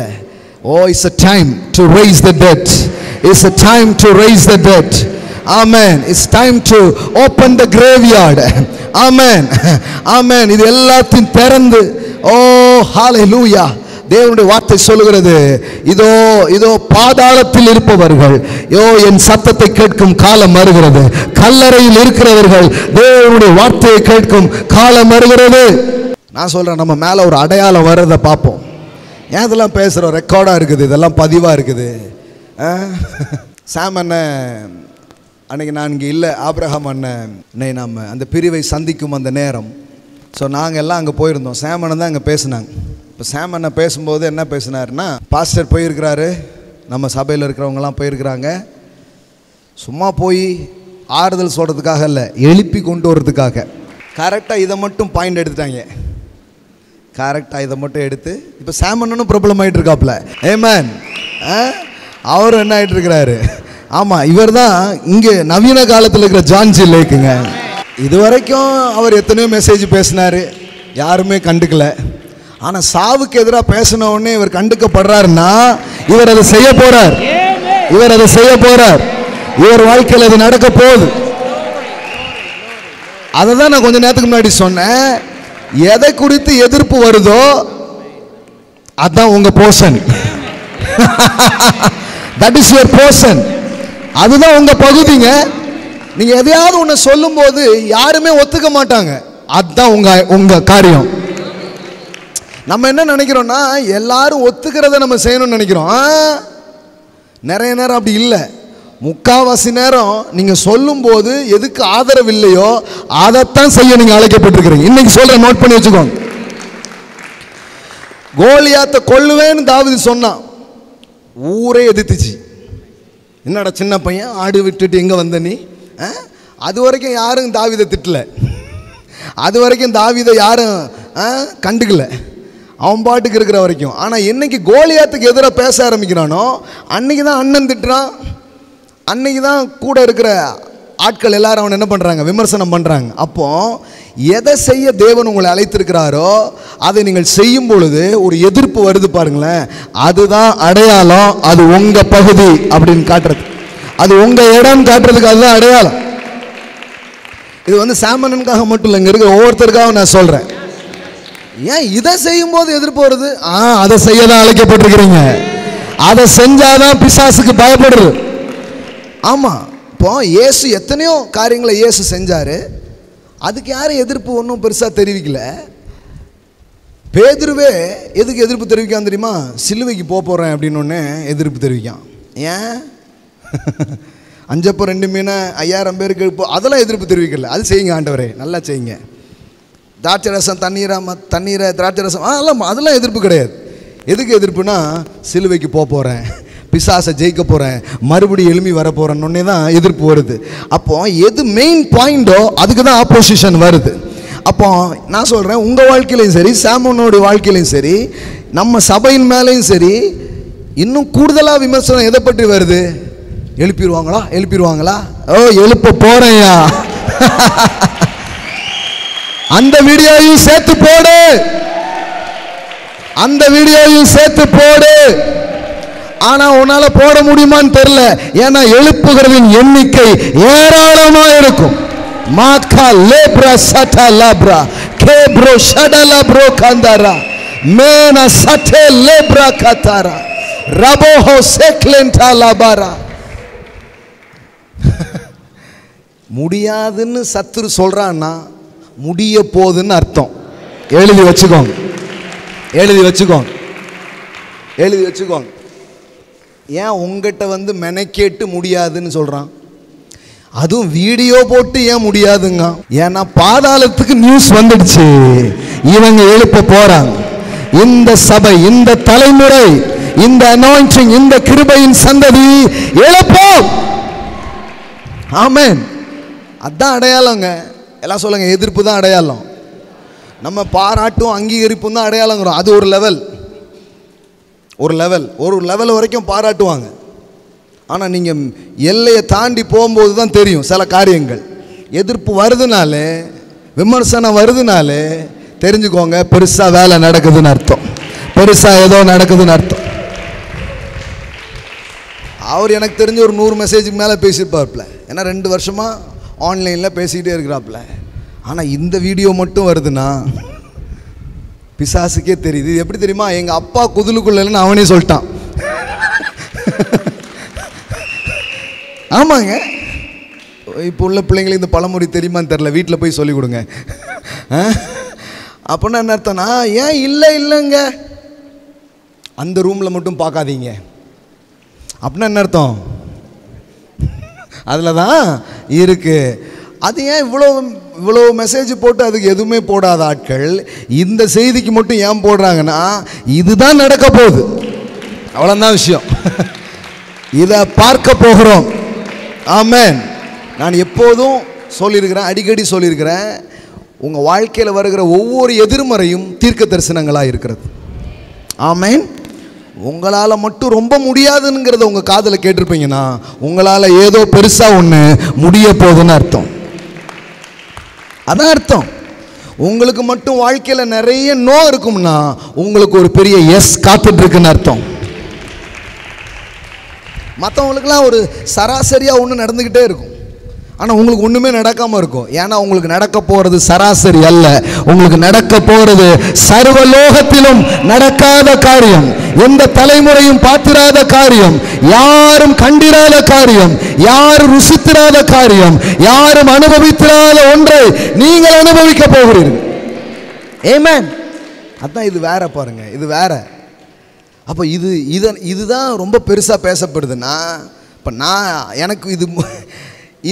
ஓ, it's a time to raise the dead. It's a time to raise the dead. Amen. It's time to open the graveyard. Amen. Amen. இது எல்லாத்தையும் திறந்து, ஓ ஹalleluya, தேவனுடைய வார்த்தை சொல்லுகிறது, இதோ இதோ பாதாளத்தில் இருப்பவர்கள், என் சத்தத்தை கேட்கும் காலம் வருகிறது. கல்லறையில் இருக்கிறவர்கள் தேவனுடைய வார்த்தையை கேட்கும் காலம் வருகிறது. நான் சொல்றேன், நம்ம மேல ஒரு அடையாளம் வர்றதை பார்ப்போம். ஏன் இதெல்லாம் பேசுறோம்? ரெக்கார்டா இருக்குது, இதெல்லாம் பதிவா இருக்குது. சாம் அண்ணன் அன்னைக்கு நான் இங்கே இல்லை, ஆபிரகாம் அண்ணனை நாம் அந்த பிரிவை சந்திக்கும் அந்த நேரம். ஸோ நாங்கள் எல்லாம் அங்கே போயிருந்தோம். சாம் அண்ணன் தான் அங்கே பேசினாங்க. இப்போ சாம் அண்ணன் பேசும்போது என்ன பேசினாருன்னா, பாஸ்டர் போயிருக்கிறாரு, நம்ம சபையில் இருக்கிறவங்கலாம் போயிருக்கிறாங்க, சும்மா போய் ஆறுதல் சொல்கிறதுக்காக இல்லை, எழுப்பி கொண்டு வரதுக்காக. கரெக்டாக இதை மட்டும் பாயிண்ட் எடுத்துட்டாங்க. கரெக்டாக இதை மட்டும் எடுத்து இப்போ சாம் அண்ணனும் ப்ராப்ளம் ஆகிட்டு இருக்காப்புல. ஆமென். அவரும் என்ன ஆகிட்டு இருக்கிறாரு? ஆமாம், இவர் தான் இங்கே நவீன காலத்தில் இருக்கிற ஜான் ஜி லேக்குங்க. இது வரைக்கும் அவர் எத்தனையோ மெசேஜ் பேசினார், யாருமே கண்டுக்கல. ஆனால் சாவுக்கு எதிராக பேசின உடனே இவர் கண்டுக்கப்படுறாருன்னா இவர் அதை செய்ய போறார். இவர் அதை செய்ய போறார். இவர் வாழ்க்கையில் அது நடக்க போகுது. அதை தான் நான் கொஞ்ச நேரத்துக்கு முன்னாடி சொன்னேன். எதை குறித்து எதிர்ப்பு வருதோ அதுதான் உங்க portion. That is your portion. அதுதான் உங்க பகுதிங்க. நீங்க எதையாவது ஒன்று சொல்லும் போது யாருமே ஒத்துக்க மாட்டாங்க, அதுதான் உங்க காரியம். நம்ம என்ன நினைக்கிறோம்னா எல்லாரும் ஒத்துக்கிறத நம்ம செய்யணும்னு நினைக்கிறோம். நிறைய நேரம் அப்படி இல்லை. முக்காவாசி நேரம் நீங்கள் சொல்லும்போது எதுக்கு ஆதரவு இல்லையோ அதைத்தான் செய்ய நீங்கள் அழைக்கப்பட்டிருக்கிறீங்க. இன்னைக்கு சொல்ற, நோட் பண்ணி வச்சுக்கோங்க. கோலியாத்தை கொல்லுவேன்னு தாவீது சொன்னான், ஊரே எதிர்த்துச்சு. என்னடா சின்ன பையன், ஆடு விட்டுட்டு எங்கே வந்த நீ? அது வரைக்கும் யாரும் தாவீதை திட்டல, அது வரைக்கும் தாவீதை யாரும் கண்டுக்கல, அவன் பாட்டுக்கு இருக்கிற வரைக்கும். ஆனால் என்னைக்கு கோலியாத்துக்கு எதிராக பேச ஆரம்பிக்கிறானோ அன்னைக்கு தான் அண்ணன் திட்டுறான், அன்னைக்கு தான் கூட இருக்கிற ஆட்கள் எல்லாரும் அவனை என்ன பண்ணுறாங்க, விமர்சனம் பண்ணுறாங்க. அப்போ எதை செய்ய தேவன் உங்களை அழைத்திருக்கிறாரோ அதை நீங்கள் செய்யும் பொழுது ஒரு எதிர்ப்பு வருது பாருங்களேன், அதுதான் அடையாளம். அது உங்கள் பகுதி அப்படின்னு காட்டுறது, அது உங்கள் இடம் காட்டுறதுக்கு அதுதான் அடையாளம். இது வந்து சாமனனுக்காக மட்டும் இல்லை, இங்கே இருக்கிற ஒவ்வொருத்தருக்காக நான் சொல்கிறேன். ஏன் இதை செய்யும் போது எதிர்ப்பு வருது? அதை செய்ய தான் அழைக்கப்பட்டிருக்கிறீங்க. அதை செஞ்சாதான் பிசாசுக்கு பயப்படுறது. ஆமாம், இப்போ இயேசு எத்தனையோ காரியங்களை இயேசு செஞ்சார், அதுக்கு யாரும் எதிர்ப்பு ஒன்றும் பெருசாக தெரிவிக்கல. பேதுருவே எதுக்கு எதிர்ப்பு தெரிவிக்கான் தெரியுமா? சிலுவைக்கு போகிறேன் அப்படின்னு ஒன்று எதிர்ப்பு தெரிவிக்கான். ஏன் 5 அப்பம் 2 மீன் 5000 பேருக்கு இப்போ அதெல்லாம் எதிர்ப்பு தெரிவிக்கல. அது செய்யுங்க ஆண்டவரே, நல்லா செய்யுங்க. திராட்சை ரசம் தண்ணீரை திராட்சை ரசம் அதெல்லாம் எதிர்ப்பு கிடையாது. எதுக்கு எதிர்ப்புனா, சிலுவைக்கு போகிறேன், பிசாசை ஜெயிக்க போகிறேன், மறுபடியும் எழும்பி வர போகிறேன்னொன்னே தான் எதிர்ப்பு வருது. அப்போ எது மெயின் பாயிண்டோ அதுக்கு தான் ஆப்போசிஷன் வருது. அப்போ நான் சொல்கிறேன், உங்கள் வாழ்க்கையிலையும் சரி, சாமனோட வாழ்க்கையிலையும் சரி, நம்ம சபையின் மேலேயும் சரி, இன்னும் கூடுதலாக விமர்சனம் எதை பற்றி வருது? எழுப்பிடுவாங்களா? ஓ, எழுப்ப போகிறேயா, அந்த வீடியோவையும் சேர்த்து போடு, அந்த வீடியோவையும் சேர்த்து போடு. ஆனா உன்னால போட முடியுமான்னு தெரியல, ஏன்னா எழுப்புகிறதின் எண்ணிக்கை ஏராளமா இருக்கும். மாக்கா லேப்ரா சட்டா லாப்ரா கேப்ரோ ஷடலா ப்ரோ கந்தாரா மேனா சட்டே லேப்ரா கத்தாரா ரபோஹோ செக்லென்டா லாபாரா. முடியாதுன்னு சத்துரு சொல்றான்னா முடிய போகுதுன்னு அர்த்தம். எழுதி வச்சுக்கோங்க, எழுதி வச்சுக்கோங்க, எழுதி வச்சுக்கோங்க. ஏன் உங்ககிட்ட வந்து மெனக்கேட்டு முடியாதுன்னு சொல்கிறான்? அதுவும் வீடியோ போட்டு ஏன் முடியாதுங்க? ஏன்னா பாதாளத்துக்கு நியூஸ் வந்துடுச்சு, இவங்க எழுப்ப போறாங்க. இந்த சபை, இந்த தலைமுறை, இந்த அனாயிண்டிங், இந்த கிருபையின் சந்ததி எழுப்போம். ஆமென். அதான் அடையாளங்க. எல்லாம் சொல்லுங்க, எதிர்ப்பு தான் அடையாளம். நம்ம பாராட்டும் அங்கீகரிப்பும் தான் அடையாளங்கிறோம். அது ஒரு லெவல், ஒரு லெவல் வரைக்கும் பாராட்டுவாங்க. ஆனால் நீங்கள் எல்லையை தாண்டி போகும்போது தான் தெரியும் சில காரியங்கள். எதிர்ப்பு வருதுனாலே, விமர்சனம் வருதுனாலே தெரிஞ்சுக்கோங்க, பெருசாக வேலை நடக்குதுன்னு அர்த்தம், பெருசாக ஏதோ நடக்குதுன்னு அர்த்தம். அவர் எனக்கு தெரிஞ்ச ஒரு 100 மெசேஜுக்கு மேலே பேசியிருப்பார்ல. ஏன்னா 2 வருஷமாக ஆன்லைனில் பேசிக்கிட்டே இருக்கிறாப்புல. ஆனால் இந்த வீடியோ மட்டும் வருதுன்னா பிசாசுக்கே தெரியுது. இது எப்படி தெரியுமா? எங்கள் அப்பா குதிலுக்குள்ளன்னு அவனே சொல்லிட்டான். ஆமாங்க, இப்போ உள்ள பிள்ளைங்களுக்கு இந்த பழமொழி தெரியுமான்னு தெரில, வீட்டில் போய் சொல்லிக் கொடுங்க. அப்படின்னா என்ன அர்த்தம்னா, ஏன் இல்லைங்க அந்த ரூமில் மட்டும் பார்க்காதீங்க அப்படின்னா என்ன அர்த்தம்? அதில் தான் இருக்கு. அது ஏன் இவ்வளோ மெசேஜ் போட்டு அதுக்கு எதுவுமே போடாத ஆட்கள் இந்த செய்திக்கு மட்டும் ஏன் போடுறாங்கன்னா, இதுதான் நடக்க போகுது, அவ்வளோதான் விஷயம். இதை பார்க்க போகிறோம். ஆமென். நான் எப்போதும் சொல்லியிருக்கிறேன், அடிக்கடி சொல்லியிருக்கிறேன், உங்கள் வாழ்க்கையில் வருகிற ஒவ்வொரு எதிர்மறையும் தீர்க்க தரிசனங்களாக இருக்கிறது. ஆமென். உங்களால் மட்டும் ரொம்ப முடியாதுங்கிறத உங்கள் காதில் கேட்டிருப்பீங்கன்னா, உங்களால் ஏதோ பெருசாக ஒன்று முடிய போகுதுன்னு அர்த்தம். அதான் அர்த்தம். உங்களுக்கு மட்டும் வாழ்க்கையில் நிறைய நோ இருக்கும்னா, உங்களுக்கு ஒரு பெரிய எஸ் காத்துட்ருக்குன்னு அர்த்தம். மற்றவங்களுக்குலாம் ஒரு சராசரியாக ஒன்று நடந்துக்கிட்டே இருக்கும், ஆனால் உங்களுக்கு ஒன்றுமே நடக்காமல் இருக்கும். ஏன்னா உங்களுக்கு நடக்க போகிறது சராசரி அல்ல, உங்களுக்கு நடக்க போகிறது சர்வலோகத்திலும் நடக்காத காரியம், எந்த தலைமுறையும் பார்த்திராத காரியம், யாரும் கண்டிராத காரியம், யாரும் ருசித்திராத காரியம், யாரும் அனுபவித்திராத ஒன்றை நீங்கள் அனுபவிக்க போகிறீர்கள். ஆமென். அதான் இது வேற பாருங்க, இது வேற. அப்போ இதுதான் ரொம்ப பெருசாக பேசப்படுதுன்னா, இப்போ எனக்கு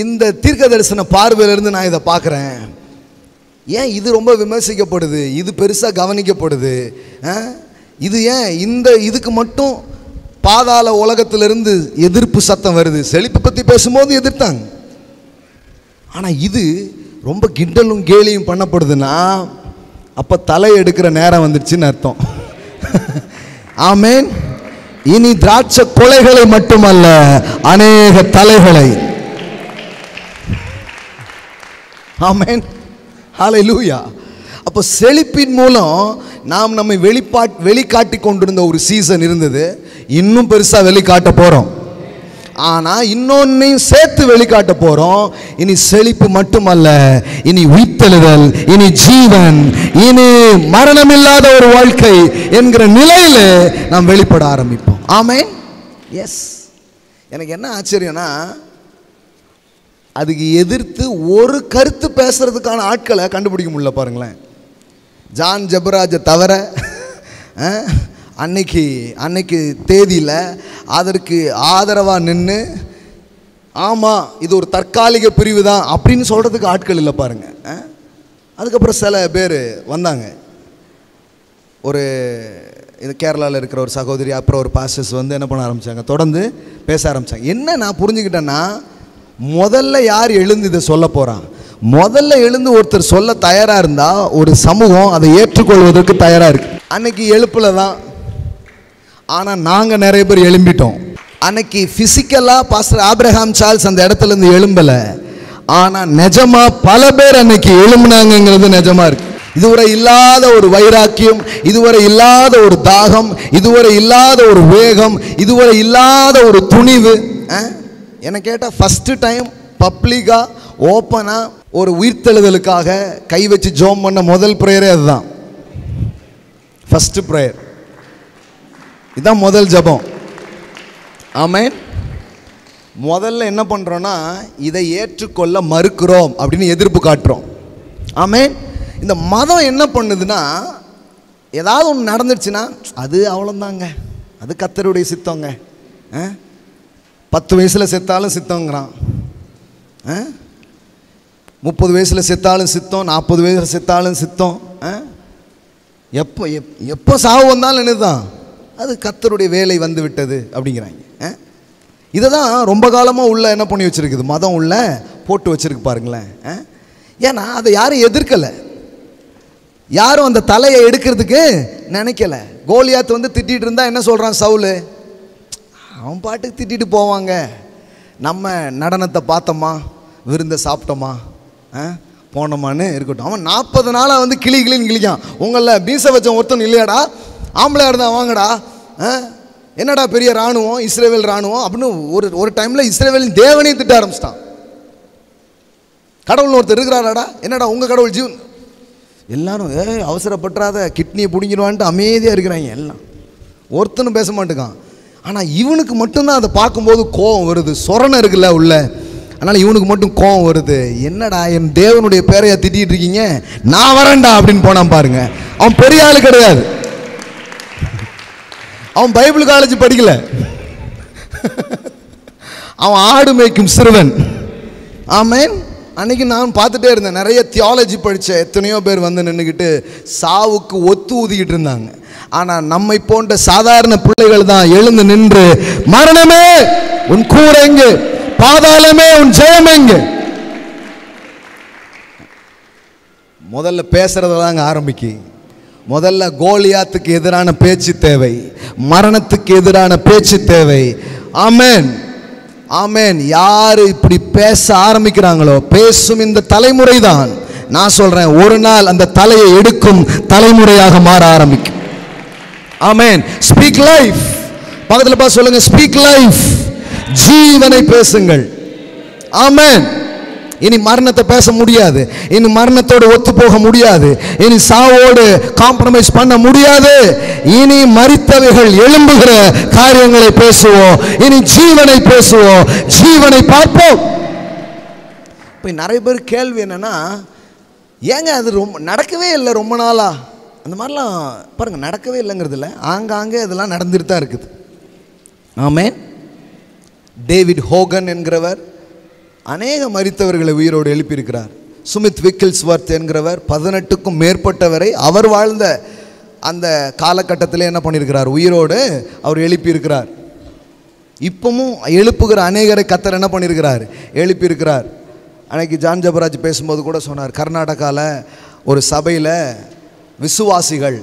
இந்த தீர்க்க தரிசன பார்வையிலிருந்து நான் இதை பார்க்குறேன். ஏன் இது ரொம்ப விமர்சிக்கப்படுது, இது பெருசாக கவனிக்கப்படுது? இது ஏன் இதுக்கு மட்டும் பாதாள உலகத்திலிருந்து எதிர்ப்பு சத்தம் வருது? செழிப்பு பற்றி பேசும்போது எதிர்த்தாங்க. ஆனால் இது ரொம்ப கிண்டலும் கேலியும் பண்ணப்படுதுன்னா, அப்போ தலை எடுக்கிற நேரம் வந்துடுச்சுன்னு அர்த்தம். ஆமேன். இனி திராட்சை கொலைகளை மட்டுமல்ல, அநேக தலைகளை. ஆமேன். ஹல்லேலூயா. அப்போ செழிப்பின் மூலம் நாம் நம்மை வெளிக்காட்டி கொண்டிருந்த ஒரு சீசன் இருந்தது. இன்னும் பெருசாக வெளிக்காட்ட போகிறோம். ஆனால் இன்னொன்னையும் சேர்த்து வெளிக்காட்ட போகிறோம். இனி செழிப்பு மட்டுமல்ல, இனி உயிர்த்தெழுதல், இனி ஜீவன், இனி மரணமில்லாத ஒரு வாழ்க்கை என்கிற நிலையில் நாம் வெளிப்பட ஆரம்பிப்போம். ஆமென். எஸ். எனக்கு என்ன ஆச்சரியம்னா, அதுக்கு எதிர்த்து ஒரு கருத்து பேசுறதுக்கான ஆட்களை கண்டுபிடிக்க முடியல. பாருங்களேன், ஜான் ஜெபராஜை தவிர அன்னைக்கு தேதியில் அதற்கு ஆதரவாக நின்று ஆமாம் இது ஒரு தற்காலிக பிரிவு தான் அப்படின்னு சொல்கிறதுக்கு ஆட்கள் இல்லை பாருங்க. அதுக்கப்புறம் சில பேர் வந்தாங்க. இது கேரளாவில் இருக்கிற ஒரு சகோதரி, அப்புறம் ஒரு பாஸ்டர்ஸ் என்ன பண்ண ஆரம்பித்தாங்க, தொடர்ந்து பேச ஆரம்பித்தாங்க. என்ன நான் புரிஞ்சுக்கிட்டேன்னா, முதல்ல யார் எழுந்து இதை சொல்ல போகிறான்? முதல்ல எழுந்து ஒருத்தர் சொல்ல தயாராக இருந்தால் ஒரு சமூகம் அதை ஏற்றுக்கொள்வதற்கு தயாராக இருக்குது. அன்னைக்கு எழுப்பில் தான், ஆனால் நாங்கள் நிறைய பேர் எழும்பிட்டோம். அன்னைக்கு ஃபிசிக்கலாக பாஸ்டர் ஆபிரகாம் சார்ல்ஸ் அந்த இடத்துலேருந்து எழும்பலை, ஆனால் நிஜமாக பல பேர் அன்னைக்கு எழும்புனாங்கிறது நிஜமாக இருக்குது. இதுவரை இல்லாத ஒரு வைராக்கியம், இதுவரை இல்லாத ஒரு தாகம், இதுவரை இல்லாத ஒரு வேகம், இதுவரை இல்லாத ஒரு துணிவு. என்ன கேட்டால் ஃபஸ்ட்டு டைம் பப்ளிக்காக ஓப்பனாக ஒரு உயிர்த்தெழுதலுக்காக கை வச்சு ஜோம் பண்ண முதல் ப்ரேயரே அதுதான். ஃபஸ்ட்டு ப்ரேயர் இதுதான், முதல் ஜபம். ஆமென். முதல்ல என்ன பண்ணுறோன்னா, இதை ஏற்றுக்கொள்ள மறுக்கிறோம் அப்படின்னு எதிர்ப்பு காட்டுறோம். ஆமென். இந்த மதம் என்ன பண்ணுதுன்னா, ஏதாவது ஒன்று நடந்துடுச்சுன்னா அது அவ்வளோந்தாங்க, அது கர்த்தருடைய சித்தங்க. 10 வயசில் செத்தாலும் சித்தங்கிறான், 30 வயசில் செத்தாலும் சித்தம், 40 வயசில் செத்தாலும் சித்தம். எப்போ சாவு வந்தாலும் என்னதுதான், அது கர்த்தருடைய வேலை வந்து விட்டது அப்படிங்கிறாங்க. இதை தான் ரொம்ப காலமாக உள்ள என்ன பண்ணி வச்சுருக்குது, மதம் உள்ள போட்டு வச்சுருக்கு பாருங்களேன். ஏன்னா அதை யாரும் எதிர்க்கலை, யாரும் அந்த தலையை எடுக்கிறதுக்கு நினைக்கல. கோலியாத் திட்டிகிட்டு இருந்தால் என்ன சொல்கிறான் சவுலு, அவன் பாட்டுக்கு திட்டிட்டு போவாங்க. நம்ம நடனத்தை பார்த்தோமா, விருந்தை சாப்பிட்டோமா, போனோமான்னு இருக்கட்டும். அவன் 40 நாளாக கிளின்னு கிளிக்கான். உங்களில் பீச வச்ச ஒருத்தன் இல்லையாடா, ஆம்பளையா இருந்தால் வாங்கடா, என்னடா பெரிய இராணுவம் இஸ்ரேவேல் இராணுவம் அப்படின்னு ஒரு டைமில் இஸ்ரேவேலின் தேவனையும் திட்ட ஆரம்பிச்சிட்டான். கடவுள்னு ஒருத்தர் இருக்கிறாராடா, என்னடா உங்கள் கடவுள் ஜீவன். எல்லாரும் அவசரப்பட்டுறாத, கிட்னியை பிடிங்கிடுவான்ட்டு அமைதியாக இருக்கிறாங்க. எல்லாம் ஒருத்தனும் பேச மாட்டேங்கான். ஆனால் இவனுக்கு மட்டும்தான் அதை பார்க்கும்போது கோபம் வருது. சொரணை இருக்குல்ல உள்ள, அதனால் இவனுக்கு மட்டும் கோபம் வருது. என்னடா என் தேவனுடைய பேரையா திட்டிகிட்டு இருக்கீங்க, நான் வரேன்டா அப்படின்னு போனான் பாருங்க. அவன் பெரிய ஆள் கிடையாது, அவன் பைபிள் காலேஜ் படிக்கல, அவன் ஆடு மேய்க்கும் சிறுவன். ஆமென். அன்றைக்கி நான் பார்த்துட்டே இருந்தேன், நிறைய தியாலஜி படித்த எத்தனையோ பேர் நின்றுக்கிட்டு சாவுக்கு ஒத்து ஊதிக்கிட்டு இருந்தாங்க. ஆனால் நம்மை போன்ற சாதாரண பிள்ளைகள் தான் எழுந்து நின்று, மரணமே உன் கூரை எங்கே, பாதாளமே உன் ஜெயம் எங்கே. முதல்ல பேசுறதாங்க ஆரம்பிக்கு. முதல்ல கோலியாத்துக்கு எதிரான பேச்சு தேவை, மரணத்துக்கு எதிரான பேச்சு தேவை. ஆமென். ஆமென். யாரு இப்படி பேச ஆரம்பிக்கிறாங்களோ, பேசும் இந்த தலைமுறை தான் நான் சொல்றேன், ஒரு நாள் அந்த தலையை எடுக்கும் தலைமுறையாக மாற ஆரம்பிக்கும். ஆமென். Speak life. பக்கத்துல பார்த்து சொல்லுங்க, ஸ்பீக் லைஃப். ஜீவனை பேசுங்கள். ஆமென். இனி மரணத்தை பேச முடியாது, இனி மரணத்தோடு ஒத்து போக முடியாது, இனி சாவோடு காம்ப்ரமைஸ் பண்ண முடியாது. இனி மரித்தவைகள் எழும்புகிற காரியங்களை பேசுவோம், இனி ஜீவனை பேசுவோம், ஜீவனை பார்ப்போம். இப்போ நிறைய பேர் கேள்வி என்னன்னா, ஏங்க அது ரொம்ப நடக்கவே இல்லை ரொம்ப நாளா, அந்த மாதிரிலாம் பாருங்கள் நடக்கவே இல்லைங்கிறது இல்லை, ஆங்காங்கே இதெல்லாம் நடந்துட்டு தான் இருக்குது. ஆமென். டேவிட் ஹோகன் என்கிறவர் அநேக மரித்தவர்களை உயிரோடு எழுப்பியிருக்கிறார். சுமித் விக்கில்ஸ்வர்த் என்கிறவர் 18க்கும் மேற்பட்டவரை அவர் வாழ்ந்த அந்த காலகட்டத்தில் என்ன பண்ணியிருக்கிறார், உயிரோடு அவர் எழுப்பியிருக்கிறார். இப்பவும் எழுப்புகிற அநேகரை கர்த்தர் என்ன பண்ணியிருக்கிறார், எழுப்பியிருக்கிறார். அன்னைக்கு ஜான் ஜபராஜ் பேசும்போது கூட சொன்னார், கர்நாடகாவில் ஒரு சபையில் விசுவாசிகள்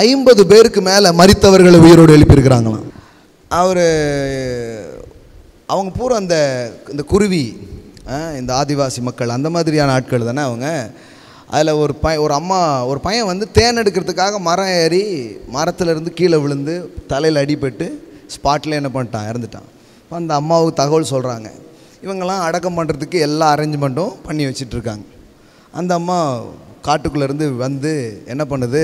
50 பேருக்கு மேலே மரித்தவர்களை உயிரோடு எழுப்பியிருக்கிறாங்களாம். அவங்க பூரா இந்த குருவி, இந்த ஆதிவாசி மக்கள் அந்த மாதிரியான ஆட்கள் தானே அவங்க. அதில் ஒரு பையன் வந்து தேன் எடுக்கிறதுக்காக மரம் ஏறி மரத்துலேருந்து கீழே விழுந்து தலையில் அடிபட்டு ஸ்பாட்டில் என்ன பண்ணிட்டான், இறந்துட்டான். இப்போ அந்த அம்மாவுக்கு தகவல் சொல்கிறாங்க. இவங்கெல்லாம் அடக்கம் பண்ணுறதுக்கு எல்லா அரேஞ்ச்மெண்ட்டும் பண்ணி வச்சிட்ருக்காங்க. அந்த அம்மா காட்டுக்குள்ளேருந்து வந்து என்ன பண்ணுது,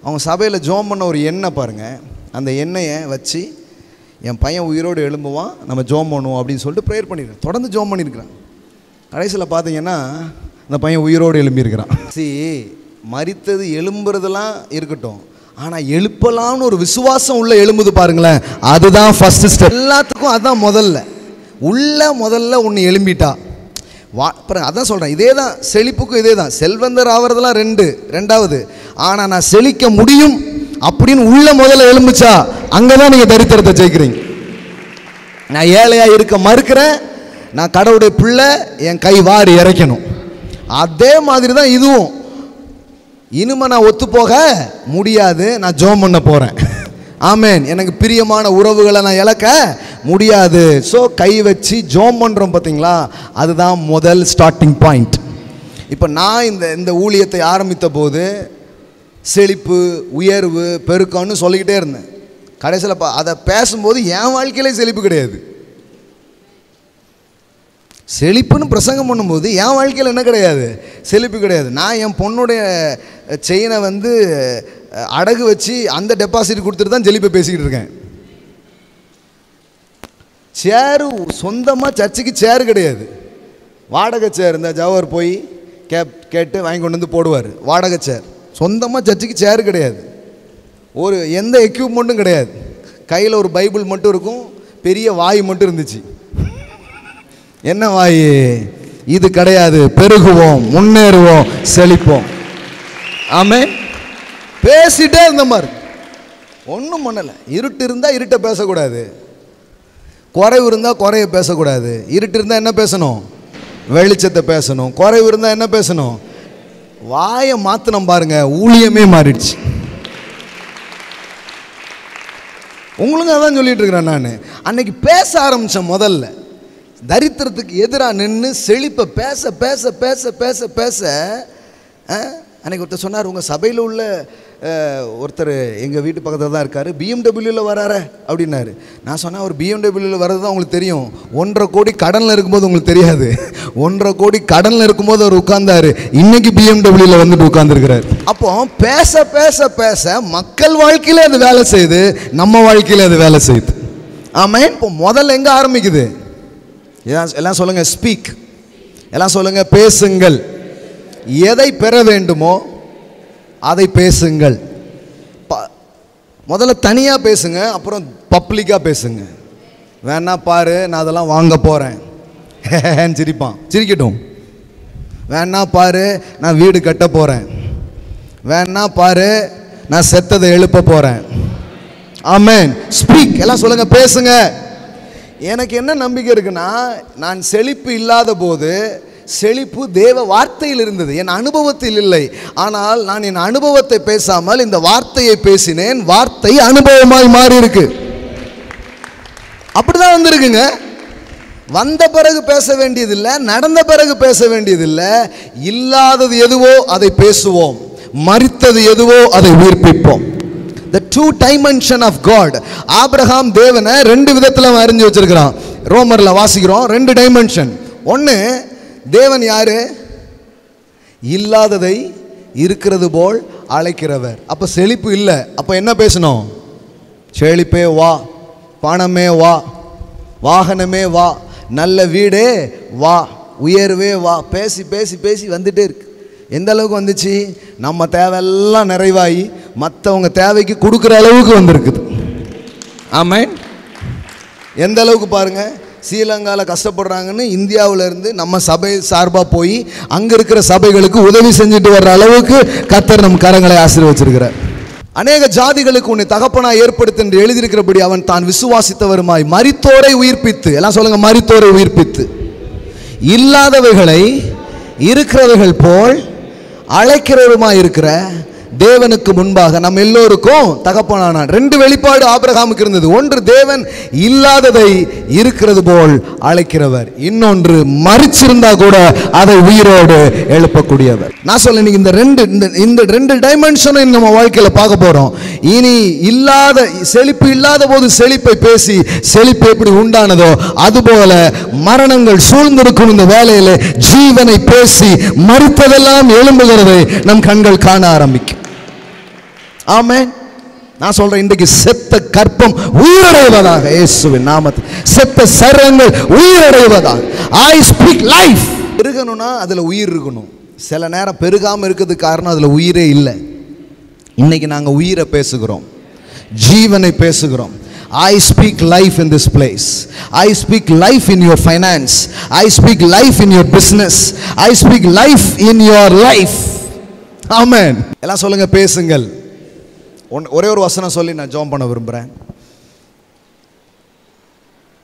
அவங்க சபையில் ஜோம் பண்ண ஒரு எண்ணெய் பாருங்கள், அந்த எண்ணெயை வச்சு என் பையன் உயிரோடு எழும்புவான், நம்ம ஜோம் பண்ணுவோம் அப்படின்னு சொல்லிட்டு ப்ரேயர் பண்ணியிருக்கேன். தொடர்ந்து ஜோம் பண்ணியிருக்கிறான். கடைசியில் பார்த்தீங்கன்னா அந்த பையன் உயிரோடு எழும்பியிருக்கிறான். மரித்தது எழும்புறதெல்லாம் இருக்கட்டும், ஆனால் எழுப்பலாம்னு ஒரு விசுவாசம் உள்ள எழும்புது பாருங்களேன், அதுதான் ஃபஸ்ட்டு ஸ்டெப். எல்லாத்துக்கும் அதுதான் முதல்ல ஒன்று எழும்பிட்டா அதான் சொல்கிறேன். இதே தான் செழிப்புக்கும், இதே தான். செல்வந்தர் ஆகிறதுலாம் ரெண்டாவது. ஆனால் நான் செழிக்க முடியும் அப்படின்னு உள்ள முதல்ல எழும்புச்சா, அங்கே தான் நீங்கள் தரித்திரத்தை ஜெயிக்கிறீங்க. நான் ஏழையாக இருக்க மறுக்கிறேன், நான் கடவுளுடைய பிள்ளை, என் கை வாரி இறைக்கணும். அதே மாதிரி தான் இதுவும். இனிமே நான் ஒத்து போக முடியாது, நான் ஜோம் பண்ண போகிறேன். ஆமேன். எனக்கு பிரியமான உறவுகளை நான் இழக்க முடியாது. ஸோ கை வச்சு ஜோம் பண்ணுறோம் பார்த்தீங்களா, அதுதான் முதல் ஸ்டார்டிங் பாயிண்ட். இப்போ நான் இந்த ஊழியத்தை ஆரம்பித்த போது செழிப்பு, உயர்வு, பெருக்கம்னு சொல்லிக்கிட்டே இருந்தேன். கடைசியில் அதை பேசும்போது என் வாழ்க்கையிலே செழிப்பு கிடையாது. செழிப்புன்னு பிரசங்கம் பண்ணும்போது என் வாழ்க்கையில் என்ன கிடையாது, செழிப்பு கிடையாது. நான் என் பொண்ணுடைய செயினை வந்து அடகு வச்சு அந்த டெபாசிட் கொடுத்துட்டு தான் செழிப்பை பேசிக்கிட்டு இருக்கேன். சேரு சொந்தமாக சர்ச்சுக்கு சேரு கிடையாது, வாடகை சேர். இந்த ஜவர் போய் கேட்டு வாங்கி கொண்டு வந்து போடுவார், வாடகை சேர். சொந்தமாக சர்ச்சுக்கு சேரு கிடையாது, ஒரு எந்த எக்யூப்மெண்ட்டும் கிடையாது. கையில் ஒரு பைபிள் மட்டும் இருக்கும், பெரிய வாய் மட்டும் இருந்துச்சு. என்ன வாய் இது? கிடையாது. பெருகுவோம், முன்னேறுவோம், செழிப்போம். ஆமென். பேசிட்டே இருந்த மாதிரி ஒன்றும் பண்ணலை. இருட்டு இருந்தால் இருட்டை பேசக்கூடாது, குறைவு இருந்தால் குறைய பேசக்கூடாது. இருட்டு இருந்தால் என்ன பேசணும், வெளிச்சத்தை பேசணும். குறைவு இருந்தால் என்ன பேசணும், வாயை மாற்றினோம் பாருங்க, ஊழியமே மாறிடுச்சு. உங்களுக்கு அதான் சொல்லிட்டு இருக்கிறேன் நான். அன்னைக்கு பேச ஆரம்பித்தேன். முதல்ல தரித்திரத்துக்கு எதிராக நின்று செழிப்பை பேச பேச பேச பேச பேச அன்றைக்கி ஒருத்தர் சொன்னார், உங்கள் சபையில் உள்ள ஒருத்தர் எங்கள் வீட்டு பக்கத்தில் தான் இருக்கார், பிஎம்டபிள்யூவில் வராரு அப்படின்னாரு. நான் சொன்னேன், அவர் பிஎம்டபிள்யூவில் வர்றது தான் உங்களுக்கு தெரியும், 1.5 கோடி கடனில் இருக்கும்போது உங்களுக்கு தெரியாது. 1.5 கோடி கடனில் இருக்கும்போது அவர் உட்கார்ந்தாரு, இன்னைக்கு பிஎம்டபிள்யூவில் வந்துட்டு உட்கார்ந்துருக்கிறார். அப்போ பேச பேச பேச மக்கள் வாழ்க்கையில் அது வேலை செய்யுது, நம்ம வாழ்க்கையில் அது வேலை செய்யுது. ஆமாம். இப்போ முதல்ல எங்கே ஆரம்பிக்குது? எல்லாம் சொல்லுங்க, ஸ்பீக். எல்லாம் சொல்லுங்க, பேசுங்கள். எதை பெற வேண்டுமோ அதை பேசுங்கள். முதல்ல தனியாக பேசுங்க, அப்புறம் பப்ளிக்காக பேசுங்க. வேணா பாரு, நான் அதெல்லாம் வாங்க போகிறேன், சிரிப்பான், சிரிக்கட்டும். வேணா பாரு, நான் வீடு கட்ட போகிறேன். வேணா பாரு, நான் செத்ததை எழுப்ப போகிறேன். ஆமென். ஸ்பீக். எல்லாம் சொல்லுங்க, பேசுங்க. எனக்கு என்ன நம்பிக்கை இருக்குன்னா, நான் செழிப்பு இல்லாத போது செழிப்பு தேவ வார்த்தையில் இருந்தது, என் அனுபவத்தில் இல்லை. ஆனால் நான் என் அனுபவத்தை பேசாமல் இந்த வார்த்தையை பேசினேன், வார்த்தை அனுபவமாய் மாறி இருக்கு. அப்படிதான் வந்திருக்குங்க. வந்த பிறகு பேச வேண்டியதில்லை, நடந்த பிறகு பேச வேண்டியதில்லை. இல்லாதது எதுவோ அதை பேசுவோம், மரித்தது எதுவோ அதை உயிர்ப்பிப்போம். The two dimension of God. Abraham தேவனை 2 விதத்தில் அறிஞ்சு வச்சிருக்கிறான். ரோமர்ல வாசிக்கிறோம், 2 டைமென்ஷன். ஒன்று, தேவன் யாரு? இல்லாததை இருக்கிறது போல் அழைக்கிறவர். அப்போ செழிப்பு இல்லை, அப்போ என்ன பேசணும்? செழிப்பே வா, பணமே வா, வாகனமே வா, நல்ல வீடே வா, உயர்வே வா. பேசி பேசி பேசி வந்துட்டே இருக்கு. எந்த அளவுக்கு வந்துச்சு? நம்ம தேவையெல்லாம் நிறைவாகி மற்றவங்க தேவைக்கு கொடுக்குற அளவுக்கு வந்திருக்குது. ஆமென். எந்த அளவுக்கு பாருங்க, ஸ்ரீலங்காவில் கஷ்டப்படுறாங்கன்னு இந்தியாவிலேருந்து நம்ம சபை சார்பாக போய் அங்கே இருக்கிற சபைகளுக்கு உதவி செஞ்சுட்டு வர்ற அளவுக்கு கர்த்தர் நம் கரங்களை ஆசீர்வதிச்சிருக்கிறார். அநேக ஜாதிகளுக்கு உன்னை தகப்பனாய் ஏற்படுத்து என்று எழுதியிருக்கிறபடி அவன் தான் விசுவாசித்தவருமாய் மரித்தோரை உயிர்ப்பித்து, எல்லாம் சொல்லுங்க, மரித்தோரை உயிர்ப்பித்து இல்லாதவைகளை இருக்கிறவைகள் போல் அழைக்கிறவருமாய் இருக்கிற தேவனுக்கு முன்பாக நம் எல்லோருக்கும் தகப்பனானான். 2 வெளிப்பாடு ஆபிரகாமுக்கு இருந்தது. ஒன்று, தேவன் இல்லாததை இருக்கிறது போல் அழைக்கிறவர். இன்னொன்று, மரிச்சிருந்தா கூட அதை உயிரோடு எழுப்பக்கூடியவர். நான் சொல்ல இந்த ரெண்டு டைமென்ஷனும் நம்ம வாழ்க்கையில பார்க்க போறோம். இனி இல்லாத செழிப்பு இல்லாத போது செழிப்பை பேசி செழிப்பு எப்படி உண்டானதோ அதுபோல மரணங்கள் சூழ்ந்திருக்கும் இந்த வேலையில ஜீவனை பேசி மரித்ததெல்லாம் எழும்புகிறதை நம் கண்கள் காண ஆரம்பிக்கும். ஆமென். நான் சொல்றேன், இன்றைக்கு செத்த கற்பம் உயிரடைவதாக இயேசுவின் நாமத்தில். செத்த சரீரங்கள் உயிரடைவதாக. I speak life. பெருகணும்னா அதுல உயிர் இருக்கணும். சில நேரம் பெருகாம இருக்கிறதுக்கு காரணம் அதுல உயிரே இல்லை. இன்னைக்கு நாங்க உயிரை பேசுகிறோம், ஜீவனை பேசுகிறோம். I speak life in this place. I speak life in your finance. I speak life in your business. I speak life in your life. Amen. எல்லாம் சொல்லுங்க, பேசுங்கள். ஒரே ஒரு வசனம் சொல்லி நான் ஜெபம் பண்ண விரும்புகிறேன்.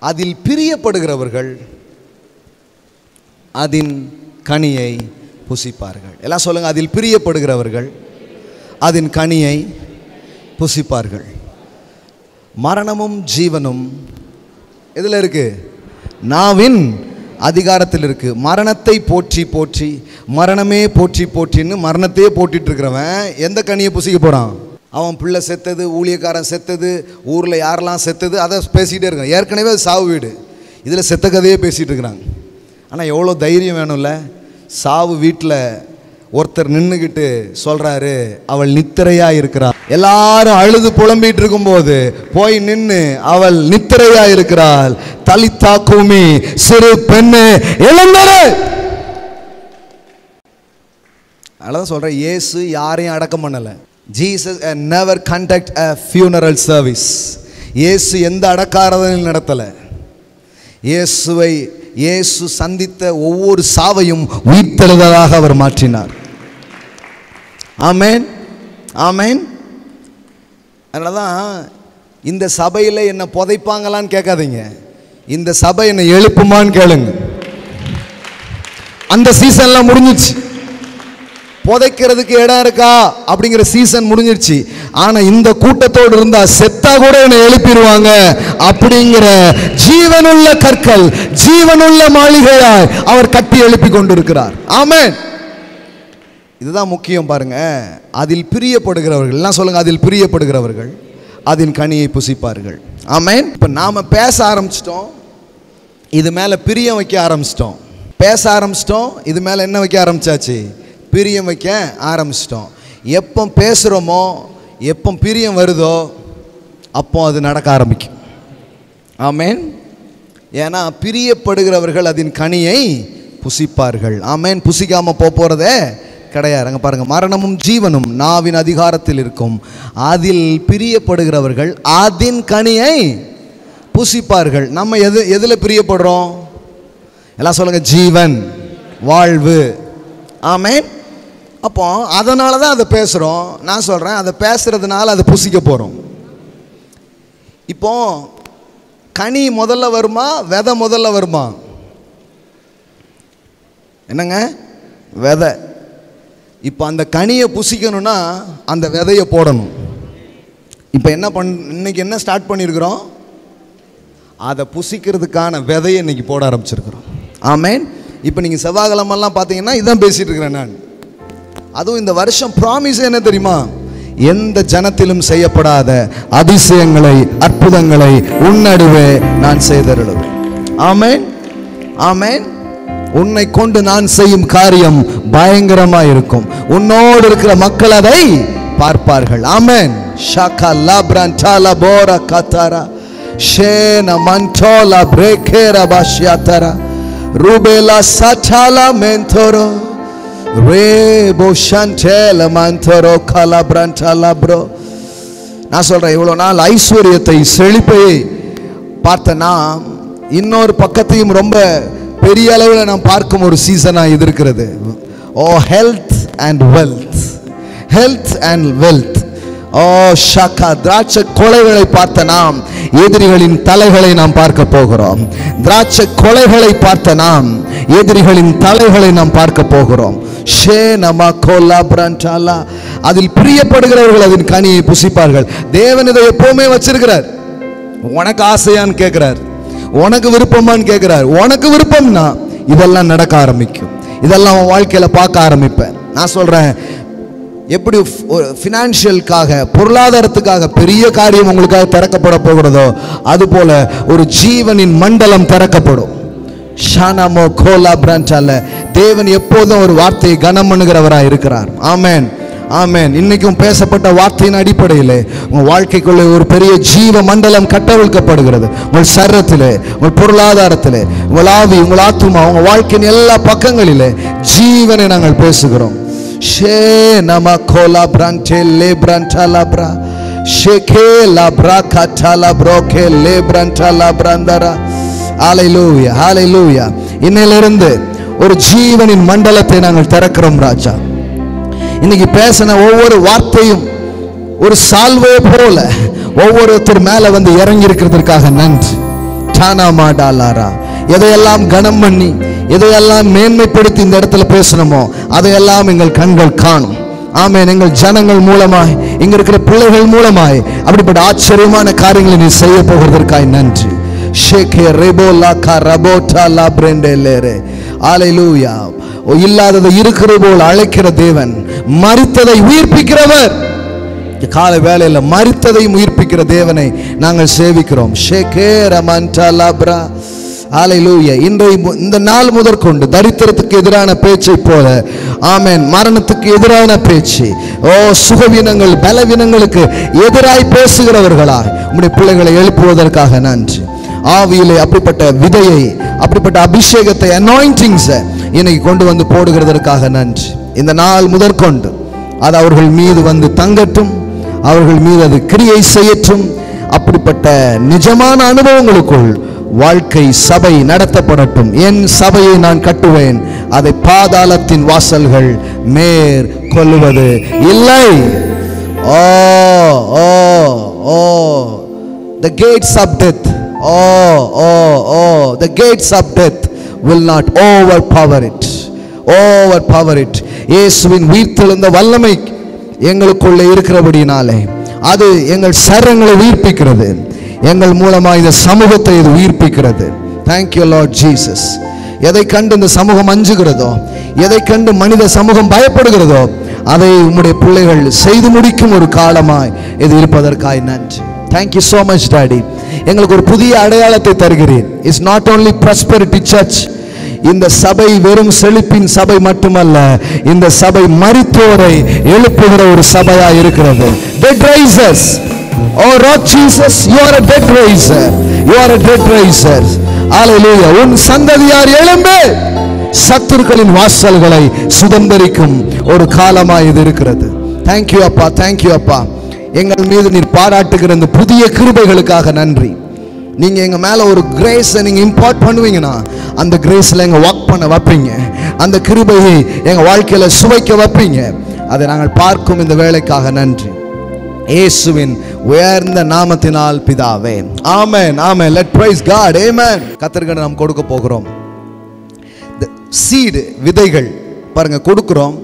அதில் பிரியப்படுகிறவர்கள் அதின் கனியை புசிப்பார்கள். எல்லாம் சொல்லுங்க, அதில் பிரியப்படுகிறவர்கள் அதின் கனியை புசிப்பார்கள். மரணமும் ஜீவனும் எதில் இருக்கு? நாவின் அதிகாரத்தில் இருக்கு. மரணத்தை போற்றி போற்றி, மரணமே போற்றி போற்றின்னு மரணத்தையே போட்டிட்டு இருக்கிறவன் எந்த கனியை புசிக்க போறான்? அவன் பிள்ளை செத்தது, ஊழியக்காரன் செத்தது, ஊரில் யாரெல்லாம் செத்தது, அதை பேசிகிட்டே இருக்கான். ஏற்கனவே அது சாவு வீடு, இதில் செத்த கதையே பேசிகிட்டு இருக்கிறாங்க. ஆனால் எவ்வளோ தைரியம் வேணும்ல? சாவு வீட்டில் ஒருத்தர் நின்றுக்கிட்டு சொல்கிறாரு, அவள் நித்திரையாக இருக்கிறாள். எல்லாரும் அழுது புலம்பிட்டு இருக்கும்போது போய் நின்று, அவள் நித்திரையாக இருக்கிறாள், தலித்தா கூமி, சிறு பெண்ணு எழுந்தரு. அதான் சொல்கிறேன், இயேசு யாரையும் அடக்கம் பண்ணலை. Jesus never conduct a funeral service. இயேசு எந்த அடக்காரதையும் நடத்தலை. இயேசு சந்தித்த ஒவ்வொரு சாவையும் உயிர்த்தெழுதலாக அவர் மாற்றினார். ஆமென், ஆமென். அதனால தான் இந்த சபையில் என்னை புதைப்பாங்களான்னு கேட்காதீங்க, இந்த சபை என்னை எழுப்புமான்னு கேளுங்க. அந்த சீசன்லாம் முடிஞ்சிச்சு. புதைக்கிறதுக்கு இடம் இருக்கா அப்படிங்கிற சீசன் முடிஞ்சிருச்சு. ஆனா இந்த கூட்டத்தோடு இருந்தா செத்தா கூட என்னை எழுப்பிடுவாங்க அப்படிங்கிற ஜீவனுள்ள கற்கள், ஜீவனுள்ள மாளிகையாய் அவர் கட்டி எழுப்பி கொண்டிருக்கிறார். ஆமென். இதுதான் முக்கியம் பாருங்க. அதில் பிரியப்படுகிறவர்கள், எல்லாம் சொல்லுங்க, அதில் பிரியப்படுகிறவர்கள் அதன் கனியை புசிப்பார்கள். ஆமென். இப்ப நாம பேச ஆரம்பிச்சிட்டோம், இது மேல பிரியம் வைக்க ஆரம்பிச்சிட்டோம். பேச ஆரம்பிச்சிட்டோம், இது மேல என்ன வைக்க ஆரம்பிச்சாச்சு? பிரியம் வைக்க ஆரம்பிச்சிட்டோம். எப்போ பேசுகிறோமோ, எப்போ பிரியம் வருதோ அப்போ அது நடக்க ஆரம்பிக்கும். ஆமென். ஏன்னா பிரியப்படுகிறவர்கள் அதன் கனியை புசிப்பார்கள். ஆமென். புசிக்காமல் போகிறதே கிடையாது. அங்கே பாருங்கள், மரணமும் ஜீவனும் நாவின் அதிகாரத்தில் இருக்கும், அதில் பிரியப்படுகிறவர்கள் அதன் கனியை புசிப்பார்கள். நம்ம எதில் பிரியப்படுறோம்? எல்லாம் சொல்லுங்கள், ஜீவன், வாழ்வு. ஆமென். அப்போ அதனால தான் அதை பேசுகிறோம். நான் சொல்கிறேன், அதை பேசுகிறதுனால அதை புசிக்க போகிறோம். இப்போ கனி முதல்ல வருமா, விதை முதல்ல வருமா? என்னங்க? விதை. இப்போ அந்த கனியை புசிக்கணும்னா அந்த விதையை போடணும். இப்போ இன்னைக்கு என்ன ஸ்டார்ட் பண்ணியிருக்கிறோம்? அதை புசிக்கிறதுக்கான விதையை இன்னைக்கு போட ஆரம்பிச்சிருக்கிறோம். ஆமென். இப்போ நீங்கள் செவ்வாய்க்கிழமெல்லாம் பார்த்தீங்கன்னா இதான் பேசிகிட்டு இருக்கிறேன் நான். அதுவும் இந்த வருஷம் ப்ராமிஸ் என்ன தெரியுமா? எந்த ஜனத்திலும் செய்யப்படாத அதிசயங்களை, அற்புதங்களை உன்னடுவே நான் செய்தருளுவேன். ஆமென், ஆமென். உன்னை கொண்டு நான் செய்யும் காரியம் பயங்கரமாக இருக்கும். உன்னோடு இருக்கிற மக்கள் அதை பார்ப்பார்கள். ஆமென். ஷாகா லாப்ரான் டாலா போரா கத்தாரா ஷேனா மன்டோலா பிரேகேரா பாஷியாத்தாரா ரூபேலா சாட்டாலா மென்தோரோ ரேபோ ஷாண்டேல மந்தரோ கலப்ரண்டலப்ரோ. நான் சொல்றேன், இவ்வளவு நாள் ஐஸ்வர்யத்தை செழிப்பையை பார்த்த நாம் இன்னொரு பக்கத்தையும் ரொம்ப பெரிய அளவில் நாம் பார்க்கும் ஒரு சீசனா இது இருக்கிறது. Oh health and wealth, health and wealth. Oh ஷாக்கா, திராட்சை கொலைகளை பார்த்த நாம் எதிரிகளின் தலைகளை நாம் பார்க்க போகிறோம். திராட்சை கொலைகளை பார்த்த நாம் எதிரிகளின் தலைகளை நாம் பார்க்க போகிறோம். ஷே நம கோலா பிரண்டாலா. அதில் பிரியப்படுகிறவர்கள் அதன் கனியை புசிப்பார்கள். தேவன் இதை எப்பவுமே வச்சிருக்கிறார். உனக்கு ஆசையான்னு கேட்கிறார், உனக்கு விருப்பமான்னு கேட்கிறார். உனக்கு விருப்பம்னா இதெல்லாம் நடக்க ஆரம்பிக்கும். இதெல்லாம் உன் வாழ்க்கையில பார்க்க ஆரம்பிப்பேன். நான் சொல்றேன், எப்படி ஃபினான்ஷியலுக்காக, பொருளாதாரத்துக்காக பெரிய காரியம் உங்களுக்காக திறக்கப்பட போகிறதோ அதுபோல ஒரு ஜீவனின் மண்டலம் திறக்கப்படும். ஷானமோ கோலா பிரான்ச்சால தேவன் எப்போதும் ஒரு வார்த்தையை கனம் பண்ணுகிறவராக இருக்கிறார். ஆமென், ஆமென். இன்னைக்கும் பேசப்பட்ட வார்த்தையின் அடிப்படையில் உங்கள் வாழ்க்கைக்குள்ளே ஒரு பெரிய ஜீவ மண்டலம் கட்டவிழ்க்கப்படுகிறது. உங்கள் சரீரத்திலே, உங்கள் பொருளாதாரத்திலே, உங்கள் ஆவி, உங்கள் ஆத்துமா, உங்கள் வாழ்க்கையின் எல்லா பக்கங்களிலே ஜீவனை நாங்கள் பேசுகிறோம். ஷே நம கோலா பிரான்டே லே பிரான்டாலாப்ரா ஷேகே லாப்ரா கட்டாலாப்ரோகே லே பிரான்டாலாப்ராந்தரா. ஹல்லேலூயா, ஹல்லேலூயா. இன்னையிலிருந்து ஒரு ஜீவனின் மண்டலத்தை நாங்கள் திறக்கிறோம் ராஜா. இன்னைக்கு பேசின ஒவ்வொரு வார்த்தையும் ஒரு சால்வே போல ஒவ்வொருத்தர் மேல வந்து இறங்கி இருக்கிறதுக்காக நன்றி. டானா மாடாலாரா. எதையெல்லாம் கனம் பண்ணி, எதையெல்லாம் மேன்மைப்படுத்தி இந்த இடத்துல பேசணுமோ அதையெல்லாம் எங்கள் கண்கள் காணும். ஆமென். எங்கள் ஜனங்கள் மூலமாய், இங்க இருக்கிற பிள்ளைகள் மூலமாய் அப்படிப்பட்ட ஆச்சரியமான காரியங்களை நீ செய்ய போகிறதற்காக நன்றி. ஷேகே ரெபோலா கரபோட்டா லா பிரண்டேலேரே. ஹல்லேலூயா. இல்லாததை இருக்கிறது போல் அழைக்கிற தேவன், மரித்ததை உயிர்ப்பிக்கிறவர். கால வேளையில மரித்ததையும் உயிர்ப்பிக்கிற தேவனை நாங்கள் சேவிக்கிறோம். ஷேகே ரமண்டா லாப்ரா. ஹல்லேலூயா. இந்த நாள் முதற்கொண்டு தரித்திரத்துக்கு எதிரான பேச்சை போல, ஆமென், மரணத்துக்கு எதிரான பேச்சு, ஓ சுகவீனங்கள், பலவீனங்களுக்கு எதிராய் பேசுகிறவர்களாய் உம்முடைய பிள்ளைகளை எழுப்புவதற்காக நன்றி. ஆவியிலே அப்படிப்பட்ட விதையை, அப்படிப்பட்ட அபிஷேகத்தை, அனாயிண்டிங்ஸை இன்னைக்கு கொண்டு வந்து போடுகிறதற்காக நன்றி. இந்த நாள் முதற்கொண்டு அது அவர்கள் மீது வந்து தங்கட்டும், அவர்கள் மீது அது கிரியை செய்யட்டும். அப்படிப்பட்ட நிஜமான அனுபவங்களுக்குள் வாழ்க்கை சபை நடத்தப்படட்டும். என் சபையை நான் கட்டுவேன், அதை பாதாளத்தின் வாசல்கள் மேற்கொள்ளுவது இல்லை. ஓ ஓ ஓ the gates of death, the gates of death will not overpower it. இயேசுவின் உயிர்த்தெழுந்த வல்லமை எங்களுக்குள்ளே இருக்கிறபடினாலே அது எங்கள் சரங்களை உயிர்ப்பிக்கிறது. எங்கள் மூலமாக இந்த சமூகத்தை இது உயிர்ப்பிக்கிறது. Thank you Lord Jesus. எதை கண்டு இந்த சமூகம் அஞ்சுகிறதோ, எதை கண்டு மனித சமூகம் பயப்படுகிறதோ அதை உம்முடைய பிள்ளைகள் செய்து முடிக்கும் ஒரு காலமாய் இது இருப்பதற்காய் நன்றி. Thank you so much daddy. எங்களுக்கு ஒரு புதிய அடையாளத்தை தருகிறேன். It's not only prosperity church. இந்த சபை வெறும் செழிப்பின் சபை மட்டுமல்ல, இந்த சபை மரித்தோரை எழுப்புகிற ஒரு சபையா இருக்கிறது. Dead raisers. Oh Lord Jesus, you are a dead raiser. You are a dead raiser. Hallelujah. உன் சந்ததியார் எழும்பு சத்துருக்களின் வாசல்களை சுதந்தரிக்கும் ஒரு காலமாய் இது இருக்கிறது. தேங்க்யூ அப்பா, தேங்க்யூ அப்பா. எங்கள் மீது நீர் பாராட்டுகிற இந்த புதிய கிருபைகளுக்காக நன்றி. நீங்க எங்க மேல ஒரு கிரேஸை நீங்க இம்பார்ட் பண்ணுவீங்கன்னா அந்த கிரேஸ்ல எங்க வாக் பண்ண வைப்பீங்க. அந்த கிருபையை எங்க வாழ்க்கையில சுவைக்க வைப்பீங்க. அதை நாங்கள் பார்க்கும் இந்த வேளைக்காக நன்றி. இயேசுவின் உயர்ந்த நாமத்தினால் பிதாவே, amen, amen. Let praise God. Amen. கர்த்தருக்கு நாம் கொடுக்க போகிறோம் சீடு, விதைகள். பாருங்க, கொடுக்கிறோம்.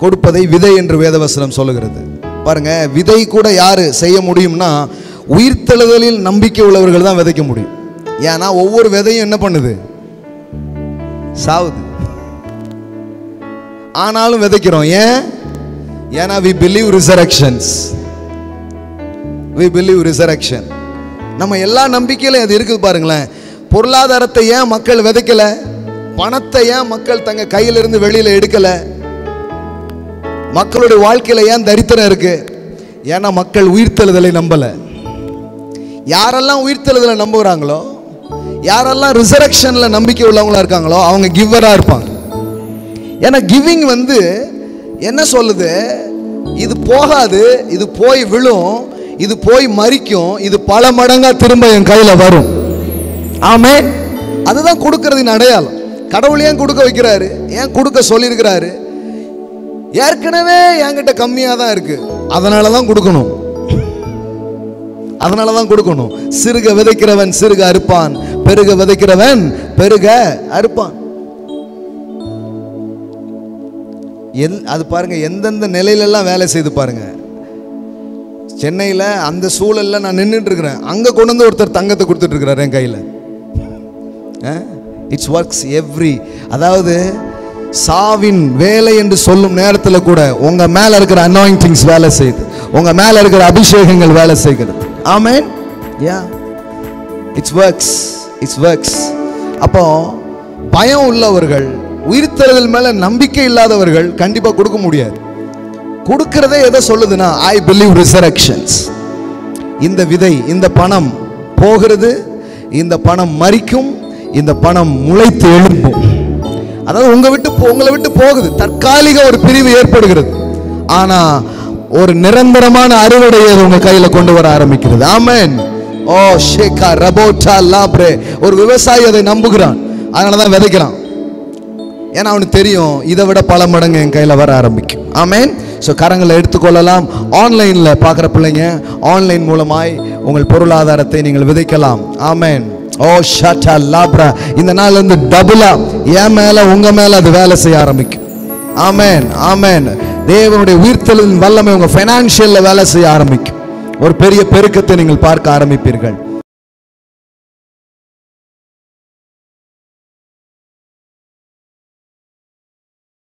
கொடுப்பதை விதை என்று வேதவசனம் சொல்லுகிறது. பாருங்க, விதை கூட யாரு செய்ய முடியும்னா உயிர்த்தெழுதலில் நம்பிக்கை உள்ளவர்கள் தான் விதைக்க முடியும். ஏன்னா ஒவ்வொரு விதையும் என்ன பண்ணுது? சாவுது. ஆனாலும் விதைக்கிறோம். ஏன்னா we believe resurrections. We believe resurrection. நம்ம எல்லா நம்பிக்கையிலும் அது இருக்குது. பாருங்களேன், பொருளாதாரத்தை ஏன் மக்கள் விதைக்கல? பணத்தை ஏன் மக்கள் தங்க கையிலிருந்து வெளியில எடுக்கல? மக்களுடைய வாழ்க்கையில ஏன் தரித்திரம் இருக்கு? ஏன்னா மக்கள் உயிர்த்தெழுதலை நம்பல. யாரெல்லாம் உயிர்த்தெழுதலை நம்புகிறாங்களோ, யாரெல்லாம் ரிசரக்ஷன்ல நம்பிக்கை உள்ளவங்களா இருக்காங்களோ அவங்க கிவ்வரா இருப்பாங்க. ஏன்னா கிவிங் வந்து என்ன சொல்லுது, இது போகாது, இது போய் விழும், இது போய் மறிக்கும், இது பல மடங்கா திரும்ப என் கையில வரும். ஆமென். அதுதான் கொடுக்கறதின் அடையாளம். கடவுள் ஏன் கொடுக்க வைக்கிறாரு, ஏன் கொடுக்க சொல்லியிருக்கிறாரு? ஏற்கனவே என்கிட்ட கம்மியாக தான் இருக்கு, அதனால தான் கொடுக்கணும், அதனால தான் கொடுக்கணும். சிறுக விதைக்கிறவன் சிறுக அறுப்பான், பெருக விதைக்கிறவன் பெருக அறுப்பான். அது பாருங்க, எந்தெந்த நிலையிலெல்லாம் வேலை செய்து பாருங்க. சென்னையில் அந்த சூழலில் நான் நின்றுட்டு இருக்கிறேன், அங்கே கொண்டு வந்து ஒருத்தர் தங்கத்தை கொடுத்துட்டு இருக்கிறார் என் கையில். இட்ஸ் ஒர்க்ஸ் எவ்ரி, அதாவது சாவின் வேலை என்று சொல்லும் நேரத்தில் கூட உங்க மேல இருக்கிற அனாயிண்டிங்ஸ் வேலை செய்யுது, உங்க மேல இருக்கிற அபிஷேகங்கள் வேலை செய்கிறது. ஆமென். யா, இட்ஸ் ஒர்க்ஸ், இட்ஸ் ஒர்க்ஸ். அப்போ பயம் உள்ளவர்கள், உயிர்த்தெழுதல் மேல நம்பிக்கை இல்லாதவர்கள் கண்டிப்பா கொடுக்க முடியாது. கொடுக்கிறதே எதை சொல்லுதுன்னா, ஐ பிலீவ் ரிசரக்ஷன்ஸ். இந்த விதை, இந்த பணம் போகிறது, இந்த பணம் மரிக்கும், இந்த பணம் முளைத்து எழும்பும். அதாவது உங்களை விட்டு போகுது, தற்காலிக ஒரு பிரிவு ஏற்படுகிறது, ஆனா ஒரு நிரந்தரமான அறுவடையை உங்க கையில கொண்டு வர ஆரம்பிக்கிறது. ஆமென். ஓ ஷேகா ரபோட்டா லாப்ரே. ஒரு விவசாயி அதை நம்புகிறான், அதனாலதான் விதைக்கிறான். ஏன்னா அவனுக்கு தெரியும், இதை விட பல மடங்கு என் கையில வர ஆரம்பிக்கும். ஆமென். ஸோ கரங்களை எடுத்துக்கொள்ளலாம். ஆன்லைன்ல பார்க்குற பிள்ளைங்க, ஆன்லைன் மூலமாய் உங்கள் பொருளாதாரத்தை நீங்கள் விதைக்கலாம். ஆமென். ஓ ஷாட்டா லாப்ரா. இந்த நாள்ல இருந்து டபுளா என் மேல உங்க மேல அது வேலை செய்ய ஆரம்பிக்கும். ஆமென், ஆமென். தேவனுடைய உயிர்த்தெழுதலின் வல்லமை உங்க ஃபைனான்சியல்ல வேலை செய்ய ஆரம்பிக்கும். ஒரு பெரிய பெருக்கத்தை நீங்கள் பார்க்க ஆரம்பிப்பீர்கள்.